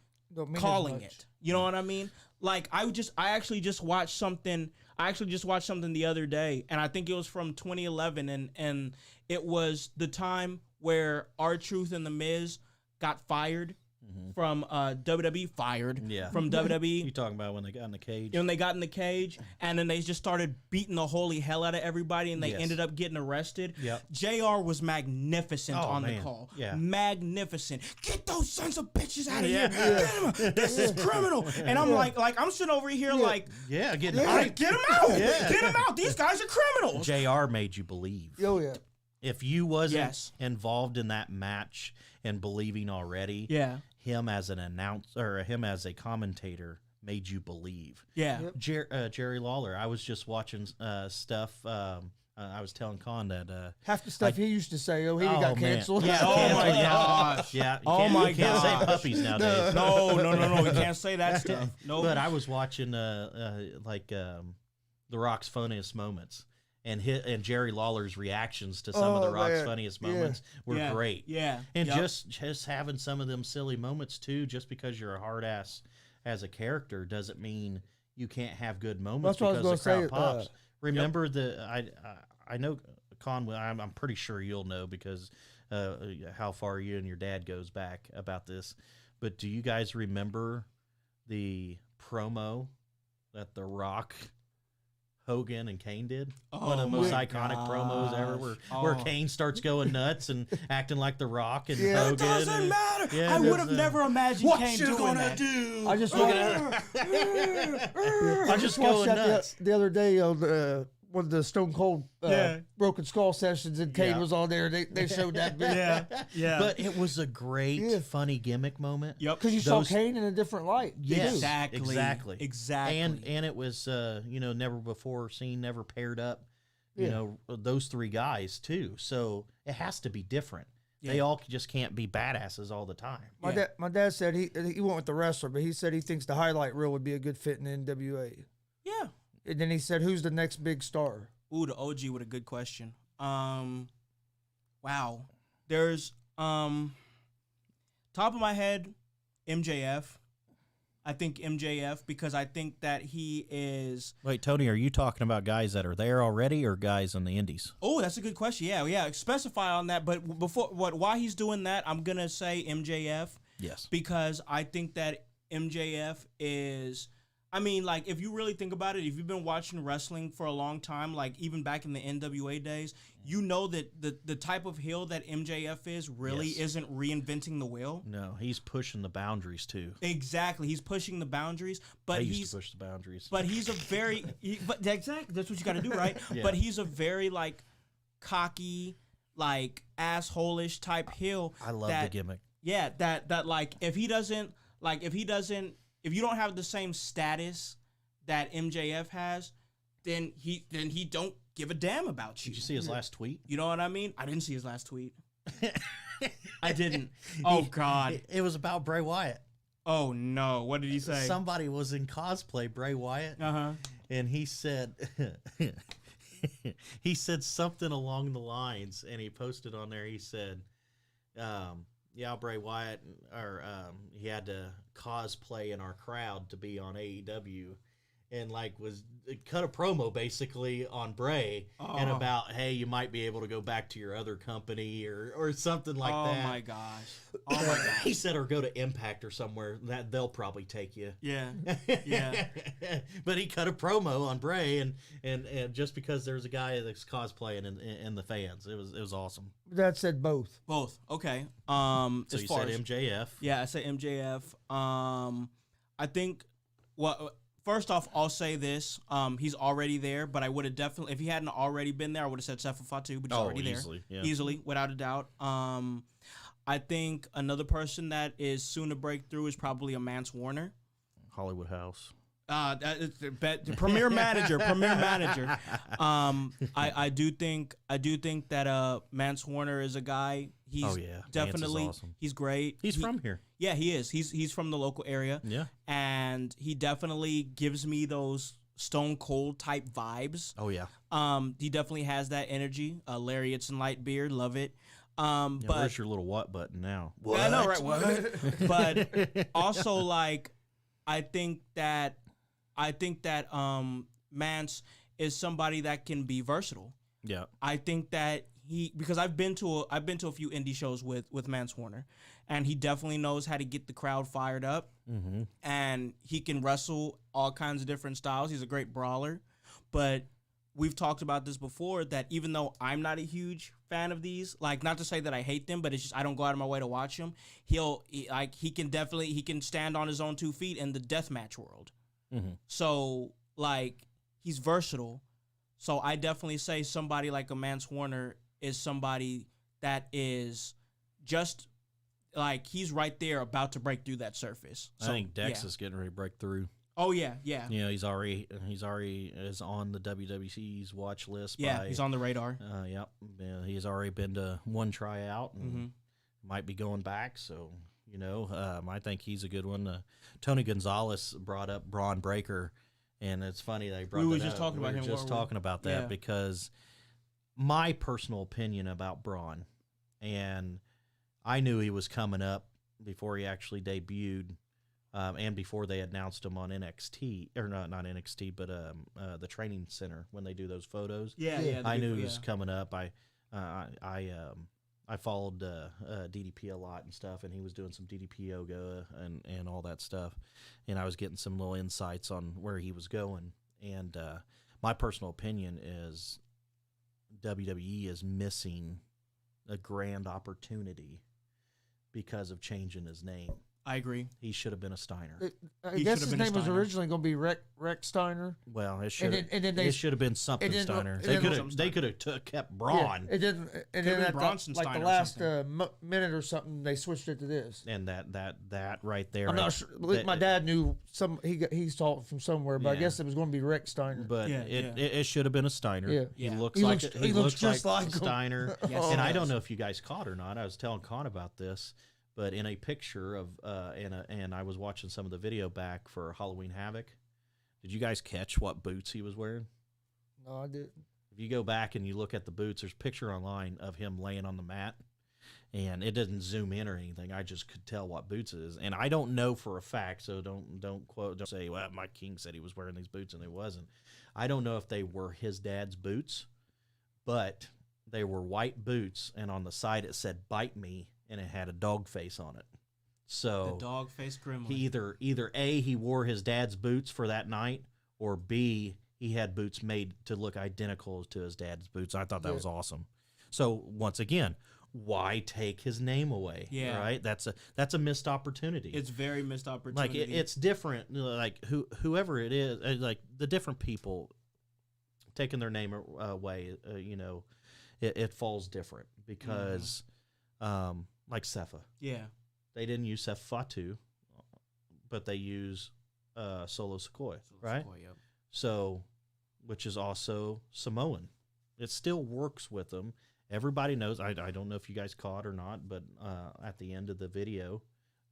calling it. You know what I mean? Like I actually just watched something the other day, and I think it was from 2011, and it was the time where R-Truth and The Miz got fired from WWE, from WWE. You talking about when they got in the cage? When they got in the cage, and then they just started beating the holy hell out of everybody, and they ended up getting arrested. Yep. JR was magnificent on the call. Yeah. Magnificent. Get those sons of bitches out of here. Get them. This is criminal. And I'm like I'm sitting over here like, get them out. Get them out. These guys are criminals. JR made you believe. Oh yeah. If you wasn't involved in that match and believing already, him as an announcer or him as a commentator made you believe. Yeah. Jerry Lawler. I was just watching stuff. I was telling Con that half the stuff he used to say, he got canceled. Yeah. Oh my gosh. Yeah. You can't say puppies nowadays. No. We can't say that stuff. No. But I was watching The Rock's Funniest Moments. And Jerry Lawler's reactions to some of The Rock's funniest moments were great. Yeah. And just having some of them silly moments too, just because you're a hard ass as a character doesn't mean you can't have good moments because the crowd pops. Remember I know Conway, I'm pretty sure you'll know because how far you and your dad goes back about this. But do you guys remember the promo that The Rock, Hogan, and Kane did? One of the most iconic promos ever, where Kane starts going nuts and acting like The Rock and Hogan. It doesn't matter. Yeah, I would have never imagined Kane doing that. Do? I just watched that the other day on one of the Stone Cold Broken Skull sessions, and Kane was on there. They showed that bit. Yeah. But it was a great, funny gimmick moment. Yep. Because you saw Kane in a different light. Yes, Exactly. And it was never before seen, never paired up. You know, those three guys too. So it has to be different. Yeah. They all just can't be badasses all the time. My dad said he went with the wrestler, but he said he thinks the highlight reel would be a good fit in the NWA. Yeah. And then he said, "Who's the next big star?" Ooh, the OG with a good question. Wow. There's top of my head, MJF. I think MJF because I think that he is. Wait, Tony, are you talking about guys that are there already or guys in the indies? Oh, that's a good question. Yeah. Specify on that. But while he's doing that, I'm gonna say MJF. Yes. Because I think that MJF is. I mean, like, if you really think about it, if you've been watching wrestling for a long time, like even back in the NWA days, you know that the type of heel that MJF is really isn't reinventing the wheel. No, he's pushing the boundaries too. Exactly, he's pushing the boundaries, but He used to push the boundaries. But he's a very, exactly, that's what you got to do, right? Yeah. But he's a very like cocky, like asshole-ish type heel. I love the gimmick. Yeah, that like if you don't have the same status that MJF has, then he don't give a damn about you. Did you see his last tweet? You know what I mean? I didn't see his last tweet. I didn't. Oh God. It was about Bray Wyatt. Oh no. What did he say? Somebody was in cosplay, Bray Wyatt. And he said he said something along the lines, and he posted on there, he said, Bray Wyatt, or he had to cosplay in our crowd to be on AEW, and like cut a promo basically on Bray and about, hey, you might be able to go back to your other company or something like that. Oh my gosh. He said, or go to Impact or somewhere that they'll probably take you. Yeah. Yeah. But he cut a promo on Bray, and just because there's a guy that's cosplaying in the fans, it was awesome. That said both. Both. Okay. So as you far said as, MJF. Yeah, I say MJF. I think first off, I'll say this. He's already there, but I would have definitely, if he hadn't already been there, I would have said Sefa Fatu, but he's already easily, there. yeah. Easily, without a doubt. I think another person that is soon to break through is probably a Mance Warner. Hollywood House. The premier manager. I do think that Mance Warner is a guy. He's definitely Mance is awesome. He's great. He's from here. Yeah, he is. He's from the local area. Yeah. And he definitely gives me those Stone Cold type vibes. Oh yeah. He definitely has that energy. Lariats and light beard, love it. But where's your little what button now? What? I know, right? What? But also, like, I think that Mance is somebody that can be versatile. Yeah. I think that because I've been to a few indie shows with Mance Warner, and he definitely knows how to get the crowd fired up. Mm-hmm. And he can wrestle all kinds of different styles. He's a great brawler. But we've talked about this before, that even though I'm not a huge fan of these, like, not to say that I hate them, but it's just I don't go out of my way to watch him. He can stand on his own 2 feet in the deathmatch world. Mm-hmm. So, like, he's versatile. So I definitely say somebody like a Mance Warner is somebody that is just, like, he's right there about to break through that surface. So, I think Dex is getting ready to break through. Oh, yeah. You know, he's already is on the WWC's watch list. Yeah, he's on the radar. Yep. Yeah, he's already been to one tryout and might be going back. So, you know, I think he's a good one. Tony Gonzalez brought up Braun Breaker, and it's funny they brought. We were that just up. talking about him. Just talking about that because my personal opinion about Braun, and I knew he was coming up before he actually debuted. And before they announced him on NXT, or not NXT, but the training center when they do those photos. Yeah. I knew he was coming up. I followed DDP a lot and stuff, and he was doing some DDP yoga and all that stuff, and I was getting some little insights on where he was going. And my personal opinion is WWE is missing a grand opportunity because of changing his name. I agree. He should have been a Steiner. I guess his name was originally going to be Rex Steiner. Well, it should have been something Steiner. They could have kept Braun. Yeah, it didn't. And then at the last minute or something, they switched it to this. And that right there. I'm not sure. My dad knew some. He saw it from somewhere, but I guess it was going to be Rex Steiner. But it should have been a Steiner. Yeah. He looks just like Steiner. Yes, and I don't know if you guys caught or not. I was telling Con about this. But in a picture of and I was watching some of the video back for Halloween Havoc. Did you guys catch what boots he was wearing? No, I didn't. If you go back and you look at the boots, there's a picture online of him laying on the mat, and it doesn't zoom in or anything. I just could tell what boots it is, and I don't know for a fact, so don't say, well, Mike King said he was wearing these boots and it wasn't. I don't know if they were his dad's boots, but they were white boots, and on the side it said "Bite Me," and it had a dog face on it. So The dog face gremlin. he either A, he wore his dad's boots for that night, or B, he had boots made to look identical to his dad's boots. I thought that was awesome. So once again, why take his name away? Yeah. Right. That's a missed opportunity. It's very missed opportunity. Like it's different. Like whoever it is, like the different people taking their name away. It falls different because, like Cepha, Yeah. they didn't use Cepha Fatu, but they use Solo Sequoia, right? Yep. So, which is also Samoan. It still works with them. Everybody knows. I don't know if you guys caught or not, but at the end of the video,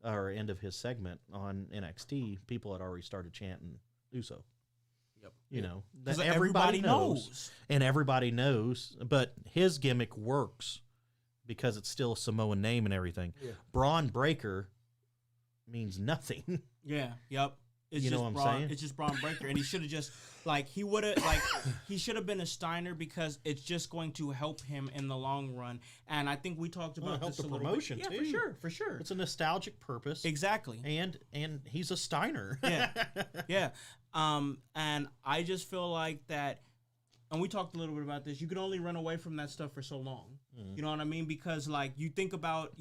or end of his segment on NXT, people had already started chanting Uso. Yep. You know, Because that everybody knows. and everybody knows. But his gimmick works because it's still a Samoan name and everything. Yeah. Braun Breaker means nothing. Yeah. Yep. It's You know just what I'm Braun, saying? It's just Braun Breaker, and he should have just he should have been a Steiner because it's just going to help him in the long run. And I think we talked about help this the a little promotion, bit. Yeah, too. for sure. It's a nostalgic purpose. Exactly. And he's a Steiner. Yeah. Yeah. And I just feel like that, and we talked a little bit about this, you can only run away from that stuff for so long. You know what I mean? Because like you think about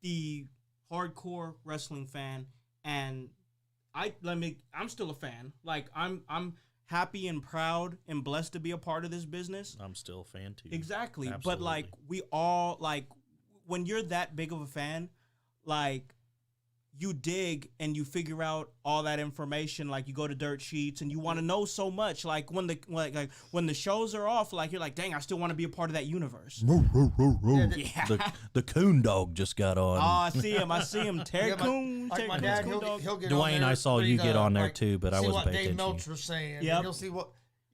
the hardcore wrestling fan, and I'm still a fan. Like I'm happy and proud and blessed to be a part of this business. I'm still a fan too. Exactly. But Absolutely. like we all, like when you're that big of a fan, like you dig and you figure out all that information. Like you go to dirt sheets and you want to know so much. Like when the shows are off, like you're like, dang, I still want to be a part of that universe. Yeah. The coon dog just got on. Oh, I see him. Terry Yeah, Coon. like Terry my Coon's dad, Coon Dog. he'll get on Dwayne, there, I saw you read, get on there like, too, but I see wasn't what paying Dave attention. Meltzer's saying. Yep. And you'll see what.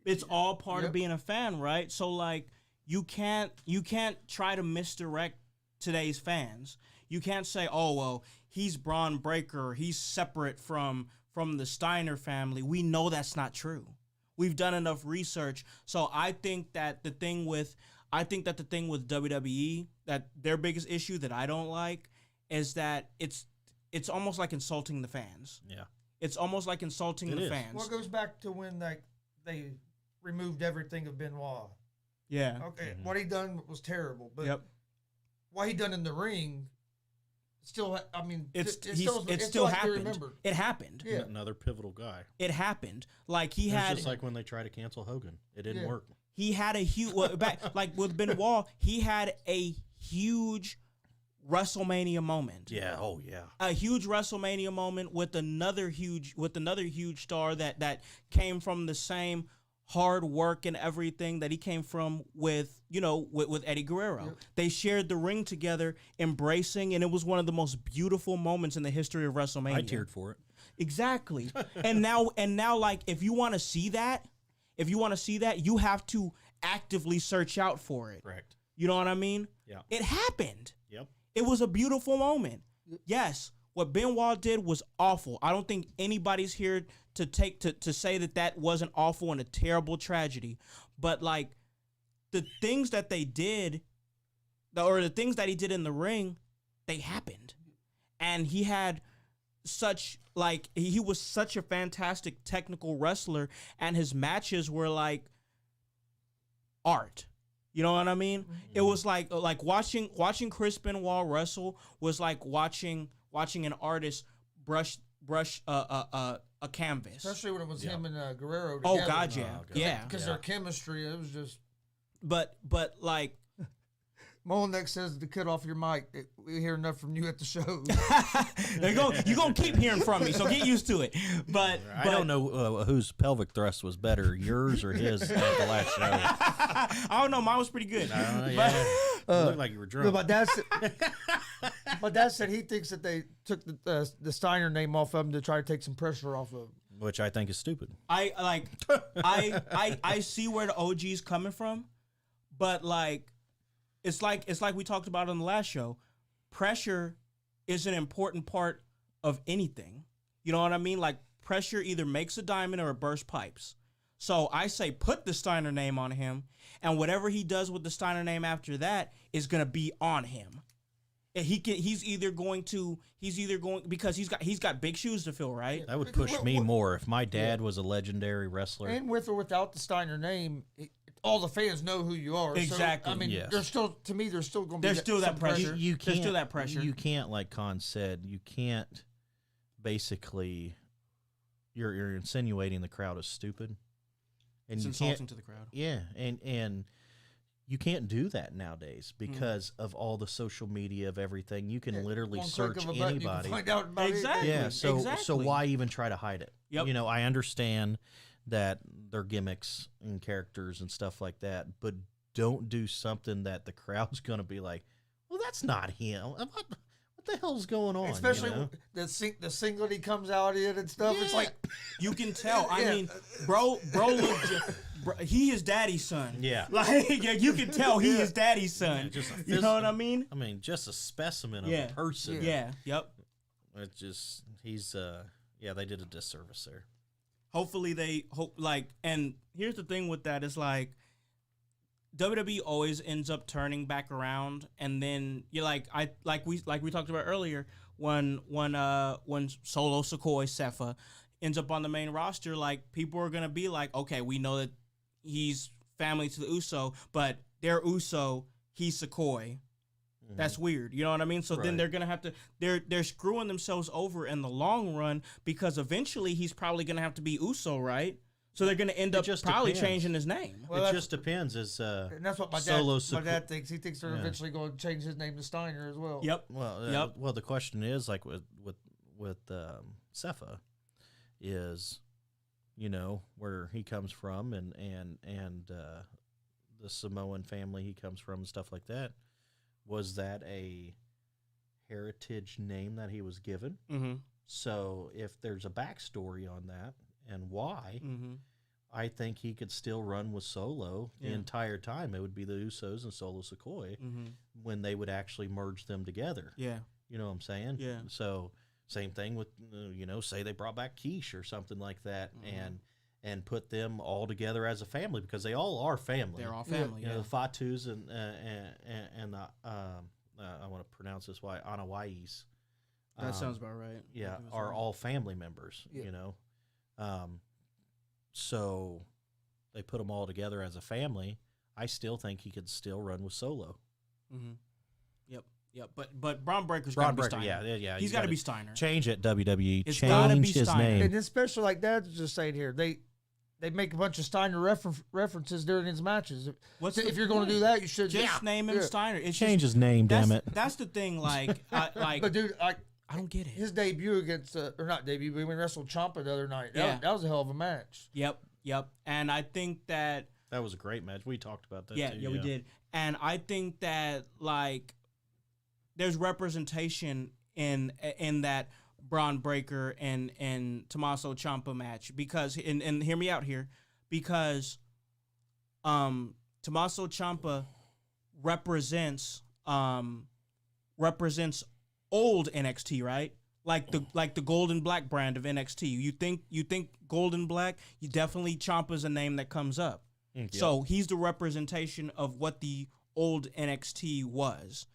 It's all part Yep. of being a fan, right? So like you can't try to misdirect today's fans. You can't say, "Oh, well, he's Braun Breaker. He's separate from the Steiner family." We know that's not true. We've done enough research. So I think that the thing with WWE, that their biggest issue that I don't like is that it's almost like insulting the fans. Yeah. It's almost like insulting It the is. fans. Well, it goes back to when they removed everything of Benoit. Yeah. Okay, what he done was terrible, but Yep. what he done in the ring, still, I mean, It it's still like to happened. remember. It happened. Yeah. Another pivotal guy. It happened. Like he It's had just like when they tried to cancel Hogan. It didn't Yeah. work. he had a huge like with Benoit, he had a huge WrestleMania moment. Yeah. Oh yeah. A huge WrestleMania moment with another huge star that came from the same hard work and everything that he came from with Eddie Guerrero. Yep. They shared the ring together, embracing, and it was one of the most beautiful moments in the history of WrestleMania. I teared for it. Exactly. and now like if you want to see that, you have to actively search out for it. Correct. You know what I mean? Yeah. It happened. Yep. It was a beautiful moment. Yes, what Benoit did was awful. I don't think anybody's here to say that wasn't awful and a terrible tragedy. But like the things that they did, or the things that he did in the ring, they happened. And he had he was such a fantastic technical wrestler, and his matches were like art. You know what I mean? It was like watching Chris Benoit wrestle was like watching an artist brush a canvas. Especially when it was him and Guerrero Oh together. God, yeah, Oh, God. yeah. Because their chemistry, it was just. But like Molneck says to cut off your mic. We hear enough from you at the show. you're gonna keep hearing from me, so get used to it. But I don't know whose pelvic thrust was better, yours or his at the last show. I don't know. Mine was pretty good. Yeah. You looked like you were drunk. No, my dad said he thinks that they took the Steiner name off of him to try to take some pressure off of him. which I think is stupid. I see where the OG's coming from, but like it's like we talked about on the last show. Pressure is an important part of anything. You know what I mean? Like pressure either makes a diamond or it bursts pipes. So I say put the Steiner name on him, and whatever he does with the Steiner name after that is gonna be on him. He's either going because he's got big shoes to fill, right? That would push me more if my dad was a legendary wrestler. And with or without the Steiner name, all the fans know who you are. Exactly. So, I mean, Yes. there's still, to me, there's still going to be There's still that pressure. You There's can't, still that pressure. You can't, like Khan said, you can't basically. You're insinuating the crowd is stupid, and It's you insulting can't. to the crowd. Yeah, and you can't do that nowadays because of all the social media of everything. You can literally one click search of a button, you can anybody. find out about Exactly. anything. Yeah, so Exactly. why even try to hide it? Yep. You know, I understand that they're gimmicks and characters and stuff like that, but don't do something that the crowd's going to be like, well, that's not him. What the hell's going on? Especially you know? the singlet he comes out in and stuff. It's like You can tell. I Yeah. mean, bro, he his daddy's son. Yeah. Like you can tell he is daddy's son. Just a You know what I mean? I mean, just a specimen of Yeah. a person. Yeah. Yep. It's just he's they did a disservice there. Hopefully they hope and here's the thing with that is like WWE always ends up turning back around, and then you're like we talked about earlier when Solo Sikoa Sefa ends up on the main roster, like people are gonna be like, okay, we know that he's family to the Uso, but they're Uso, he's Sikoa. That's weird. You know what I mean? So then Right. they're gonna have to they're screwing themselves over in the long run because eventually he's probably gonna have to be Uso, right? So they're gonna end up just probably depends. changing his name. Well, it that's- just depends. Is and that's what my Solo dad thinks. He thinks they're eventually going to change his name to Steiner as well. Yep. well, the question is like with Sefa is, you know, where he comes from and the Samoan family he comes from and stuff like that. Was that a heritage name that he was given? Mm-hmm. So if there's a backstory on that and why, Mm-hmm. I think he could still run with Solo the Yeah. entire time. It would be the Usos and Solo Sikoa Mm-hmm. when they would actually merge them together. Yeah. You know what I'm saying? Yeah. So same thing with say they brought back Quiche or something like that, and put them all together as a family because they all are family. They're all family. You Yeah. know, the Fatus and the I want to pronounce this why Anawais. That sounds about right. Yeah, I think it was are right. all family members. Yeah. You know, so they put them all together as a family. I still think he could still run with Solo. Mm-hmm. Yep. But Braun Breaker's got to be Steiner. Yeah. He's got to be Steiner. Change it, WWE. It's gotta be Change his Steiner. name. And especially like Dad's just saying here, they make a bunch of Steiner references during his matches. If you're going to do that, you should Just name him Steiner. It's Change just, his name, damn it. That's the thing. Like, But dude, I don't get it. his debut against or not debut, but when he wrestled Ciampa the other night, Yeah. that was a hell of a match. Yep. And I think that That was a great match. We talked about that. yeah, too, we did. And I think that like there's representation in that Braun Breaker and Tommaso Ciampa match because and hear me out here because Tommaso Ciampa represents old NXT, right? Like the gold and black brand of NXT. You think gold and black, you definitely Ciampa's a name that comes up. Yep. So he's the representation of what the old NXT was.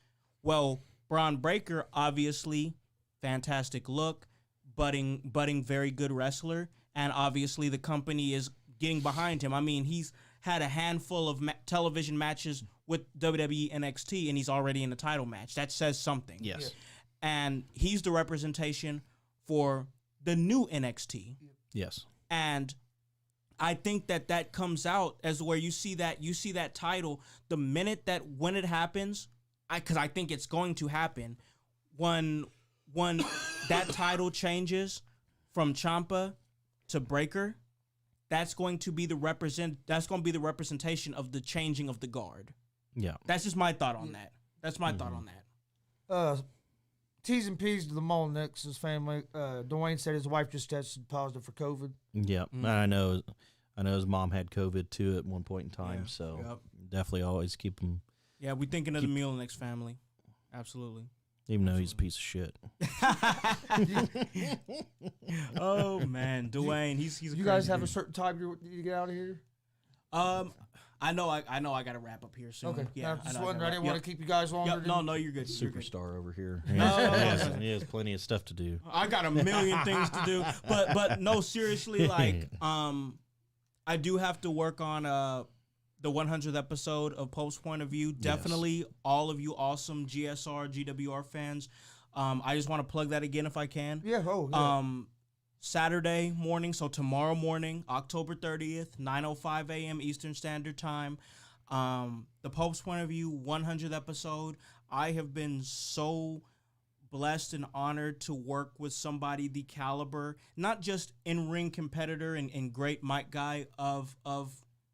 Well, Braun Breaker, obviously, fantastic look, budding very good wrestler, and obviously the company is getting behind him. I mean, he's had a handful of television matches with WWE NXT, and he's already in a title match. That says something. Yes. Yeah. And he's the representation for the new NXT. Yes. And I think that comes out as where you see that title the minute that when it happens, because I think it's going to happen when that title changes from Ciampa to Breaker. That's going to be the representation of the changing of the guard. Yeah. That's just my thought on that. That's my thought on that. T's and P's to the Molnick's family. Dwayne said his wife just tested positive for COVID. Yep, and I know his mom had COVID too at one point in time. Yeah. So Yep. definitly always keep him. Yeah, we're thinking of the Mullenix family. Absolutely. Even though he's a piece of shit. Oh man, Dwayne, he's a You guys crazy have a dude. certain time you get out of here? I know I got to wrap up here soon. Okay. Yeah, I just know I wondering. gotta I didn't wrap- want to keep you guys longer. Yep. No, you're good. You're good. Superstar over here. No. He has plenty of stuff to do. I got a million things to do, but no, seriously, like I do have to work on the 100th episode of Pope's Point of View. Definitely, all of you awesome GWR fans. I just want to plug that again if I can. Yeah. Oh. Yeah. Saturday morning, so tomorrow morning, October 30th, 9:05 a.m. Eastern Standard Time. The Pope's Point of View 100th episode. I have been so blessed and honored to work with somebody the caliber, not just in-ring competitor and great mic guy of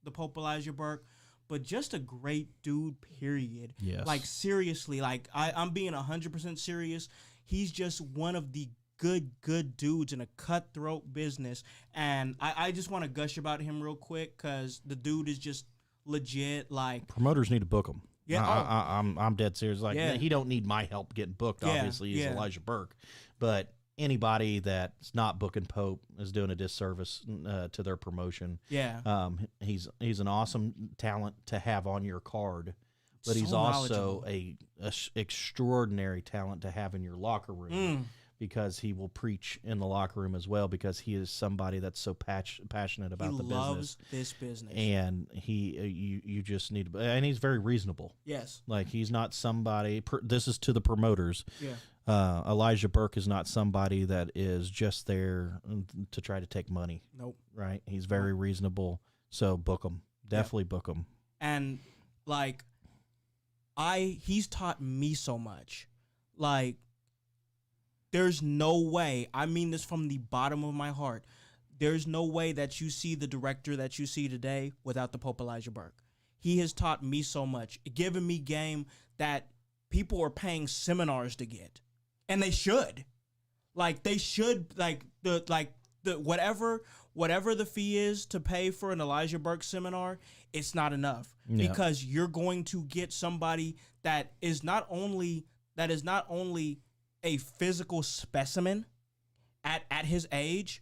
the Pope Elijah Burke, but just a great dude, period. Yes. Like, seriously, like, I'm being 100% serious. He's just one of the good dudes in a cutthroat business. And I just want to gush about him real quick because the dude is just legit. Like, Promoters need to book him. Yeah, I'm dead serious. Like, Yeah. he don't need my help getting booked. Yeah, Obviously, he's yeah. Elijah Burke, but anybody that's not booking Pope is doing a disservice to their promotion. yeah. He's an awesome talent to have on your card, but he's So also knowledgeable. a extraordinary talent to have in your locker room. Because he will preach in the locker room as well, because he is somebody that's so passionate about the He loves business. this business. And you just need to, and he's very reasonable. Yes. Like, he's not somebody, this is to the promoters. Yeah. Elijah Burke is not somebody that is just there to try to take money. Nope. Right? He's very reasonable. So book him. Definitely book him. And like, he's taught me so much. Like, there's no way, I mean this from the bottom of my heart, there's no way that you see the director that you see today without the Pope Elijah Burke. He has taught me so much, given me game that people are paying seminars to get. And they should. Like, they should, whatever the fee is to pay for an Elijah Burke seminar, it's not enough. Yeah. Because you're going to get somebody that is not only a physical specimen at his age,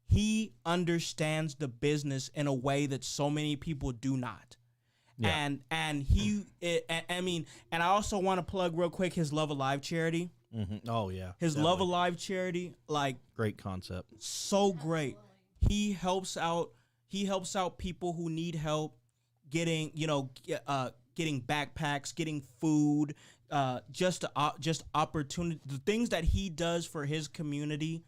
he understands the business in a way that so many people do not. Yeah. And I also want to plug real quick his Love Alive charity. Mm-hmm. Oh, yeah. His Love Alive charity, like, Great concept. so great. He helps out people who need help getting backpacks, getting food, just opportunity, the things that he does for his community,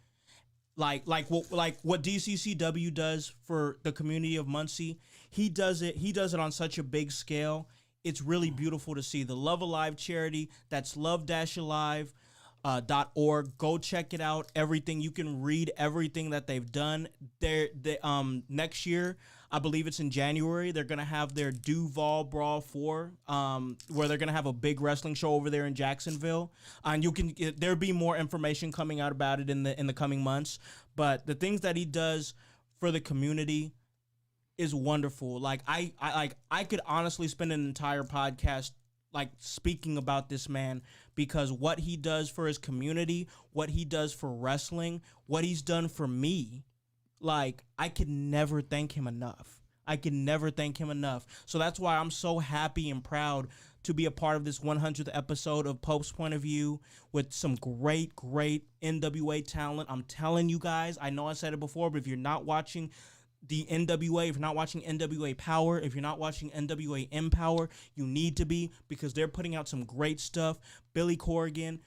like what DCCW does for the community of Muncie. He does it on such a big scale. It's really beautiful to see. The Love Alive charity, that's love-alive.org. Go check it out. Everything, you can read everything that they've done. Next year, I believe it's in January, they're gonna have their Duval Brawl 4, where they're gonna have a big wrestling show over there in Jacksonville. And there'll be more information coming out about it in the coming months. But the things that he does for the community is wonderful. Like, I could honestly spend an entire podcast like speaking about this man, because what he does for his community, what he does for wrestling, what he's done for me, like, I could never thank him enough. So that's why I'm so happy and proud to be a part of this 100th episode of Pope's Point of View with some great NWA talent. I'm telling you guys, I know I said it before, but if you're not watching the NWA, if you're not watching NWA Power, if you're not watching NWA Empower, you need to be, because they're putting out some great stuff. Billy Corrigan,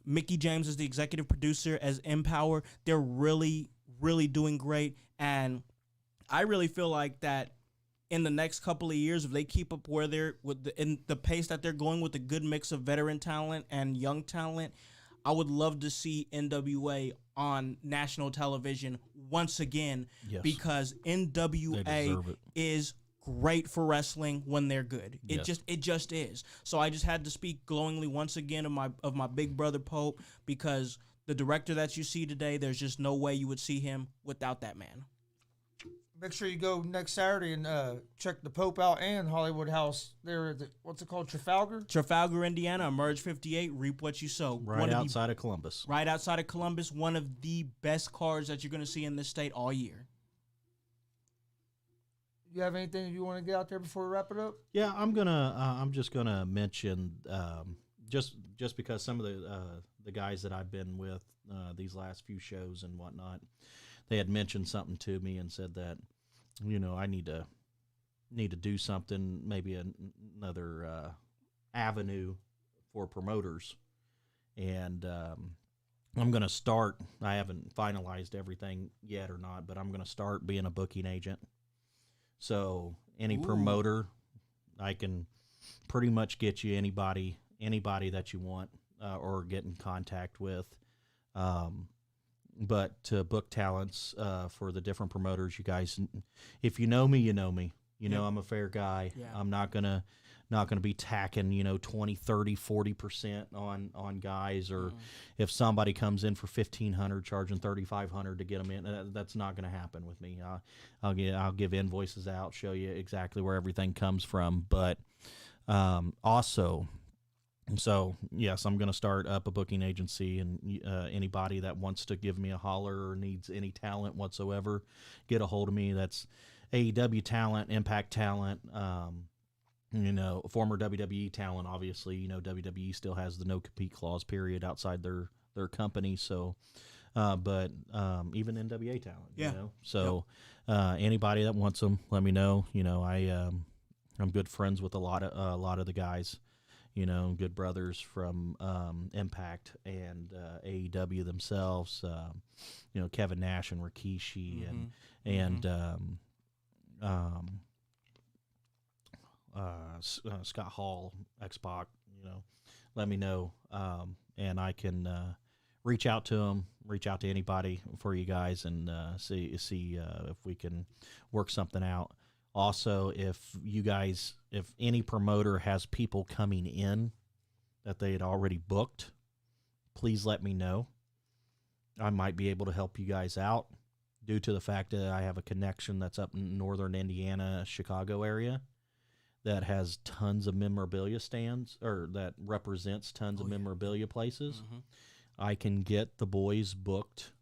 Mickey James is the executive producer as Empower. They're really doing great, and I really feel like that in the next couple of years, if they keep up where they're in the pace that they're going with a good mix of veteran talent and young talent, I would love to see NWA on national television once again. Yes. Because NWA is great for wrestling when they're good. Yes. It just is. So I just had to speak glowingly once again of my big brother Pope, because the director that you see today, there's just no way you would see him without that man. Make sure you go next Saturday and check the Pope out and Hollywood House there at what's it called, Trafalgar, Indiana, Emerge 58, reap what you sow. Right outside of Columbus. Right outside of Columbus, one of the best cards that you're going to see in this state all year. You have anything you want to get out there before we wrap it up? Yeah, I'm just gonna mention just because some of the guys that I've been with these last few shows and whatnot, they had mentioned something to me and said that, I need to do something, maybe another avenue for promoters, and I'm gonna start. I haven't finalized everything yet or not, but I'm gonna start being a booking agent. So any promoter, I can pretty much get you anybody that you want or get in contact with. But to book talents for the different promoters, you guys, if you know me, you know me. You know I'm a fair guy. Yeah. I'm not gonna be tacking 20, 30, 40% on guys, or if somebody comes in for $1,500 charging $3,500 to get them in, that's not gonna happen with me. I'll give invoices out, show you exactly where everything comes from, but also. So, yes, I'm going to start up a booking agency, and anybody that wants to give me a holler or needs any talent whatsoever, get a hold of me. That's AEW talent, Impact talent, former WWE talent. Obviously, WWE still has the no-compete clause period outside their company. So, but even NWA talent, So, anybody that wants them, let me know. I'm good friends with a lot of the guys. Good brothers from Impact and AEW themselves. Kevin Nash and Rikishi and Scott Hall, X-Pac. Let me know, and I can reach out to them, reach out to anybody for you guys, and see if we can work something out. Also, if any promoter has people coming in that they had already booked, please let me know. I might be able to help you guys out due to the fact that I have a connection that's up in northern Indiana, Chicago area that has tons of memorabilia stands, or that represents tons of memorabilia places. I can get the boys booked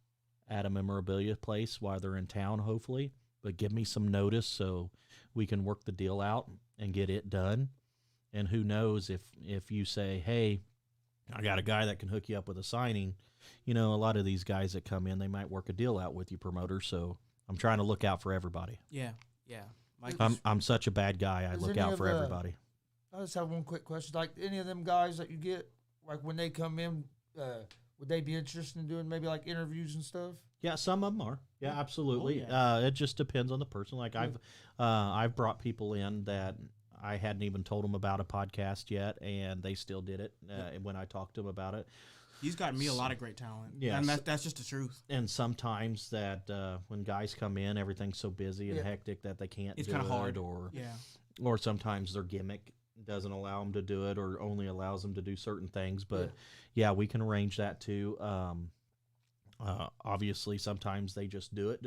at a memorabilia place while they're in town, hopefully, but give me some notice so we can work the deal out and get it done. And who knows, if you say, hey, I got a guy that can hook you up with a signing, a lot of these guys that come in, they might work a deal out with you, promoter. So I'm trying to look out for everybody. Yeah. I'm such a bad guy. I look out for everybody. I just have one quick question. Like, any of them guys that you get, like when they come in, would they be interested in doing maybe like interviews and stuff? Yeah, some of them are. Yeah, absolutely. Oh, yeah. It just depends on the person. Like I've brought people in that I hadn't even told them about a podcast yet, and they still did it when I talked to them about it. He's gotten me a lot of great talent. Yeah, and that's just the truth. And sometimes that when guys come in, everything's so busy and hectic that they can't. It's kind of hard, or sometimes their gimmick doesn't allow them to do it, or only allows them to do certain things. But yeah, we can arrange that too. Obviously, sometimes they just do it,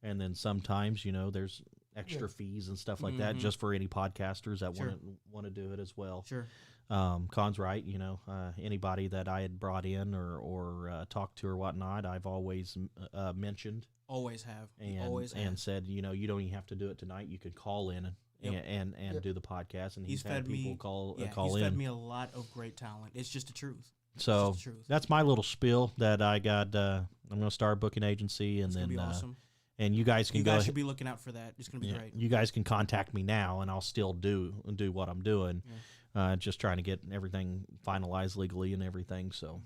and then sometimes there's extra fees and stuff like that just for any podcasters that want to do it as well. Sure. Con's right. Anybody that I had brought in or talked to or whatnot, I've always mentioned. Always have. And said, you don't even have to do it tonight. You could call in and do the podcast. And he's had people me, call he's in. fed me a lot of great talent. It's just the truth. So that's my little spiel that I got. I'm going to start a booking agency, and it's then gonna be awesome. And you guys can should be looking out for that. It's going to be great. You guys can contact me now, and I'll still do what I'm doing. Just trying to get everything finalized legally and everything. So,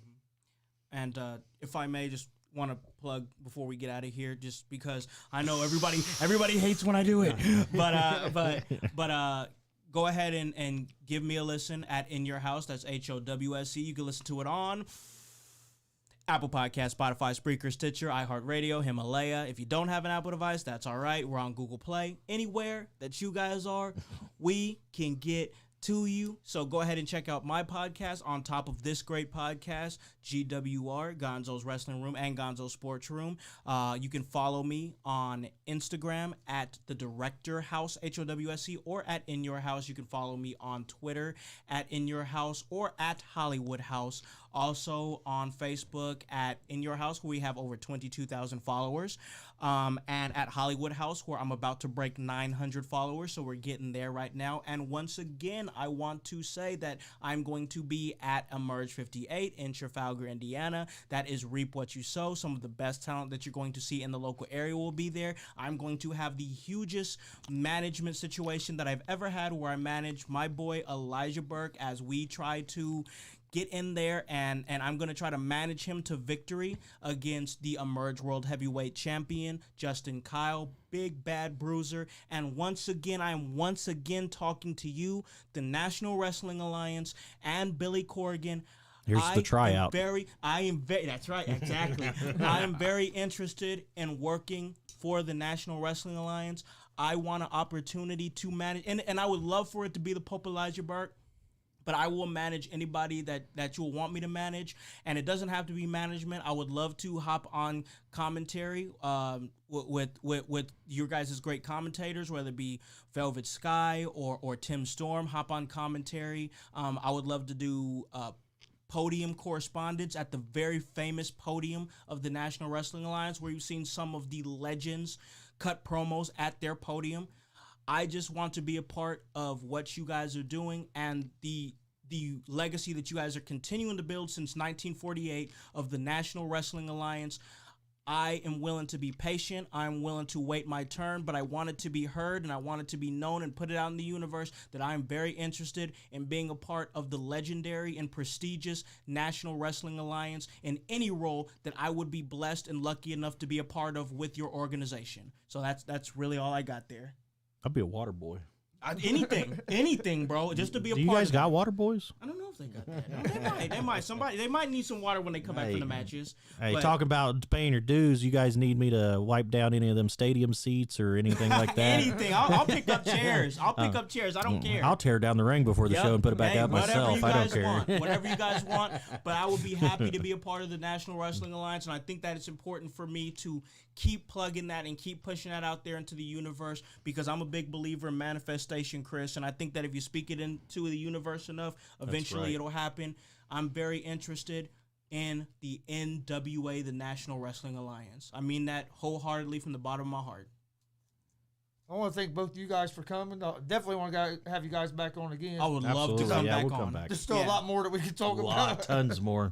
and if I may, just want to plug before we get out of here, just because I know everybody hates when I do it, but go ahead and give me a listen at In Your House. That's HOWSE. You can listen to it on Apple Podcast, Spotify, Spreaker, Stitcher, iHeartRadio, Himalaya. If you don't have an Apple device, that's all right. We're on Google Play. Anywhere that you guys are, we can get to you. So go ahead and check out my podcast on top of this great podcast, GWR, Gonzo's Wrestling Room and Gonzo's Sports Room. You can follow me on Instagram at The Director House, HOWSC, or at In Your House. You can follow me on Twitter at In Your House or at Hollywood House. Also on Facebook at In Your House, where we have over 22,000 followers. And at Hollywood House, where I'm about to break 900 followers. So we're getting there right now. And once again, I want to say that I'm going to be at Emerge 58 in Trafalgar, Indiana. That is Reap What You Sow. Some of the best talent that you're going to see in the local area will be there. I'm going to have the hugest management situation that I've ever had, where I manage my boy Elijah Burke as we try to get in there, and I'm going to try to manage him to victory against the Emerge World Heavyweight Champion, Justin Kyle, Big Bad Bruiser. And once again, I'm talking to you, the National Wrestling Alliance, and Billy Corrigan. Here's the tryout. That's right, exactly. I am very interested in working for the National Wrestling Alliance. I want an opportunity to manage, and I would love for it to be the Pope Elijah Burke. But I will manage anybody that you will want me to manage, and it doesn't have to be management. I would love to hop on commentary with your guys' great commentators, whether it be Velvet Sky or Tim Storm. Hop on commentary. I would love to do podium correspondence at the very famous podium of the National Wrestling Alliance, where you've seen some of the legends cut promos at their podium. I just want to be a part of what you guys are doing and the legacy that you guys are continuing to build since 1948 of the National Wrestling Alliance. I am willing to be patient. I'm willing to wait my turn, but I want it to be heard and I want it to be known and put it out in the universe that I am very interested in being a part of the legendary and prestigious National Wrestling Alliance in any role that I would be blessed and lucky enough to be a part of with your organization. So that's really all I got there. I'll be a water boy. Anything, bro. Just to be a part. Do you guys of got it. water boys? I don't know if they got that. No, they might need some water when they come back from the matches. Hey, but talking about paying your dues, you guys need me to wipe down any of them stadium seats or anything like that? Anything. I'll pick up chairs. I don't care. I'll tear down the ring before the show and put it back out myself. I don't care. Whatever you guys want. But I would be happy to be a part of the National Wrestling Alliance, and I think that it's important for me to keep plugging that and keep pushing that out there into the universe, because I'm a big believer in manifestation, Chris, and I think that if you speak it into the universe enough, eventually it'll happen. I'm very interested in the NWA, the National Wrestling Alliance. I mean that wholeheartedly from the bottom of my heart. I want to thank both of you guys for coming. I definitely want to have you guys back on again. I would love to come back on. There's still a lot more that we could talk about. Tons more.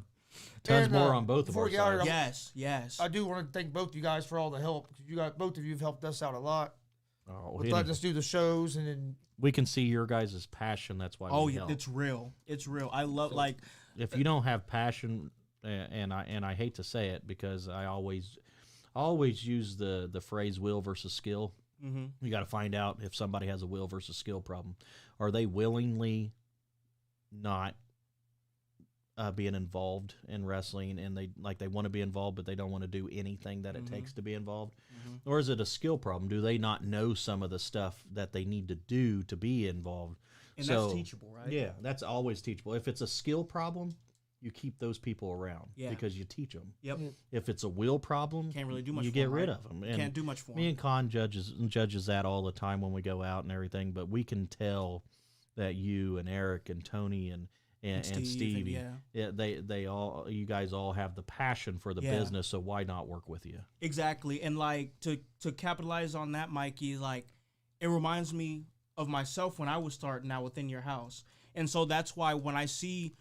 Tons more on both of our sides. Yes. I do want to thank both you guys for all the help. Both of you have helped us out a lot. With letting us do the shows, and then we can see your guys' passion. That's why. We help. It's real. It's real. I love if you don't have passion, and I hate to say it because I always use the phrase will versus skill. Mm-hmm. You got to find out if somebody has a will versus skill problem. Are they willingly not being involved in wrestling, and they want to be involved, but they don't want to do anything that it takes to be involved? Mm-hmm. Or is it a skill problem? Do they not know some of the stuff that they need to do to be involved? And that's teachable, right? Yeah, that's always teachable. If it's a skill problem, you keep those people around because you teach them. Yep. If it's a will problem, can't really do much. You get rid of them. Can't do much for them. Me and Con judges that all the time when we go out and everything, but we can tell that you and Eric and Tony and Steve, they all, you guys all have the passion for the business, so why not work with you? Exactly. And to capitalize on that, Mikey, it reminds me of myself when I was starting out within your house. And so that's why when I see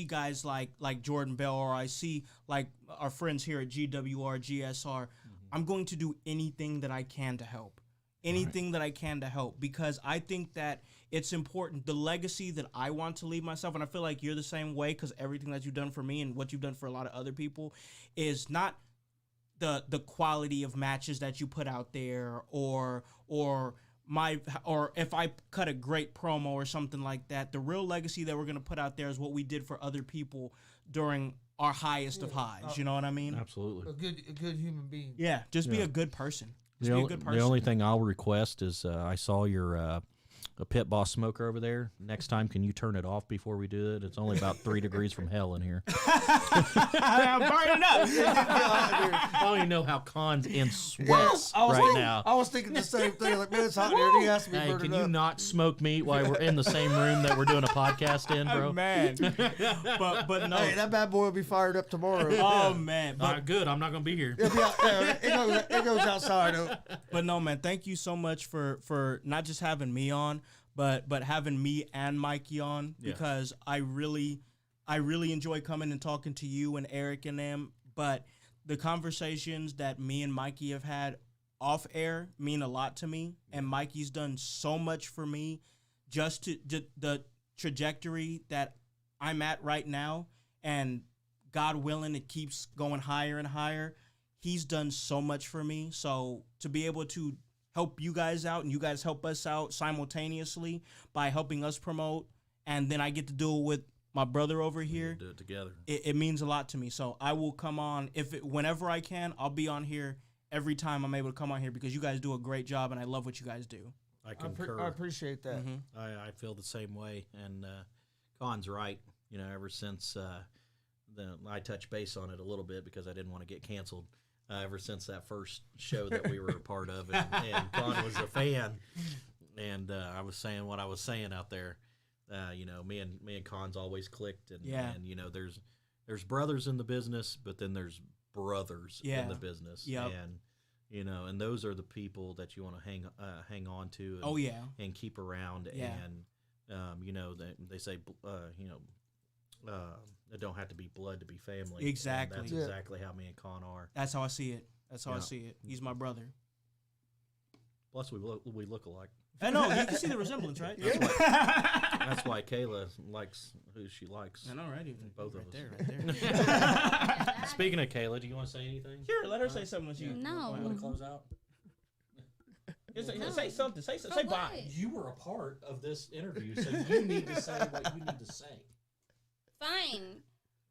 guys like Jordan Bell, or I see our friends here at GWR, GSR, I'm going to do anything that I can to help. That I can to help, because I think that it's important. The legacy that I want to leave myself, and I feel like you're the same way, because everything that you've done for me and what you've done for a lot of other people is not the quality of matches that you put out there, or if I cut a great promo or something like that. The real legacy that we're going to put out there is what we did for other people during our highest of highs. You know what I mean? Absolutely. A good human being. Yeah, just be Yeah. a good person. Just The, be a ol- good person. the only thing I'll request is I saw your a pit boss smoker over there. Next time, can you turn it off before we do it? It's only about 3 degrees from hell in here. I'm burning up. I don't even know how Con's in sweats I was right thinking, now. I was thinking the same thing. Like, man, it's hot in here. He has to be Hey, burning can you up. not smoke meat while we're in the same room that we're doing a podcast in, bro? Man, but no. Hey, that bad boy will be fired up tomorrow. Oh man, Not good. I'm not going to be here. It'll be out- it goes outside. But no, man, thank you so much for not just having me on, but having me and Mikey on, Yeah. because I really enjoy coming and talking to you and Eric and them. But the conversations that me and Mikey have had off air mean a lot to me, and Mikey's done so much for me, just to the trajectory that I'm at right now, and God willing, it keeps going higher and higher. He's done so much for me. So to be able to help you guys out and you guys help us out simultaneously by helping us promote, and then I get to do it with my brother over here, Do it together. it means a lot to me. So I will come on whenever I can. I'll be on here every time I'm able to come on here, because you guys do a great job and I love what you guys do. I concur. I appreciate that. Mhm. I feel the same way, and Con's right. You know, ever since I touched base on it a little bit because I didn't want to get canceled. Ever since that first show that we were a part of, and Con was a fan, and I was saying what I was saying out there. You know, me and Con's always clicked, and Yeah. and you know, there's brothers in the business, but then there's brothers Yeah. in the business, Yep. and you know, and those are the people that you want to hang on to. And, Oh yeah. and keep around. Yeah. And you know, they say you know, it don't have to be blood to be family. Exactly. And that's Yeah. exactly how me and Con are. That's how I see it. That's how I Yeah. see it. He's my brother. Plus, we look alike. I know, you can see the resemblance, right? That's why Kayla likes who she likes. I know, right? Both right of us. there, right there. Speaking of Kayla, do you want to say anything? Sure, let her say something with you. No. Want to close out? Say something. Say For bye. what? You were a part of this interview, so you need to say what you need to say. Fine.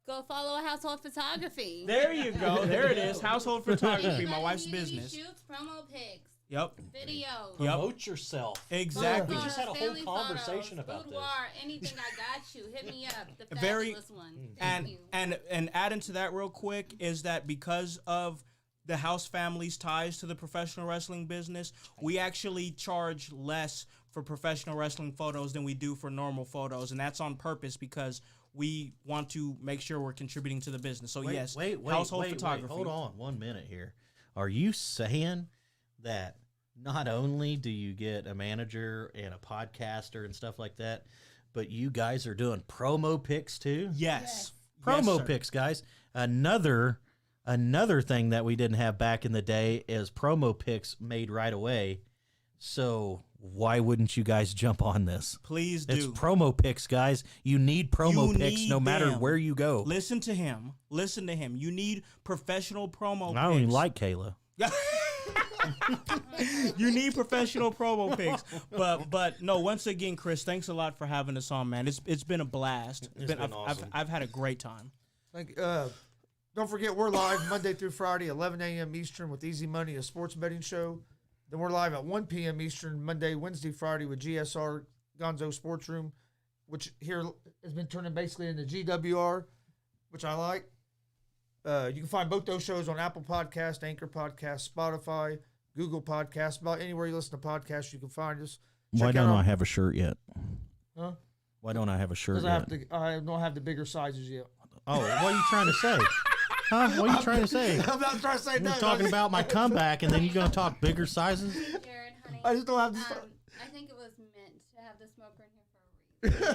Go follow a household photography. There you go. There it is. Household photography, my Anybody wife's need any business. Shoots, promo pics, Yep. videos. Promote yourself. Exactly. We just had a whole family conversation photos, about this. boudoir, anything I got you. Hit me up. The Very- fabulous one. Thank you. And adding to that real quick is that because of the House family's ties to the professional wrestling business, we actually charge less for professional wrestling photos than we do for normal photos, and that's on purpose because we want to make sure we're contributing to the business. So yes, household photography. Hold on 1 minute here. Are you saying that not only do you get a manager and a podcaster and stuff like that, but you guys are doing promo pics too? Yes. Promo sir. pics, guys. Another thing that we didn't have back in the day is promo pics made right away. So why wouldn't you guys jump on this? Please It's do. promo pics, guys. You need promo You pics need no matter them. where you go. Listen to him. Listen to him. You need professional promo I don't even pics. like Kayla. You need professional promo pics. But no, once again, Chris, thanks a lot for having us on, man. It's been a blast. It's been awesome. I've had a great time. Thank you. Don't forget, we're live Monday through Friday, 11 a.m. Eastern with Easy Money, a sports betting show. Then we're live at 1 p.m. Eastern, Monday, Wednesday, Friday with GSR Gonzo Sports Room, which here has been turning basically into GWR, which I like. You can find both those shows on Apple Podcast, Anchor Podcast, Spotify, Google Podcast, about anywhere you listen to podcasts, you can find us. Why Check out don't our- I have a shirt yet? Huh? Why don't I have a shirt Because yet? I don't have the bigger sizes yet. Oh, what are you trying to say? Huh? What are you trying to say? I'm not trying to say You're that. talking about my comeback, and then you're going to talk bigger sizes? Jared, honey. I just don't have the. I think it was meant to have the smoker in here for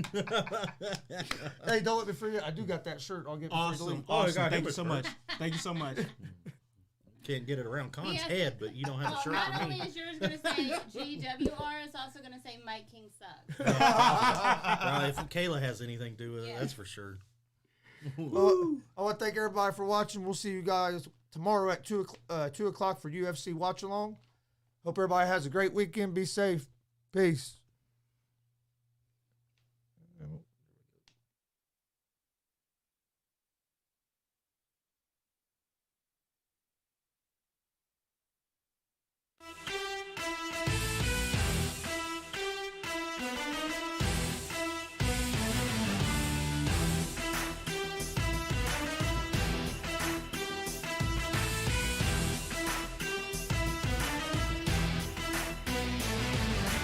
a reason. Hey, don't let me forget. I do got that shirt. I'll get Awesome. Oh, Awesome. God, Thank give you it so a much. Thank you so much. Can't get it around Con's Yes. head, but you don't have a Well, shirt not for only me. is yours going to say GWR, it's also going to say Mike King sucks. Well, if Kayla has anything to do with it, Yeah. that's for sure. I want to thank everybody for watching. We'll see you guys tomorrow at 2 o'clock for UFC Watch Along. Hope everybody has a great weekend. Be safe. Peace.